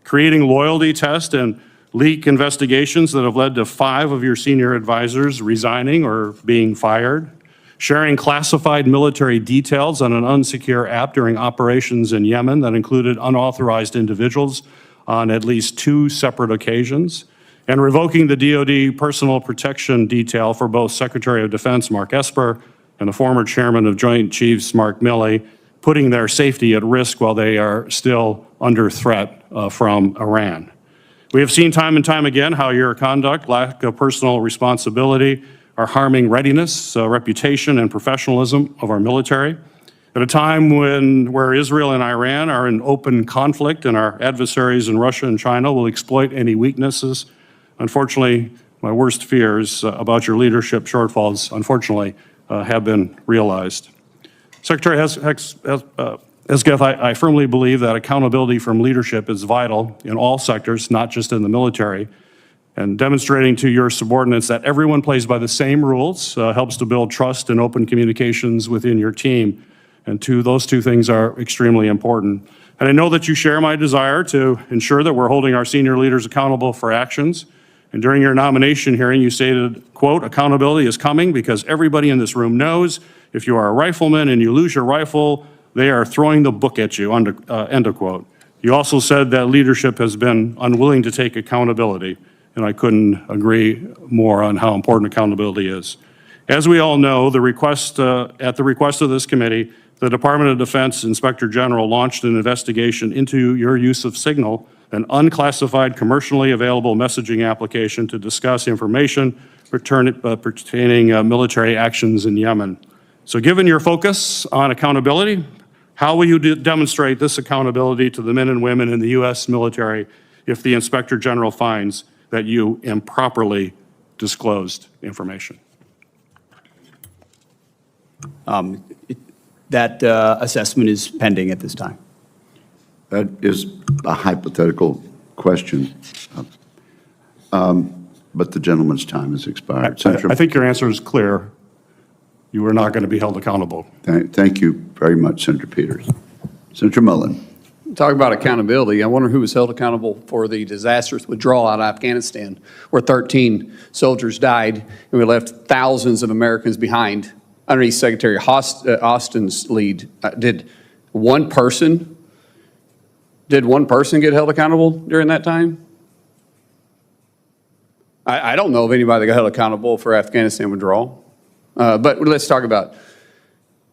creating loyalty tests and leak investigations that have led to 5 of your senior advisors resigning or being fired, sharing classified military details on an unsecure app during operations in Yemen that included unauthorized individuals on at least 2 separate occasions, and revoking the DoD personal protection detail for both Secretary of Defense Mark Esper and the former Chairman of Joint Chiefs Mark Milley, putting their safety at risk while they are still under threat from Iran. We have seen time and time again how your conduct, lack of personal responsibility, are harming readiness, reputation, and professionalism of our military. At a time where Israel and Iran are in open conflict and our adversaries in Russia and China will exploit any weaknesses, unfortunately, my worst fears about your leadership shortfalls, unfortunately, have been realized. Secretary Hegseth, I firmly believe that accountability from leadership is vital in all sectors, not just in the military. And demonstrating to your subordinates that everyone plays by the same rules helps to build trust and open communications within your team. And those two things are extremely important. And I know that you share my desire to ensure that we're holding our senior leaders accountable for actions. And during your nomination hearing, you stated, quote, accountability is coming because everybody in this room knows if you are a rifleman and you lose your rifle, they are throwing the book at you, end of quote. You also said that leadership has been unwilling to take accountability, and I couldn't agree more on how important accountability is. As we all know, at the request of this committee, the Department of Defense Inspector General launched an investigation into your use of Signal, an unclassified commercially available messaging application to discuss information pertaining military actions in Yemen. So given your focus on accountability, how will you demonstrate this accountability to the men and women in the U.S. military if the Inspector General finds that you improperly disclosed information? That assessment is pending at this time. That is a hypothetical question, but the gentleman's time has expired. I think your answer is clear. You are not going to be held accountable. Thank you very much, Senator Peters. Senator Mullen. Talk about accountability. I wonder who was held accountable for the disastrous withdrawal out of Afghanistan, where 13 soldiers died, and we left thousands of Americans behind underneath Secretary Austin's lead. Did one person get held accountable during that time? I don't know of anybody that got held accountable for Afghanistan withdrawal. But let's talk about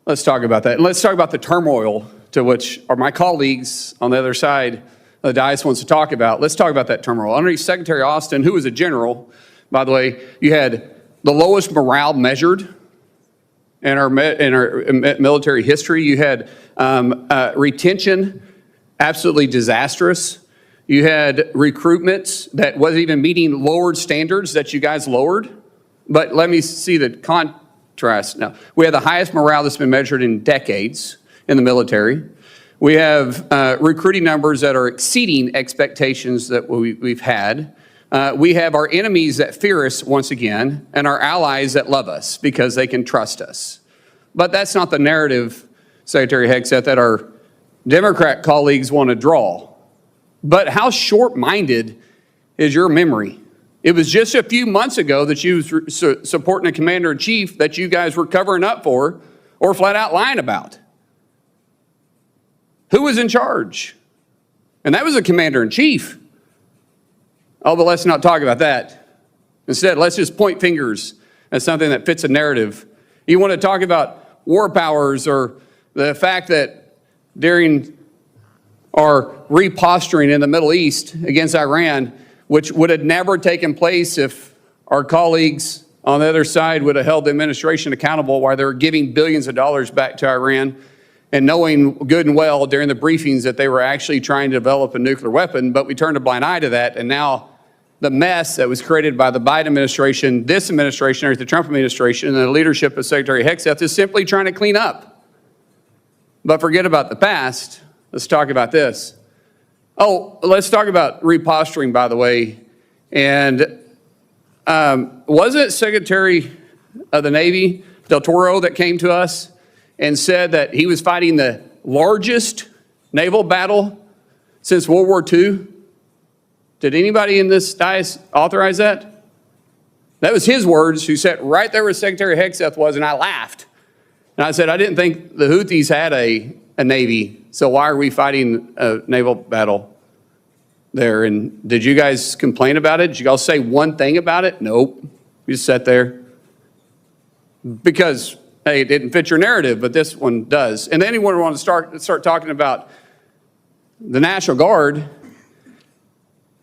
that. And let's talk about the turmoil to which my colleagues on the other side of the dais wants to talk about. Let's talk about that turmoil. Underneath Secretary Austin, who was a general, by the way, you had the lowest morale measured in our military history. You had retention absolutely disastrous. You had recruitment that wasn't even meeting lowered standards that you guys lowered. But let me see the contrast now. We have the highest morale that's been measured in decades in the military. We have recruiting numbers that are exceeding expectations that we've had. We have our enemies that fear us once again, and our allies that love us because they can trust us. But that's not the narrative, Secretary Hegseth, that our Democrat colleagues want to draw. But how short-minded is your memory? It was just a few months ago that you were supporting a commander-in-chief that you guys were covering up for or flat out lying about. Who was in charge? And that was a commander-in-chief. Oh, but let's not talk about that. Instead, let's just point fingers at something that fits a narrative. You want to talk about war powers or the fact that during our reposturing in the Middle East against Iran, which would have never taken place if our colleagues on the other side would have held the administration accountable while they were giving billions of dollars back to Iran and knowing good and well during the briefings that they were actually trying to develop a nuclear weapon, but we turned a blind eye to that, and now the mess that was created by the Biden administration, this administration, or the Trump administration, and the leadership of Secretary Hegseth is simply trying to clean up. But forget about the past. Let's talk about this. Oh, let's talk about reposturing, by the way. And was it Secretary of the Navy, Del Toro, that came to us and said that he was fighting the largest naval battle since World War II? Did anybody in this dais authorize that? That was his words, who sat right there where Secretary Hegseth was, and I laughed. And I said, I didn't think the Houthis had a Navy, so why are we fighting a naval battle there? And did you guys complain about it? Did you guys say one thing about it? Nope. We just sat there. Because, hey, it didn't fit your narrative, but this one does. And then anyone want to start talking about the National Guard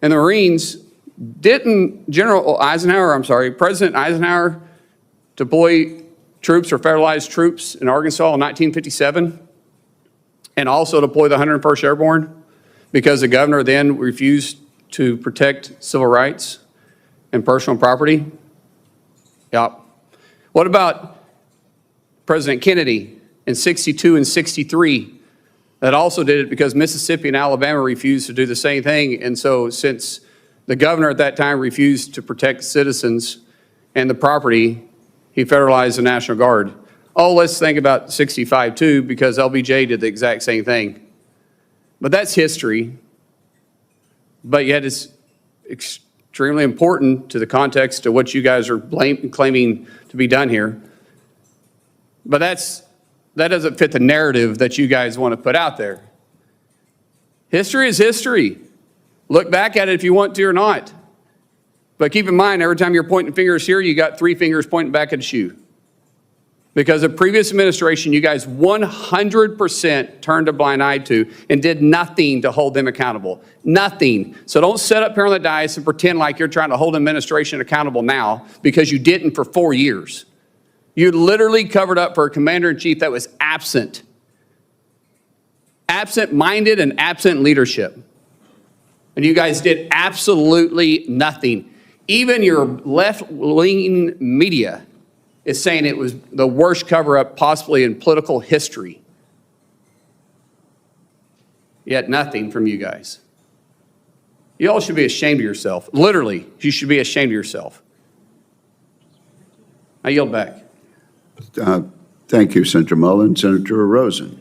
and the Marines. Didn't President Eisenhower deploy troops or federalized troops in Arkansas in 1957 and also deploy the 101st Airborne because the governor then refused to protect civil rights and personal property? Yeah. What about President Kennedy in 62 and 63? That also did it because Mississippi and Alabama refused to do the same thing. And so since the governor at that time refused to protect citizens and the property, he federalized the National Guard. Oh, let's think about 65 too, because LBJ did the exact same thing. But that's history. But yet it's extremely important to the context of what you guys are claiming to be done here. But that doesn't fit the narrative that you guys want to put out there. History is history. Look back at it if you want to or not. But keep in mind, every time you're pointing fingers here, you got 3 fingers pointing back at you. Because the previous administration, you guys 100% turned a blind eye to and did nothing to hold them accountable. Nothing. So don't sit up here on the dais and pretend like you're trying to hold administration accountable now because you didn't for 4 years. You literally covered up for a commander-in-chief that was absent. Absent-minded and absent leadership. And you guys did absolutely nothing. Even your left-leaning media is saying it was the worst cover-up possibly in political history. Yet nothing from you guys. You all should be ashamed of yourself. Literally, you should be ashamed of yourself. I yield back. Thank you, Senator Mullen. Senator Rosen.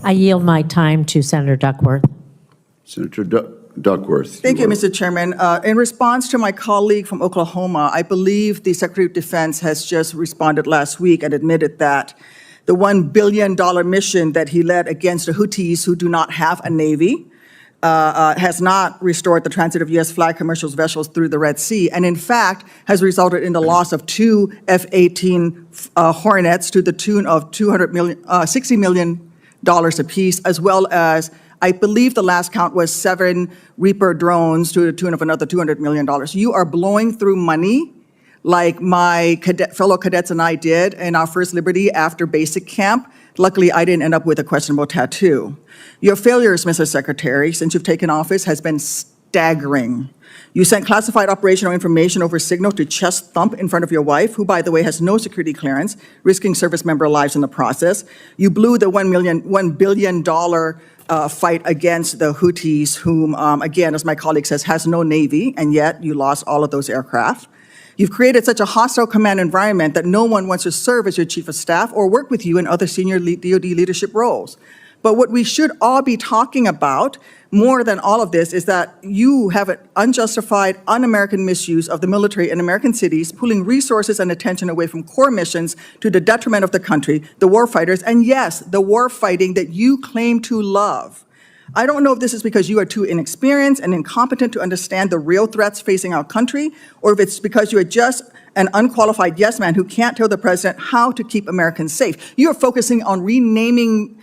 I yield my time to Senator Duckworth. Senator Duckworth. Thank you, Mr. Chairman. In response to my colleague from Oklahoma, I believe the Secretary of Defense has just responded last week and admitted that the $1 billion mission that he led against the Houthis, who do not have a Navy, has not restored the transit of U.S. flag commercial vessels through the Red Sea, and in fact has resulted in the loss of 2 F-18 Hornets to the tune of $60 million apiece, as well as, I believe the last count was 7 Reaper drones to the tune of another $200 million. You are blowing through money like my fellow cadets and I did in our First Liberty after basic camp. Luckily, I didn't end up with a questionable tattoo. Your failures, Mr. Secretary, since you've taken office has been staggering. You sent classified operational information over Signal to chest thump in front of your wife, who, by the way, has no security clearance, risking service member lives in the process. You blew the $1 billion fight against the Houthis, whom, again, as my colleague says, has no Navy, and yet you lost all of those aircraft. You've created such a hostile command environment that no one wants to serve as your chief of staff or work with you in other senior DoD leadership roles. But what we should all be talking about, more than all of this, is that you have an unjustified, un-American misuse of the military in American cities, pulling resources and attention away from core missions to the detriment of the country, the warfighters, and yes, the war fighting that you claim to love. I don't know if this is because you are too inexperienced and incompetent to understand the real threats facing our country, or if it's because you are just an unqualified yes man who can't tell the president how to keep Americans safe. You are focusing on renaming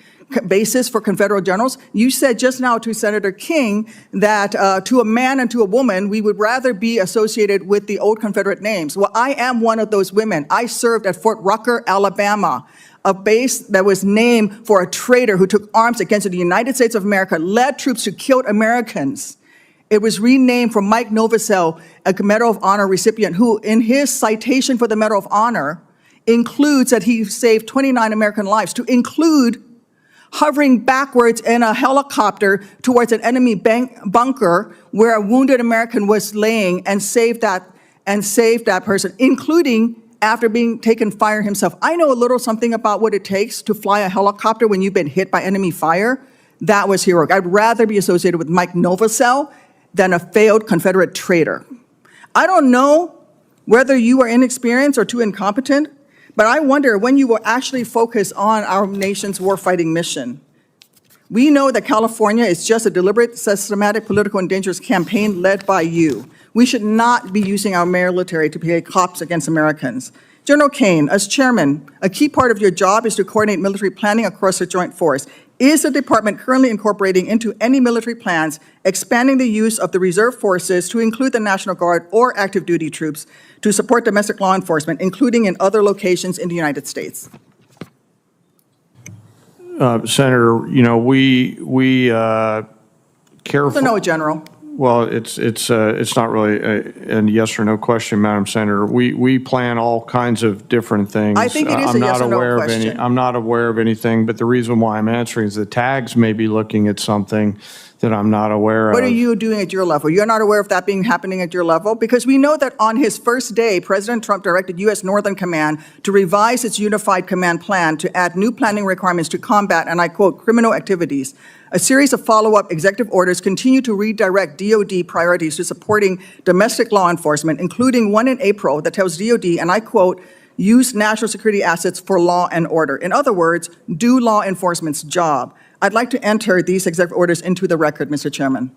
bases for Confederate generals. You said just now to Senator King that to a man and to a woman, we would rather be associated with the old Confederate names. Well, I am one of those women. I served at Fort Rucker, Alabama, a base that was named for a traitor who took arms against the United States of America, led troops who killed Americans. It was renamed for Mike Novosel, a Medal of Honor recipient, who in his citation for the Medal of Honor includes that he saved 29 American lives, to include hovering backwards in a helicopter towards an enemy bunker where a wounded American was laying and saved that person, including after being taken fire himself. I know a little something about what it takes to fly a helicopter when you've been hit by enemy fire. That was heroic. I'd rather be associated with Mike Novosel than a failed Confederate traitor. I don't know whether you are inexperienced or too incompetent, but I wonder when you will actually focus on our nation's warfighting mission. We know that California is just a deliberate, systematic, political, and dangerous campaign led by you. We should not be using our military to play cops against Americans. General Caine, as chairman, a key part of your job is to coordinate military planning across the joint force. Is the department currently incorporating into any military plans expanding the use of the reserve forces to include the National Guard or active duty troops to support domestic law enforcement, including in other locations in the United States? Senator, we careful. No, General. Well, it's not really a yes or no question, Madam Senator. We plan all kinds of different things. I think it is a yes or no question. I'm not aware of anything, but the reason why I'm answering is the tags may be looking at something that I'm not aware of. What are you doing at your level? You're not aware of that happening at your level? Because we know that on his first day, President Trump directed U.S. Northern Command to revise its unified command plan to add new planning requirements to combat, and I quote, criminal activities. A series of follow-up executive orders continue to redirect DOD priorities to supporting domestic law enforcement, including one in April that tells DOD, and I quote, use national security assets for law and order. In other words, do law enforcement's job. I'd like to enter these executive orders into the record, Mr. Chairman.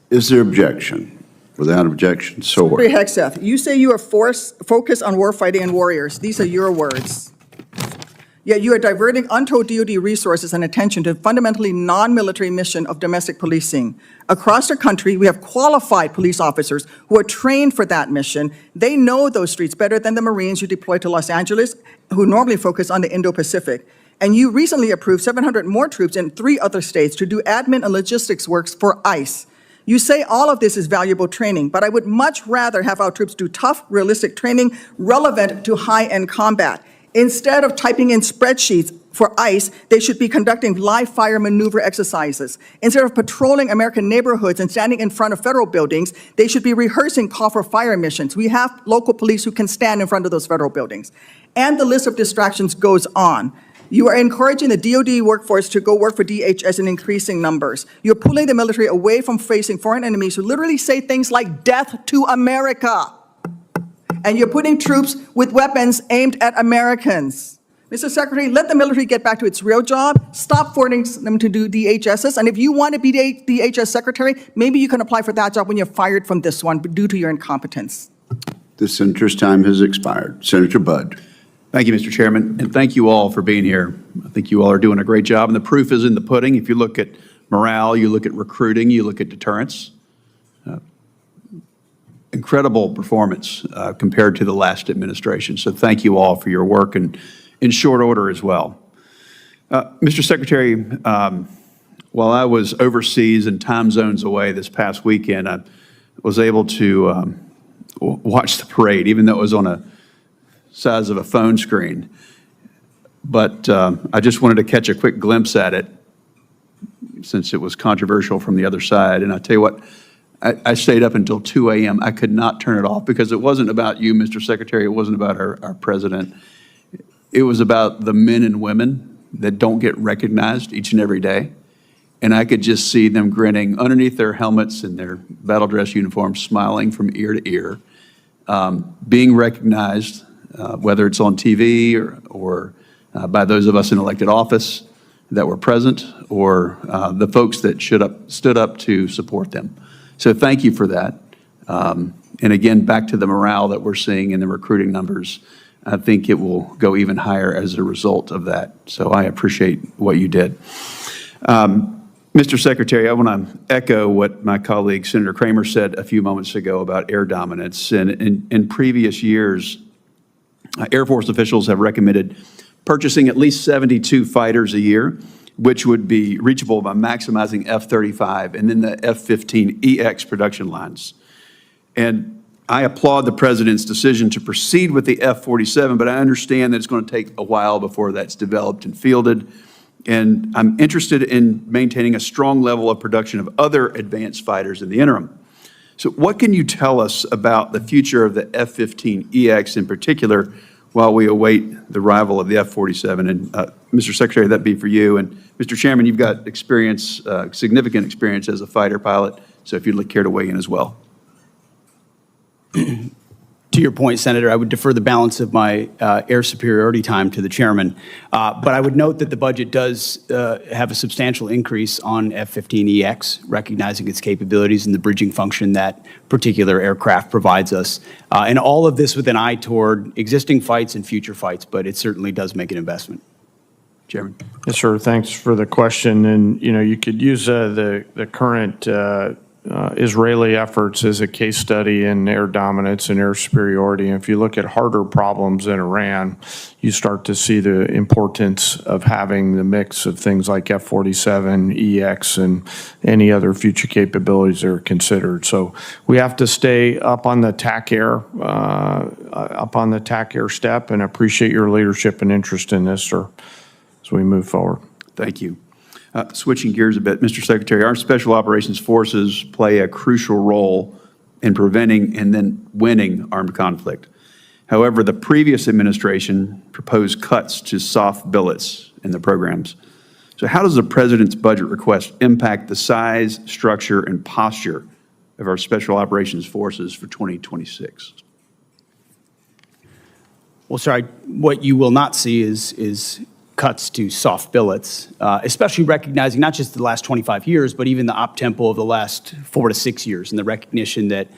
Is there objection? Without objection, so ordered. Secretary Hegseth, you say you are focused on warfighting and warriors. These are your words. Yet you are diverting untold DOD resources and attention to a fundamentally non-military mission of domestic policing. Across the country, we have qualified police officers who are trained for that mission. They know those streets better than the Marines you deploy to Los Angeles, who normally focus on the Indo-Pacific. And you recently approved 700 more troops in 3 other states to do admin and logistics works for ICE. You say all of this is valuable training, but I would much rather have our troops do tough, realistic training relevant to high-end combat. Instead of typing in spreadsheets for ICE, they should be conducting live fire maneuver exercises. Instead of patrolling American neighborhoods and standing in front of federal buildings, they should be rehearsing call for fire missions. We have local police who can stand in front of those federal buildings. And the list of distractions goes on. You are encouraging the DOD workforce to go work for DHS in increasing numbers. You're pulling the military away from facing foreign enemies who literally say things like death to America. And you're putting troops with weapons aimed at Americans. Mr. Secretary, let the military get back to its real job. Stop forcing them to do DHSs. And if you want to be DHS Secretary, maybe you can apply for that job when you're fired from this one due to your incompetence. The senator's time has expired. Senator Budd. Thank you, Mr. Chairman, and thank you all for being here. I think you all are doing a great job, and the proof is in the pudding. If you look at morale, you look at recruiting, you look at deterrence. Incredible performance compared to the last administration. So thank you all for your work and in short order as well. Mr. Secretary, while I was overseas and time zones away this past weekend, I was able to watch the parade, even though it was on a size of a phone screen. But I just wanted to catch a quick glimpse at it since it was controversial from the other side. And I tell you what, I stayed up until 2 a.m. I could not turn it off because it wasn't about you, Mr. Secretary. It wasn't about our president. It was about the men and women that don't get recognized each and every day. And I could just see them grinning underneath their helmets and their battle dress uniforms, smiling from ear to ear, being recognized, whether it's on TV or by those of us in elected office that were present, or the folks that stood up to support them. So thank you for that. And again, back to the morale that we're seeing in the recruiting numbers, I think it will go even higher as a result of that. So I appreciate what you did. Mr. Secretary, I want to echo what my colleague Senator Kramer said a few moments ago about air dominance. And in previous years, Air Force officials have recommended purchasing at least 72 fighters a year, which would be reachable by maximizing F-35 and then the F-15EX production lines. And I applaud the President's decision to proceed with the F-47, but I understand that it's going to take a while before that's developed and fielded. And I'm interested in maintaining a strong level of production of other advanced fighters in the interim. So what can you tell us about the future of the F-15EX in particular while we await the arrival of the F-47? And Mr. Secretary, that'd be for you. And Mr. Chairman, you've got experience, significant experience as a fighter pilot, so if you'd care to weigh in as well. To your point, Senator, I would defer the balance of my air superiority time to the chairman. But I would note that the budget does have a substantial increase on F-15EX, recognizing its capabilities and the bridging function that particular aircraft provides us. And all of this with an eye toward existing fights and future fights, but it certainly does make an investment. Chairman. Yes, sir. Thanks for the question. And, you could use the current Israeli efforts as a case study in air dominance and air superiority. And if you look at harder problems in Iran, you start to see the importance of having the mix of things like F-47, EX, and any other future capabilities that are considered. So we have to stay up on the TAC air, step, and appreciate your leadership and interest in this, sir, as we move forward. Thank you. Switching gears a bit, Mr. Secretary, our Special Operations Forces play a crucial role in preventing and then winning armed conflict. However, the previous administration proposed cuts to soft billets in the programs. So how does the President's budget request impact the size, structure, and posture of our Special Operations Forces for 2026? Well, sir, what you will not see is cuts to soft billets, especially recognizing not just the last 25 years, but even the op-tempo of the last 4 to 6 years, and the recognition that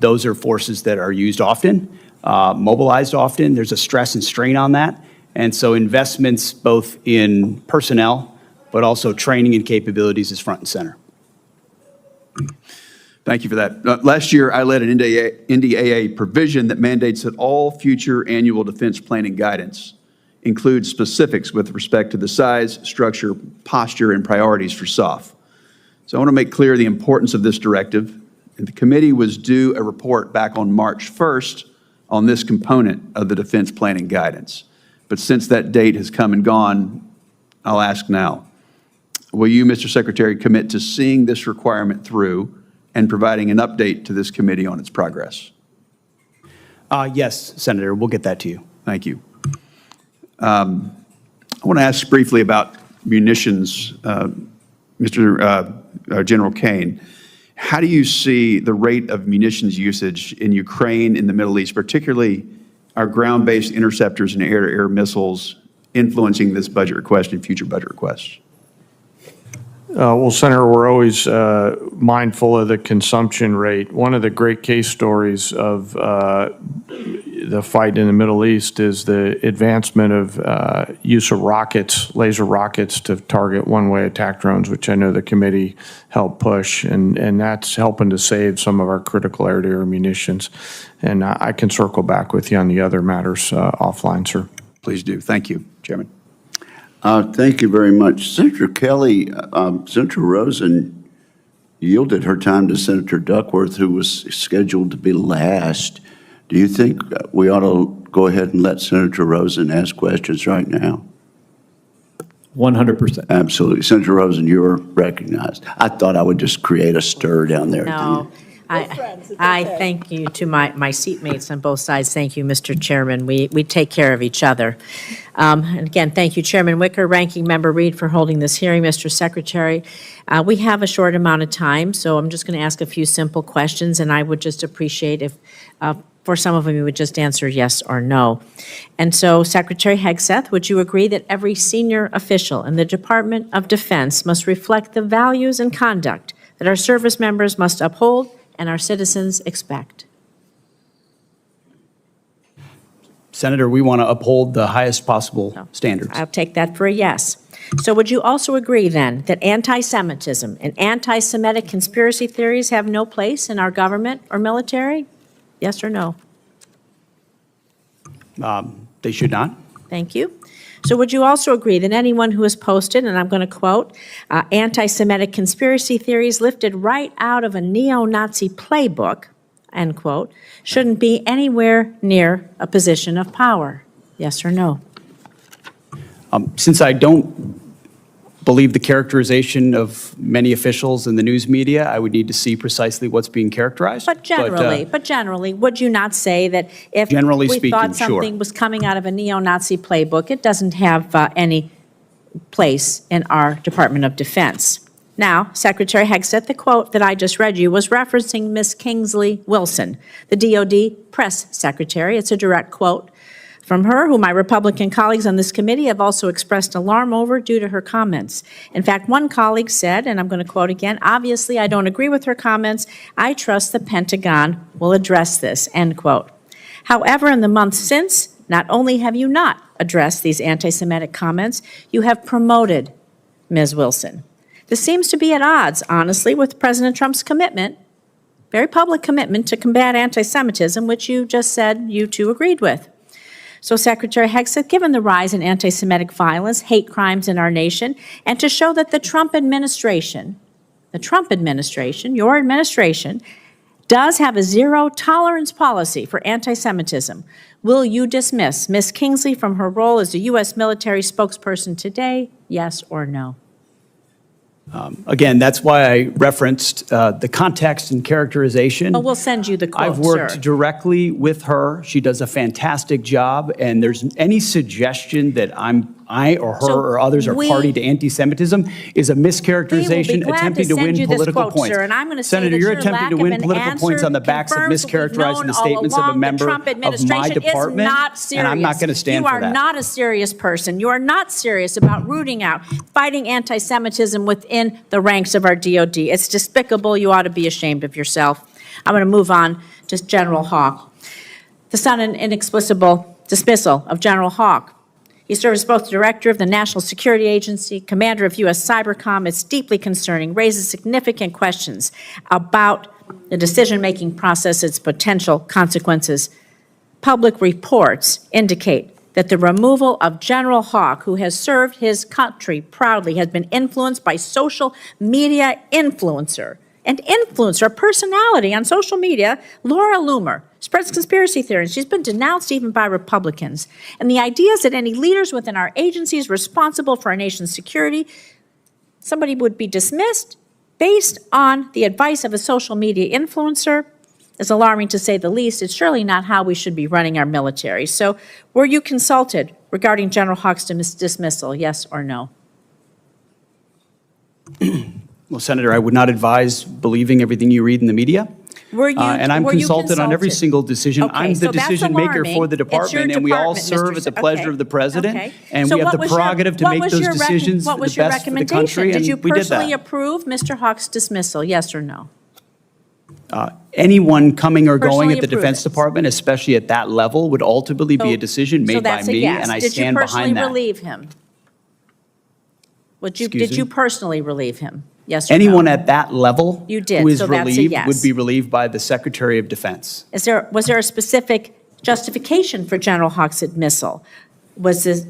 those are forces that are used often, mobilized often. There's a stress and strain on that. And so investments both in personnel, but also training and capabilities is front and center. Thank you for that. Last year, I led an NDAA provision that mandates that all future annual defense planning guidance include specifics with respect to the size, structure, posture, and priorities for SOF. So I want to make clear the importance of this directive. And the committee was due a report back on March 1st on this component of the defense planning guidance. But since that date has come and gone, I'll ask now. Will you, Mr. Secretary, commit to seeing this requirement through and providing an update to this committee on its progress? Yes, Senator, we'll get that to you. Thank you. I want to ask briefly about munitions, Mr. General Caine. How do you see the rate of munitions usage in Ukraine, in the Middle East, particularly our ground-based interceptors and air-to-air missiles influencing this budget request and future budget requests? Well, Senator, we're always mindful of the consumption rate. One of the great case stories of the fight in the Middle East is the advancement of use of rockets, laser rockets, to target one-way attack drones, which I know the committee helped push, and that's helping to save some of our critical air-to-air munitions. And I can circle back with you on the other matters offline, sir. Please do. Thank you, Chairman. Thank you very much. Senator Kelly, Senator Rosen yielded her time to Senator Duckworth, who was scheduled to be last. Do you think we ought to go ahead and let Senator Rosen ask questions right now? 100%. Absolutely. Senator Rosen, you're recognized. I thought I would just create a stir down there. No, I thank you to my seatmates on both sides. Thank you, Mr. Chairman. We take care of each other. And again, thank you, Chairman Wicker, Ranking Member Reed, for holding this hearing, Mr. Secretary. We have a short amount of time, so I'm just going to ask a few simple questions, and I would just appreciate if, for some of them, you would just answer yes or no. And so, Secretary Hegseth, would you agree that every senior official in the Department of Defense must reflect the values and conduct that our service members must uphold and our citizens expect? Senator, we want to uphold the highest possible standards. I'll take that for a yes. So would you also agree then that anti-Semitism and anti-Semitic conspiracy theories have no place in our government or military? Yes or no? They should not. Thank you. So would you also agree that anyone who has posted, and I'm going to quote, anti-Semitic conspiracy theories lifted right out of a neo-Nazi playbook, end quote, shouldn't be anywhere near a position of power? Yes or no? Since I don't believe the characterization of many officials in the news media, I would need to see precisely what's being characterized. But generally, would you not say that if Generally we speaking, thought something was coming out of a neo-Nazi playbook, it doesn't have any place in our Department of Defense? Now, Secretary Hegseth, the quote that I just read you was referencing Ms. Kingsley Wilson, the DOD press secretary. It's a direct quote from her, who my Republican colleagues on this committee have also expressed alarm over due to her comments. In fact, one colleague said, and I'm going to quote again, "Obviously, I don't agree with her comments. I trust the Pentagon will address this," end quote. However, in the months since, not only have you not addressed these anti-Semitic comments, you have promoted Ms. Wilson. This seems to be at odds, honestly, with President Trump's commitment, very public commitment, to combat anti-Semitism, which you just said you too agreed with. So, Secretary Hegseth, given the rise in anti-Semitic violence, hate crimes in our nation, and to show that the Trump administration, your administration, does have a zero-tolerance policy for anti-Semitism, will you dismiss Ms. Kingsley from her role as a U.S. military spokesperson today, yes or no? Again, that's why I referenced the context and characterization. But we'll send you the quote, I've worked sir. directly with her. She does a fantastic job, and there's any suggestion that I or her or others are party to anti-Semitism is a mischaracterization attempting to win political points. Sir, and I'm going to say Senator, that you're your attempting lack to of win an political points on the backs of confirms what we've mischaracterizing known the all statements of a along. member The Trump of my administration department, is not serious. and I'm not going to stand for that. You are not a serious person. You are not serious about rooting out, fighting anti-Semitism within the ranks of our DOD. It's despicable. You ought to be ashamed of yourself. I'm going to move on to General Hawk. The sudden inexplicable dismissal of General Hawk. He serves both the director of the National Security Agency, commander of U.S. Cybercom. It's deeply concerning, raises significant questions about the decision-making process, its potential consequences. Public reports indicate that the removal of General Hawk, who has served his country proudly, has been influenced by social media influencer, a personality on social media, Laura Loomer, spreads conspiracy theories. She's been denounced even by Republicans. And the idea is that any leaders within our agencies responsible for our nation's security, somebody would be dismissed based on the advice of a social media influencer is alarming, to say the least. It's surely not how we should be running our military. So were you consulted regarding General Hawk's dismissal, yes or no? Well, Senator, I would not advise believing everything you read in the media. And I'm consulted on every single decision. Okay, I'm the so that's decision maker alarming. for the It's your department, and we all department, serve Mr. at the pleasure of the president. Okay. And So we have what the was your- prerogative to what make was those your decisions what for the was your best for the recommendation? country, Did you and we did personally that. approve Mr. Hawk's dismissal, yes or no? Anyone coming or going Personally at the approve Defense it. Department, especially at that level, would ultimately be a decision So made by that's a me, yes. and I stand Did you personally behind that. relieve him? Excuse Did me? you personally relieve him? Yes or Anyone no? at that level You did, who is so that's a relieved yes. would be relieved by the Secretary of Defense. Was there a specific justification for General Hawk's dismissal? Was there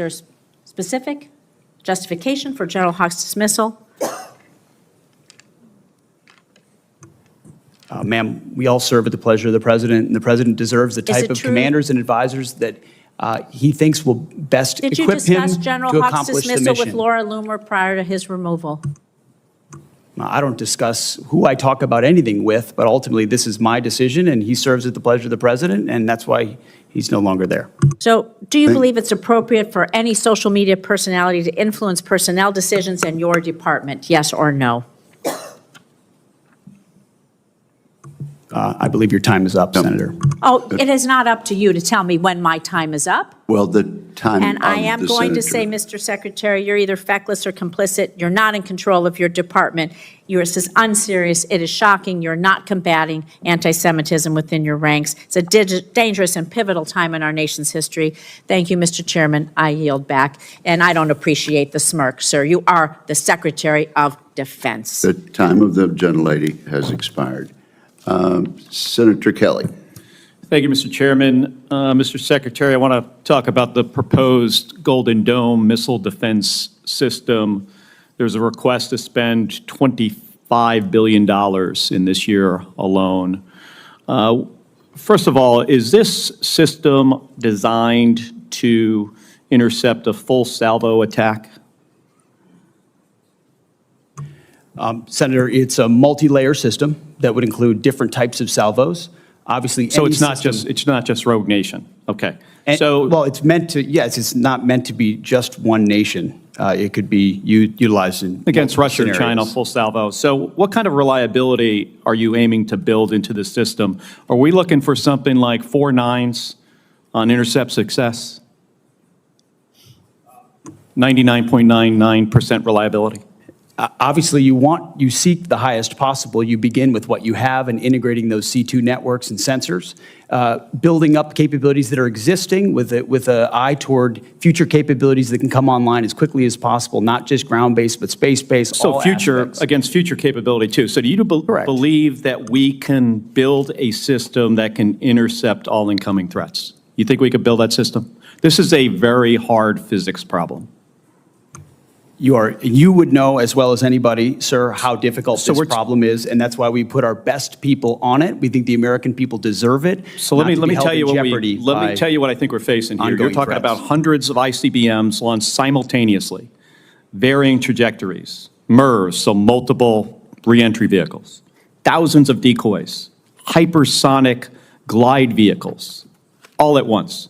a specific justification for General Hawk's dismissal? Ma'am, we all serve at the pleasure of the president, and the president deserves the Is type it of true? commanders and advisors that he thinks will best Did you equip him discuss General to Hawk's accomplish the dismissal with mission. Laura Loomer prior to his removal? I don't discuss who I talk about anything with, but ultimately this is my decision, and he serves at the pleasure of the president, and that's why he's no longer there. So do you believe it's appropriate for any social media personality to influence personnel decisions in your department? Yes or no? I believe your time is up, Senator. Oh, it is not up to you to tell me when my time is up. Well, the time And I of am the going to senator. say, Mr. Secretary, you're either feckless or complicit. You're not in control of your department. You're just unserious. It is shocking. You're not combating anti-Semitism within your ranks. It's a dangerous and pivotal time in our nation's history. Thank you, Mr. Chairman. I yield back. And I don't appreciate the smirk, sir. You are the Secretary of Defense. The time of the gentlelady has expired. Senator Kelly. Thank you, Mr. Chairman. Mr. Secretary, I want to talk about the proposed Golden Dome missile defense system. There's a request to spend $25 billion in this year alone. First of all, is this system designed to intercept a full salvo attack? Senator, it's a multi-layer system that would include different types of salvos. Obviously, So any it's not system- just Rogue Nation. Okay. And- So well, it's meant to. Yes, it's not meant to be just one nation. It could be utilized in against multiple Russia and China, scenarios. full salvo. So what kind of reliability are you aiming to build into the system? Are we looking for something like 4 nines on intercept success? 99.99% reliability? Obviously, you seek the highest possible. You begin with what you have and integrating those C2 networks and sensors, building up capabilities that are existing with an eye toward future capabilities that can come online as quickly as possible, not just ground-based, but space-based, So all future, aspects. against future capability too. So do you believe that we can build a system that can intercept all incoming threats? You think we could build that system? This is a very hard physics problem. You would know as well as anybody, sir, how difficult So this problem is, and that's why we put our best people on it. We think the American people deserve it. So let me tell you what I think we're facing here. You're ongoing talking threats. about hundreds of ICBMs launched simultaneously, varying trajectories, MIRVs, so multiple reentry vehicles, thousands of decoys, hypersonic glide vehicles, all at once.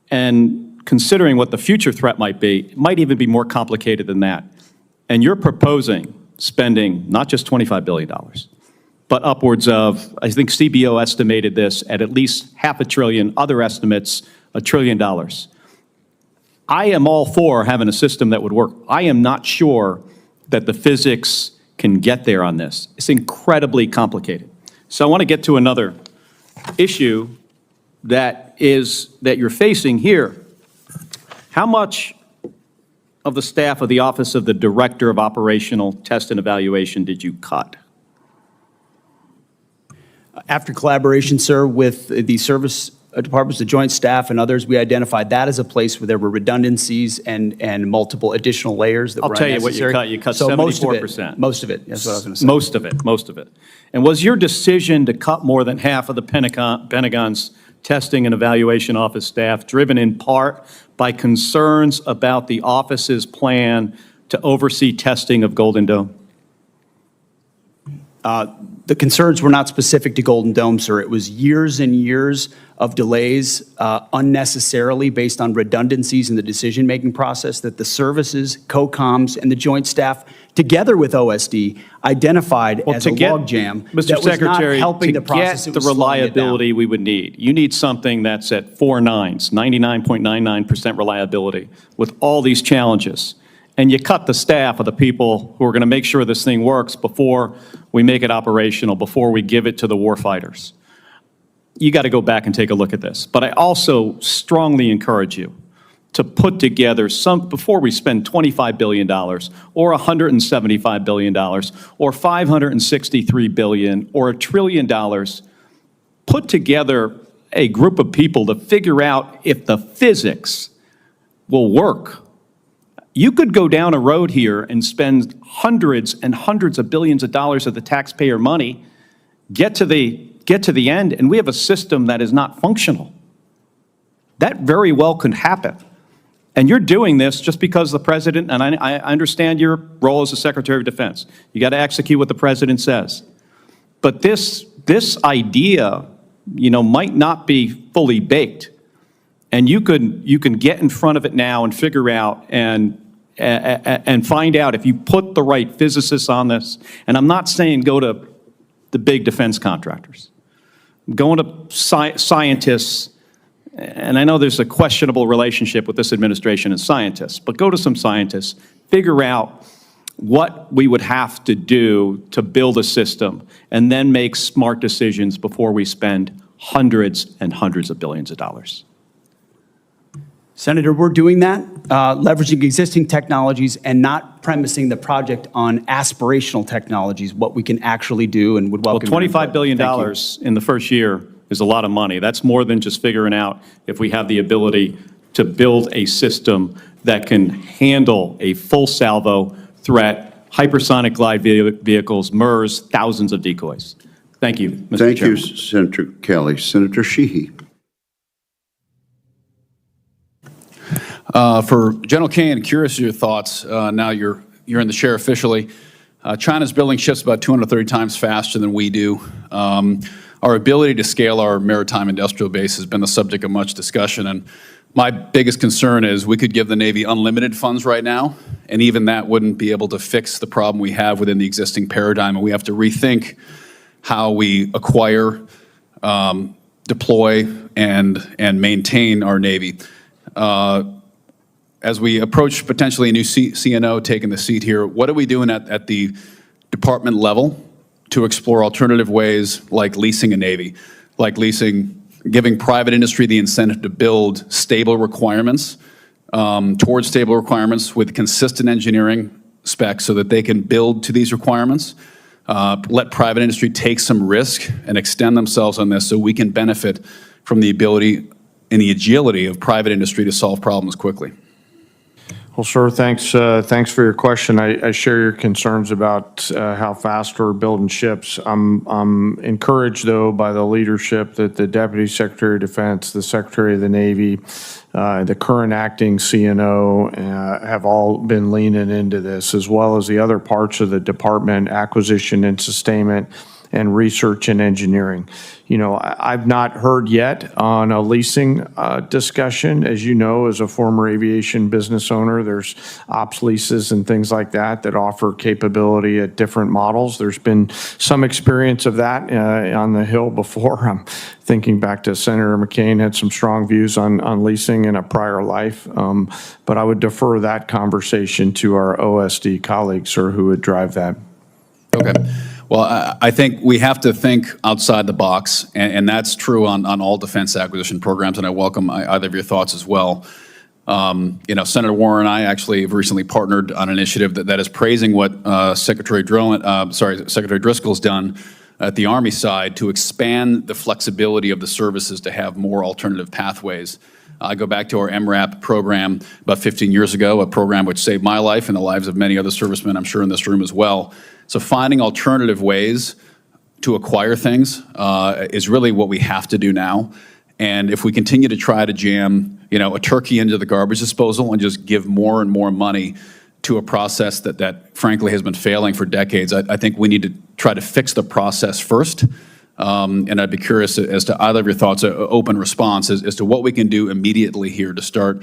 And considering what the future threat might be, it might even be more complicated than that. And you're proposing spending not just $25 billion, but upwards of, I think CBO estimated this at least $500 billion, other estimates, $1 trillion. I am all for having a system that would work. I am not sure that the physics can get there on this. It's incredibly complicated. So I want to get to another issue that you're facing here. How much of the staff of the Office of the Director of Operational Test and Evaluation did you cut? After collaboration, sir, with the service departments, the joint staff and others, we identified that as a place where there were redundancies and multiple additional layers that were I'll tell you what you unnecessary. cut. You cut So 74%. Most of it, that's what I was going to say. Most of it. And was your decision to cut more than half of the Pentagon's testing and evaluation office staff driven in part by concerns about the office's plan to oversee testing of Golden Dome? The concerns were not specific to Golden Dome, sir. It was years and years of delays unnecessarily based on redundancies in the decision-making process that the services, COCOMs, and the joint staff, together with OSD, identified as a logjam Mr. that was Secretary, not helping to the process. get it the was slowing it down. reliability we would need, you need something that's at 4 nines, 99.99% reliability, with all these challenges. And you cut the staff of the people who are going to make sure this thing works before we make it operational, before we give it to the warfighters. You got to go back and take a look at this. But I also strongly encourage you to put together before we spend $25 billion or $175 billion or $563 billion or $1 trillion, put together a group of people to figure out if the physics will work. You could go down a road here and spend hundreds and hundreds of billions of dollars of the taxpayer money, get to the end, and we have a system that is not functional. That very well could happen. And you're doing this just because the president, and I understand your role as the Secretary of Defense. You got to execute what the president says. But this idea, might not be fully baked. And you can get in front of it now and figure out and find out if you put the right physicists on this. And I'm not saying go to the big defense contractors. Going to scientists, and I know there's a questionable relationship with this administration and scientists, but go to some scientists, figure out what we would have to do to build a system, and then make smart decisions before we spend hundreds and hundreds of billions of dollars. Senator, we're doing that, leveraging existing technologies and not premising the project on aspirational technologies, what we can actually do, and would welcome. Well, $25 billion in the first year is a lot of money. That's more than just figuring out if we have the ability to build a system that can handle a full salvo threat, hypersonic glide vehicles, MERS, thousands of decoys. Thank you, Mr. Thank Chairman. you, Senator Kelly. Senator Sheehy. For General Caine, curious of your thoughts. Now you're in the chair officially. China's building ships about 230 times faster than we do. Our ability to scale our maritime industrial base has been the subject of much discussion. And my biggest concern is we could give the Navy unlimited funds right now, and even that wouldn't be able to fix the problem we have within the existing paradigm. And we have to rethink how we acquire, deploy, and maintain our Navy. As we approach potentially a new CNO taking the seat here, what are we doing at the department level to explore alternative ways like leasing a Navy, like giving private industry the incentive to build stable requirements, towards stable requirements with consistent engineering specs so that they can build to these requirements, let private industry take some risk and extend themselves on this so we can benefit from the ability and the agility of private industry to solve problems quickly. Well, sir, thanks for your question. I share your concerns about how fast we're building ships. I'm encouraged, though, by the leadership that the Deputy Secretary of Defense, the Secretary of the Navy, the current acting CNO have all been leaning into this, as well as the other parts of the department, acquisition and sustainment, and research and engineering. I've not heard yet on a leasing discussion. As you know, as a former aviation business owner, there's ops leases and things like that offer capability at different models. There's been some experience of that on the Hill before. I'm thinking back to Senator McCain had some strong views on leasing in a prior life, but I would defer that conversation to our OSD colleagues, sir, who would drive that. Okay. Well, I think we have to think outside the box, and that's true on all defense acquisition programs, and I welcome either of your thoughts as well. Senator Warren and I actually have recently partnered on an initiative that is praising what Secretary Driscoll's done at the Army side to expand the flexibility of the services to have more alternative pathways. I go back to our MRAP program about 15 years ago, a program which saved my life and the lives of many other servicemen, I'm sure in this room as well. So finding alternative ways to acquire things is really what we have to do now. And if we continue to try to jam, a turkey into the garbage disposal and just give more and more money to a process that frankly has been failing for decades, I think we need to try to fix the process first. And I'd be curious as to either of your thoughts, an open response as to what we can do immediately here to start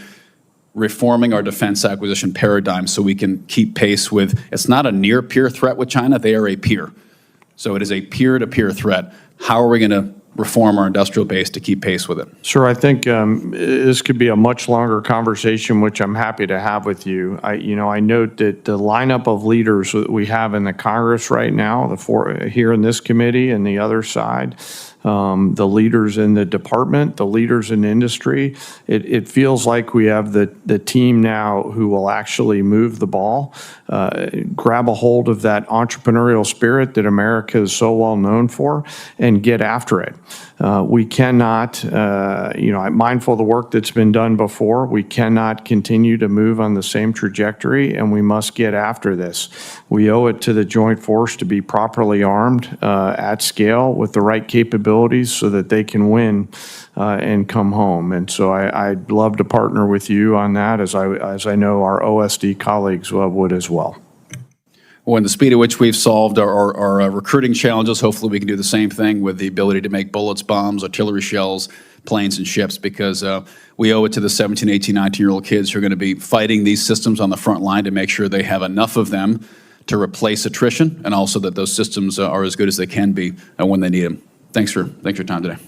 reforming our defense acquisition paradigm so we can keep pace with, it's not a near-peer threat with China, they are a peer. So it is a peer-to-peer threat. How are we going to reform our industrial base to keep pace with it? Sir, I think this could be a much longer conversation, which I'm happy to have with you. I note that the lineup of leaders that we have in the Congress right now, here in this committee and the other side, the leaders in the department, the leaders in industry, it feels like we have the team now who will actually move the ball, grab a hold of that entrepreneurial spirit that America is so well known for, and get after it. We cannot, I'm mindful of the work that's been done before. We cannot continue to move on the same trajectory, and we must get after this. We owe it to the joint force to be properly armed at scale with the right capability capabilities so that they can win and come home. And so I'd love to partner with you on that, as I know our OSD colleagues would as well. Well, in the speed at which we've solved our recruiting challenges, hopefully we can do the same thing with the ability to make bullets, bombs, artillery shells, planes, and ships, because we owe it to the 17, 18, 19-year-old kids who are going to be fighting these systems on the front line to make sure they have enough of them to replace attrition, and also that those systems are as good as they can be when they need them. Thanks for your time today.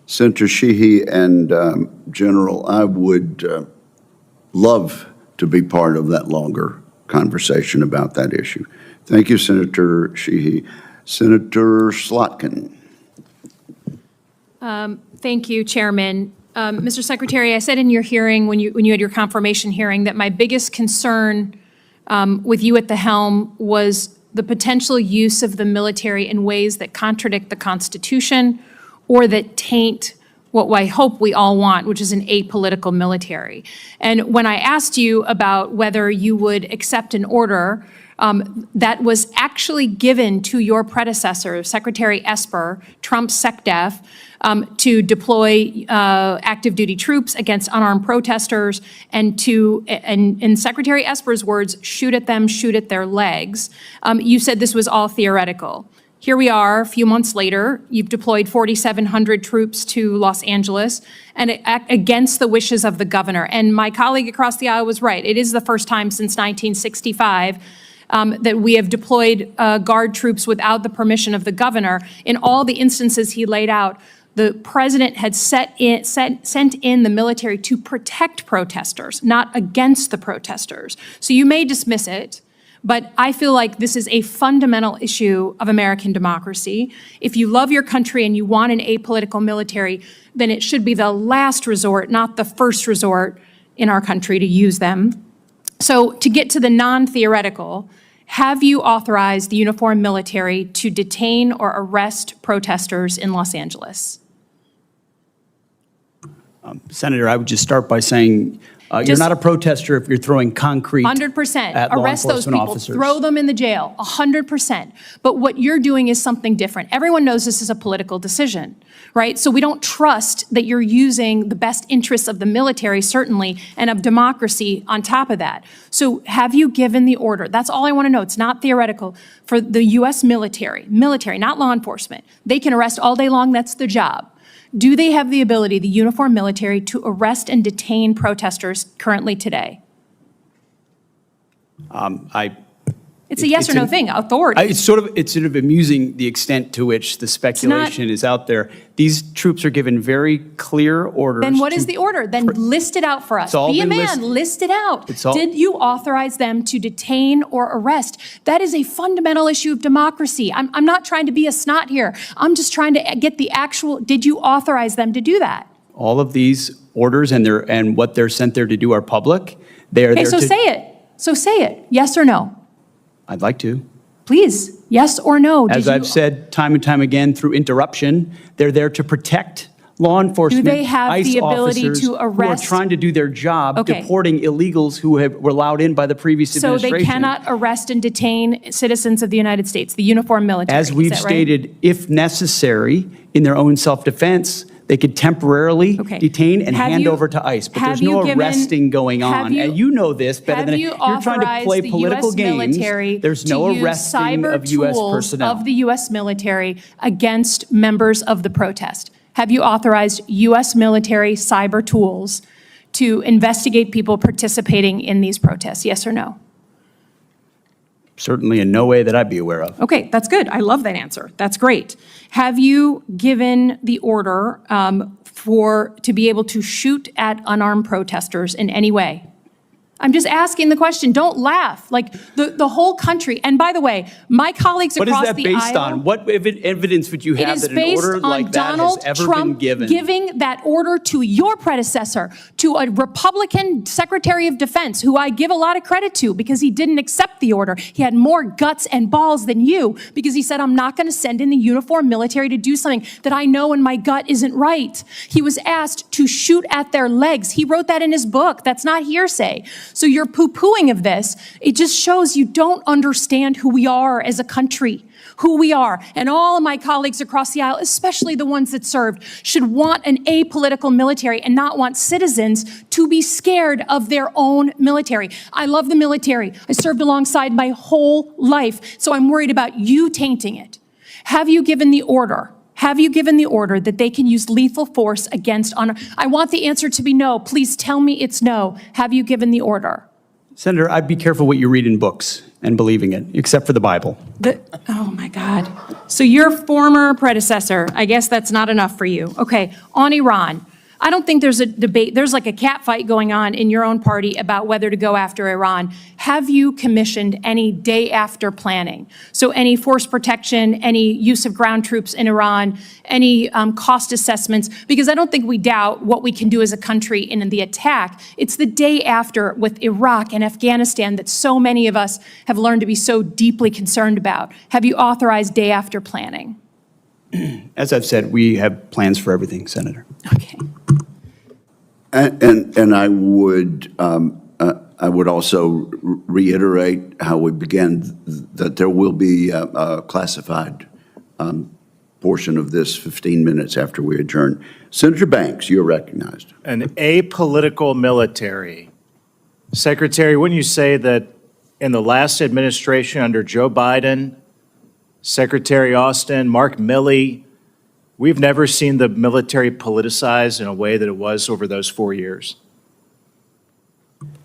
Senator Sheehy and General, I would love to be part of that longer conversation about that issue. Thank you, Senator Sheehy. Senator Slotkin. Thank you, Chairman. Mr. Secretary, I said in your hearing, when you had your confirmation hearing, that my biggest concern with you at the helm was the potential use of the military in ways that contradict the Constitution or that taint what I hope we all want, which is an apolitical military. And when I asked you about whether you would accept an order that was actually given to your predecessor, Secretary Esper, Trump's SecDef, to deploy active duty troops against unarmed protesters and to, in Secretary Esper's words, shoot at them, shoot at their legs. You said this was all theoretical. Here we are, a few months later, you've deployed 4,700 troops to Los Angeles and against the wishes of the governor. And my colleague across the aisle was right. It is the first time since 1965 that we have deployed Guard troops without the permission of the governor. In all the instances he laid out, the president had sent in the military to protect protesters, not against the protesters. So you may dismiss it, but I feel like this is a fundamental issue of American democracy. If you love your country and you want an apolitical military, then it should be the last resort, not the first resort in our country to use them. So to get to the non-theoretical, have you authorized the uniformed military to detain or arrest protesters in Los Angeles? Senator, I would just start by saying you're not a protester if you're throwing concrete 100%. at law Arrest those enforcement people. officers. Throw them in the jail. 100%. But what you're doing is something different. Everyone knows this is a political decision, right? So we don't trust that you're using the best interests of the military, certainly, and of democracy on top of that. So have you given the order? That's all I want to know. It's not theoretical. For the U.S. military, not law enforcement. They can arrest all day long. That's their job. Do they have the ability, the uniformed military, to arrest and detain protesters currently today? It's a yes or no thing, authority. It's sort of amusing the extent to which the speculation is out there. These troops are given very clear orders. Then what is the order? Then list it out for us. Be a man, list it out. Did you authorize them to detain or arrest? That is a fundamental issue of democracy. I'm not trying to be a snot here. I'm just trying to get the actual, did you authorize them to do that? All of these orders and what they're sent there to do are public. They are there so to... say it. So say it. Yes or no? I'd like to. Please, yes or no? As I've said time and time again through interruption, they're there to protect law enforcement, do they have ICE the ability officers to arrest? who are trying to do their job, Okay. deporting illegals who were allowed in by the previous So administration. they cannot arrest and detain citizens of the United States, the uniformed military. As is we've that right? stated, if necessary, in their own self-defense, they could temporarily detain and hand over to ICE. But there's no arresting going on. And you know this better than you're trying to play political games. There's no arresting of U.S. personnel. Of the U.S. military against members of the protest. Have you authorized U.S. military cyber tools to investigate people participating in these protests? Yes or no? Certainly in no way that I'd be aware of. Okay, that's good. I love that answer. That's great. Have you given the order to be able to shoot at unarmed protesters in any way? I'm just asking the question. Don't laugh. Like the whole country. And by the way, my colleagues across the aisle. What is that based on? What evidence would you have that an order like that has ever been given? Giving that order to your predecessor, to a Republican Secretary of Defense, who I give a lot of credit to because he didn't accept the order. He had more guts and balls than you because he said, I'm not going to send in the uniformed military to do something that I know in my gut isn't right. He was asked to shoot at their legs. He wrote that in his book. That's not hearsay. So your poo-pooing of this, it just shows you don't understand who we are as a country, who we are. And all of my colleagues across the aisle, especially the ones that served, should want an apolitical military and not want citizens to be scared of their own military. I love the military. I served alongside my whole life, so I'm worried about you tainting it. Have you given the order? Have you given the order that they can use lethal force against honor? I want the answer to be no. Please tell me it's no. Have you given the order? Senator, I'd be careful what you read in books and believing it, except for the Bible. Oh my God. So your former predecessor, I guess that's not enough for you. Okay, on Iran. I don't think there's a debate, there's like a cat fight going on in your own party about whether to go after Iran. Have you commissioned any day after planning? So any force protection, any use of ground troops in Iran, any cost assessments? Because I don't think we doubt what we can do as a country in the attack. It's the day after with Iraq and Afghanistan that so many of us have learned to be so deeply concerned about. Have you authorized day after planning? As I've said, we have plans for everything, Senator. Okay. And I would also reiterate how we began, that there will be a classified portion of this 15 minutes after we adjourn. Senator Banks, you're recognized. An apolitical military. Secretary, wouldn't you say that in the last administration under Joe Biden, Secretary Austin, Mark Milley, we've never seen the military politicized in a way that it was over those 4 years?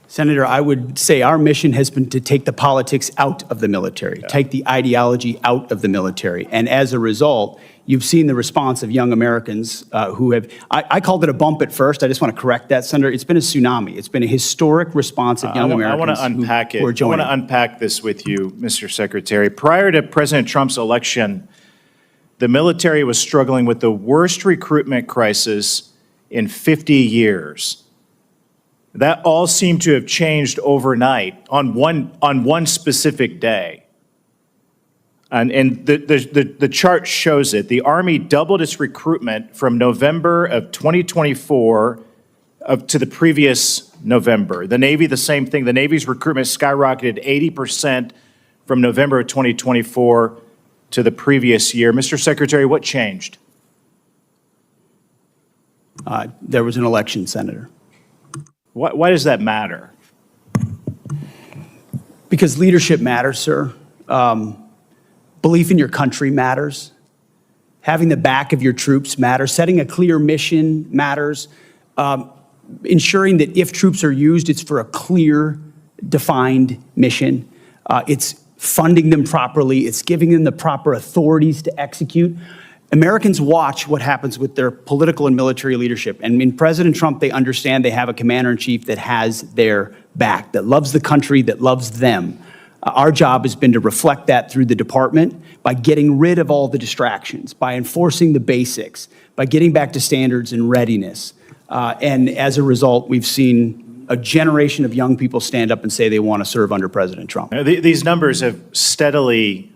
Senator, I would say our mission has been to take the politics out of the military, take the ideology out of the military. And as a result, you've seen the response of young Americans who have, I called it a bump at first. I just want to correct that, Senator. It's been a tsunami. It's been a historic response of young Americans. I want to unpack it. Who are I joining. want to unpack this with you, Mr. Secretary. Prior to President Trump's election, the military was struggling with the worst recruitment crisis in 50 years. That all seemed to have changed overnight on one specific day. And the chart shows it. The Army doubled its recruitment from November of 2024 to the previous November. The Navy, the same thing. The Navy's recruitment skyrocketed 80% from November of 2024 to the previous year. Mr. Secretary, what changed? There was an election, Senator. Why does that matter? Because leadership matters, sir. Belief in your country matters. Having the back of your troops matters. Setting a clear mission matters. Ensuring that if troops are used, it's for a clear, defined mission. It's funding them properly. It's giving them the proper authorities to execute. Americans watch what happens with their political and military leadership. And in President Trump, they understand they have a commander-in-chief that has their back, that loves the country, that loves them. Our job has been to reflect that through the department by getting rid of all the distractions, by enforcing the basics, by getting back to standards and readiness. And as a result, we've seen a generation of young people stand up and say they want to serve under President Trump. These numbers have steadily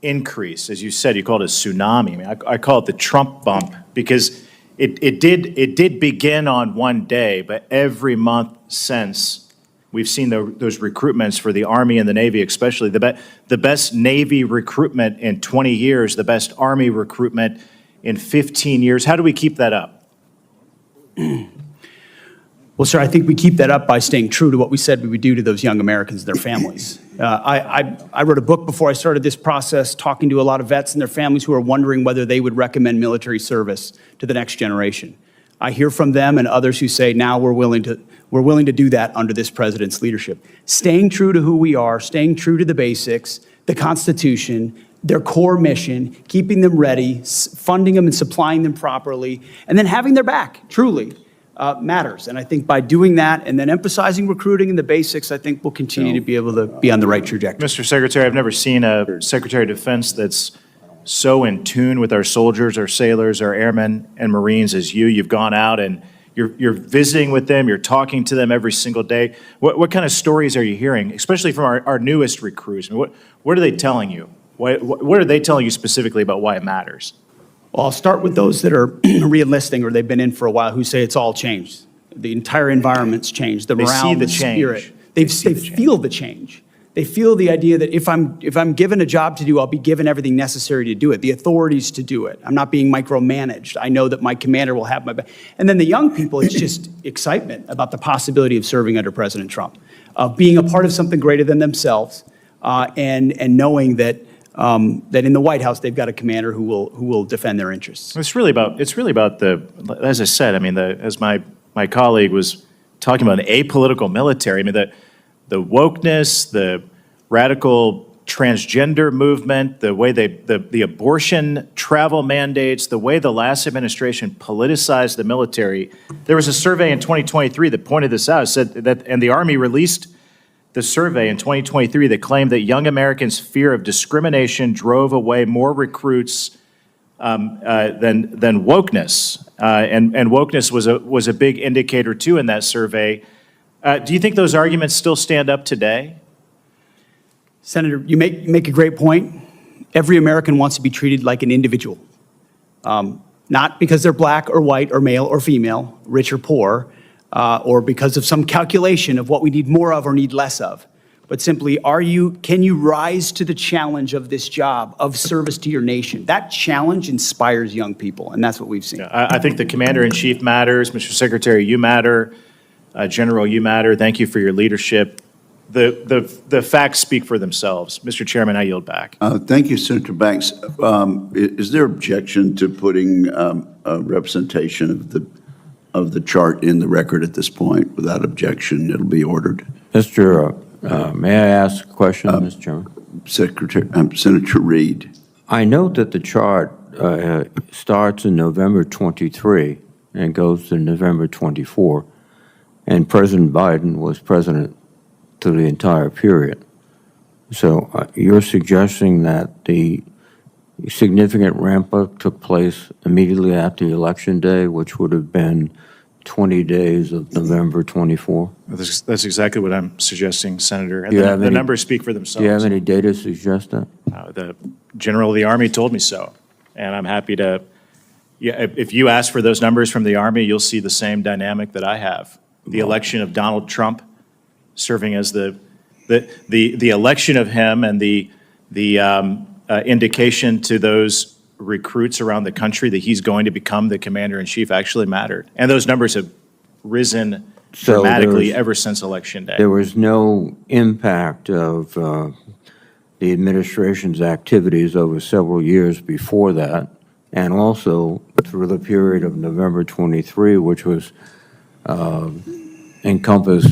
increased. As you said, you called it a tsunami. I mean, I call it the Trump bump because it did begin on one day, but every month since, we've seen those recruitments for the Army and the Navy, especially the best Navy recruitment in 20 years, the best Army recruitment in 15 years. How do we keep that up? Well, sir, I think we keep that up by staying true to what we said we would do to those young Americans and their families. I wrote a book before I started this process, talking to a lot of vets and their families who are wondering whether they would recommend military service to the next generation. I hear from them and others who say, now we're willing to do that under this president's leadership. Staying true to who we are, staying true to the basics, the Constitution, their core mission, keeping them ready, funding them and supplying them properly, and then having their back, truly. Matters. And I think by doing that and then emphasizing recruiting and the basics, I think we'll continue to be able to be on the right trajectory. Mr. Secretary, I've never seen a Secretary of Defense that's so in tune with our soldiers, our sailors, our airmen and Marines as you. You've gone out and you're visiting with them, you're talking to them every single day. What kind of stories are you hearing, especially from our newest recruits? I mean, what are they telling you? What are they telling you specifically about why it matters? Well, I'll start with those that are re-enlisting or they've been in for a while who say it's all changed. The entire environment's changed, the They see morale, the the change. spirit. They feel the change. They feel the idea that if I'm given a job to do, I'll be given everything necessary to do it, the authorities to do it. I'm not being micromanaged. I know that my commander will have my back. And then the young people, it's just excitement about the possibility of serving under President Trump, of being a part of something greater than themselves, and knowing that that in the White House they've got a commander who will defend their interests. It's really about as I said, I mean, as my colleague was talking about an apolitical military, I mean, the wokeness, the radical transgender movement, the way the abortion travel mandates, the way the last administration politicized the military. There was a survey in 2023 that pointed this out, said that, and the Army released the survey in 2023 that claimed that young Americans' fear of discrimination drove away more recruits than wokeness. And wokeness was a big indicator too in that survey. Do you think those arguments still stand up today? Senator, you make a great point. Every American wants to be treated like an individual, not because they're black or white or male or female, rich or poor, or because of some calculation of what we need more of or need less of, but simply, can you rise to the challenge of this job of service to your nation? That challenge inspires young people, and that's what we've seen. I think the Commander-in-Chief matters. Mr. Secretary, you matter. General, you matter. Thank you for your leadership. The facts speak for themselves. Mr. Chairman, I yield back. Thank you, Senator Banks. Is there objection to putting a representation of the chart in the record at this point? Without objection, it'll be ordered. May I ask a question, Mr. Chairman? Senator Reed. I note that the chart starts in November 23 and goes to November 24, and President Biden was president through the entire period. So you're suggesting that the significant ramp-up took place immediately after the election day, which would have been 20 days of November 24? That's exactly what I'm suggesting, Senator. And Do you have the any- numbers speak for themselves. Do you have any data to suggest that? The General of the Army told me so, and I'm happy to. Yeah, if you ask for those numbers from the Army, you'll see the same dynamic that I have. The election of Donald Trump serving as the election of him and the indication to those recruits around the country that he's going to become the commander-in-chief actually mattered. And those numbers have risen dramatically ever since Election Day. There was no impact of the administration's activities over several years before that, and also through the period of November 23, which was encompassed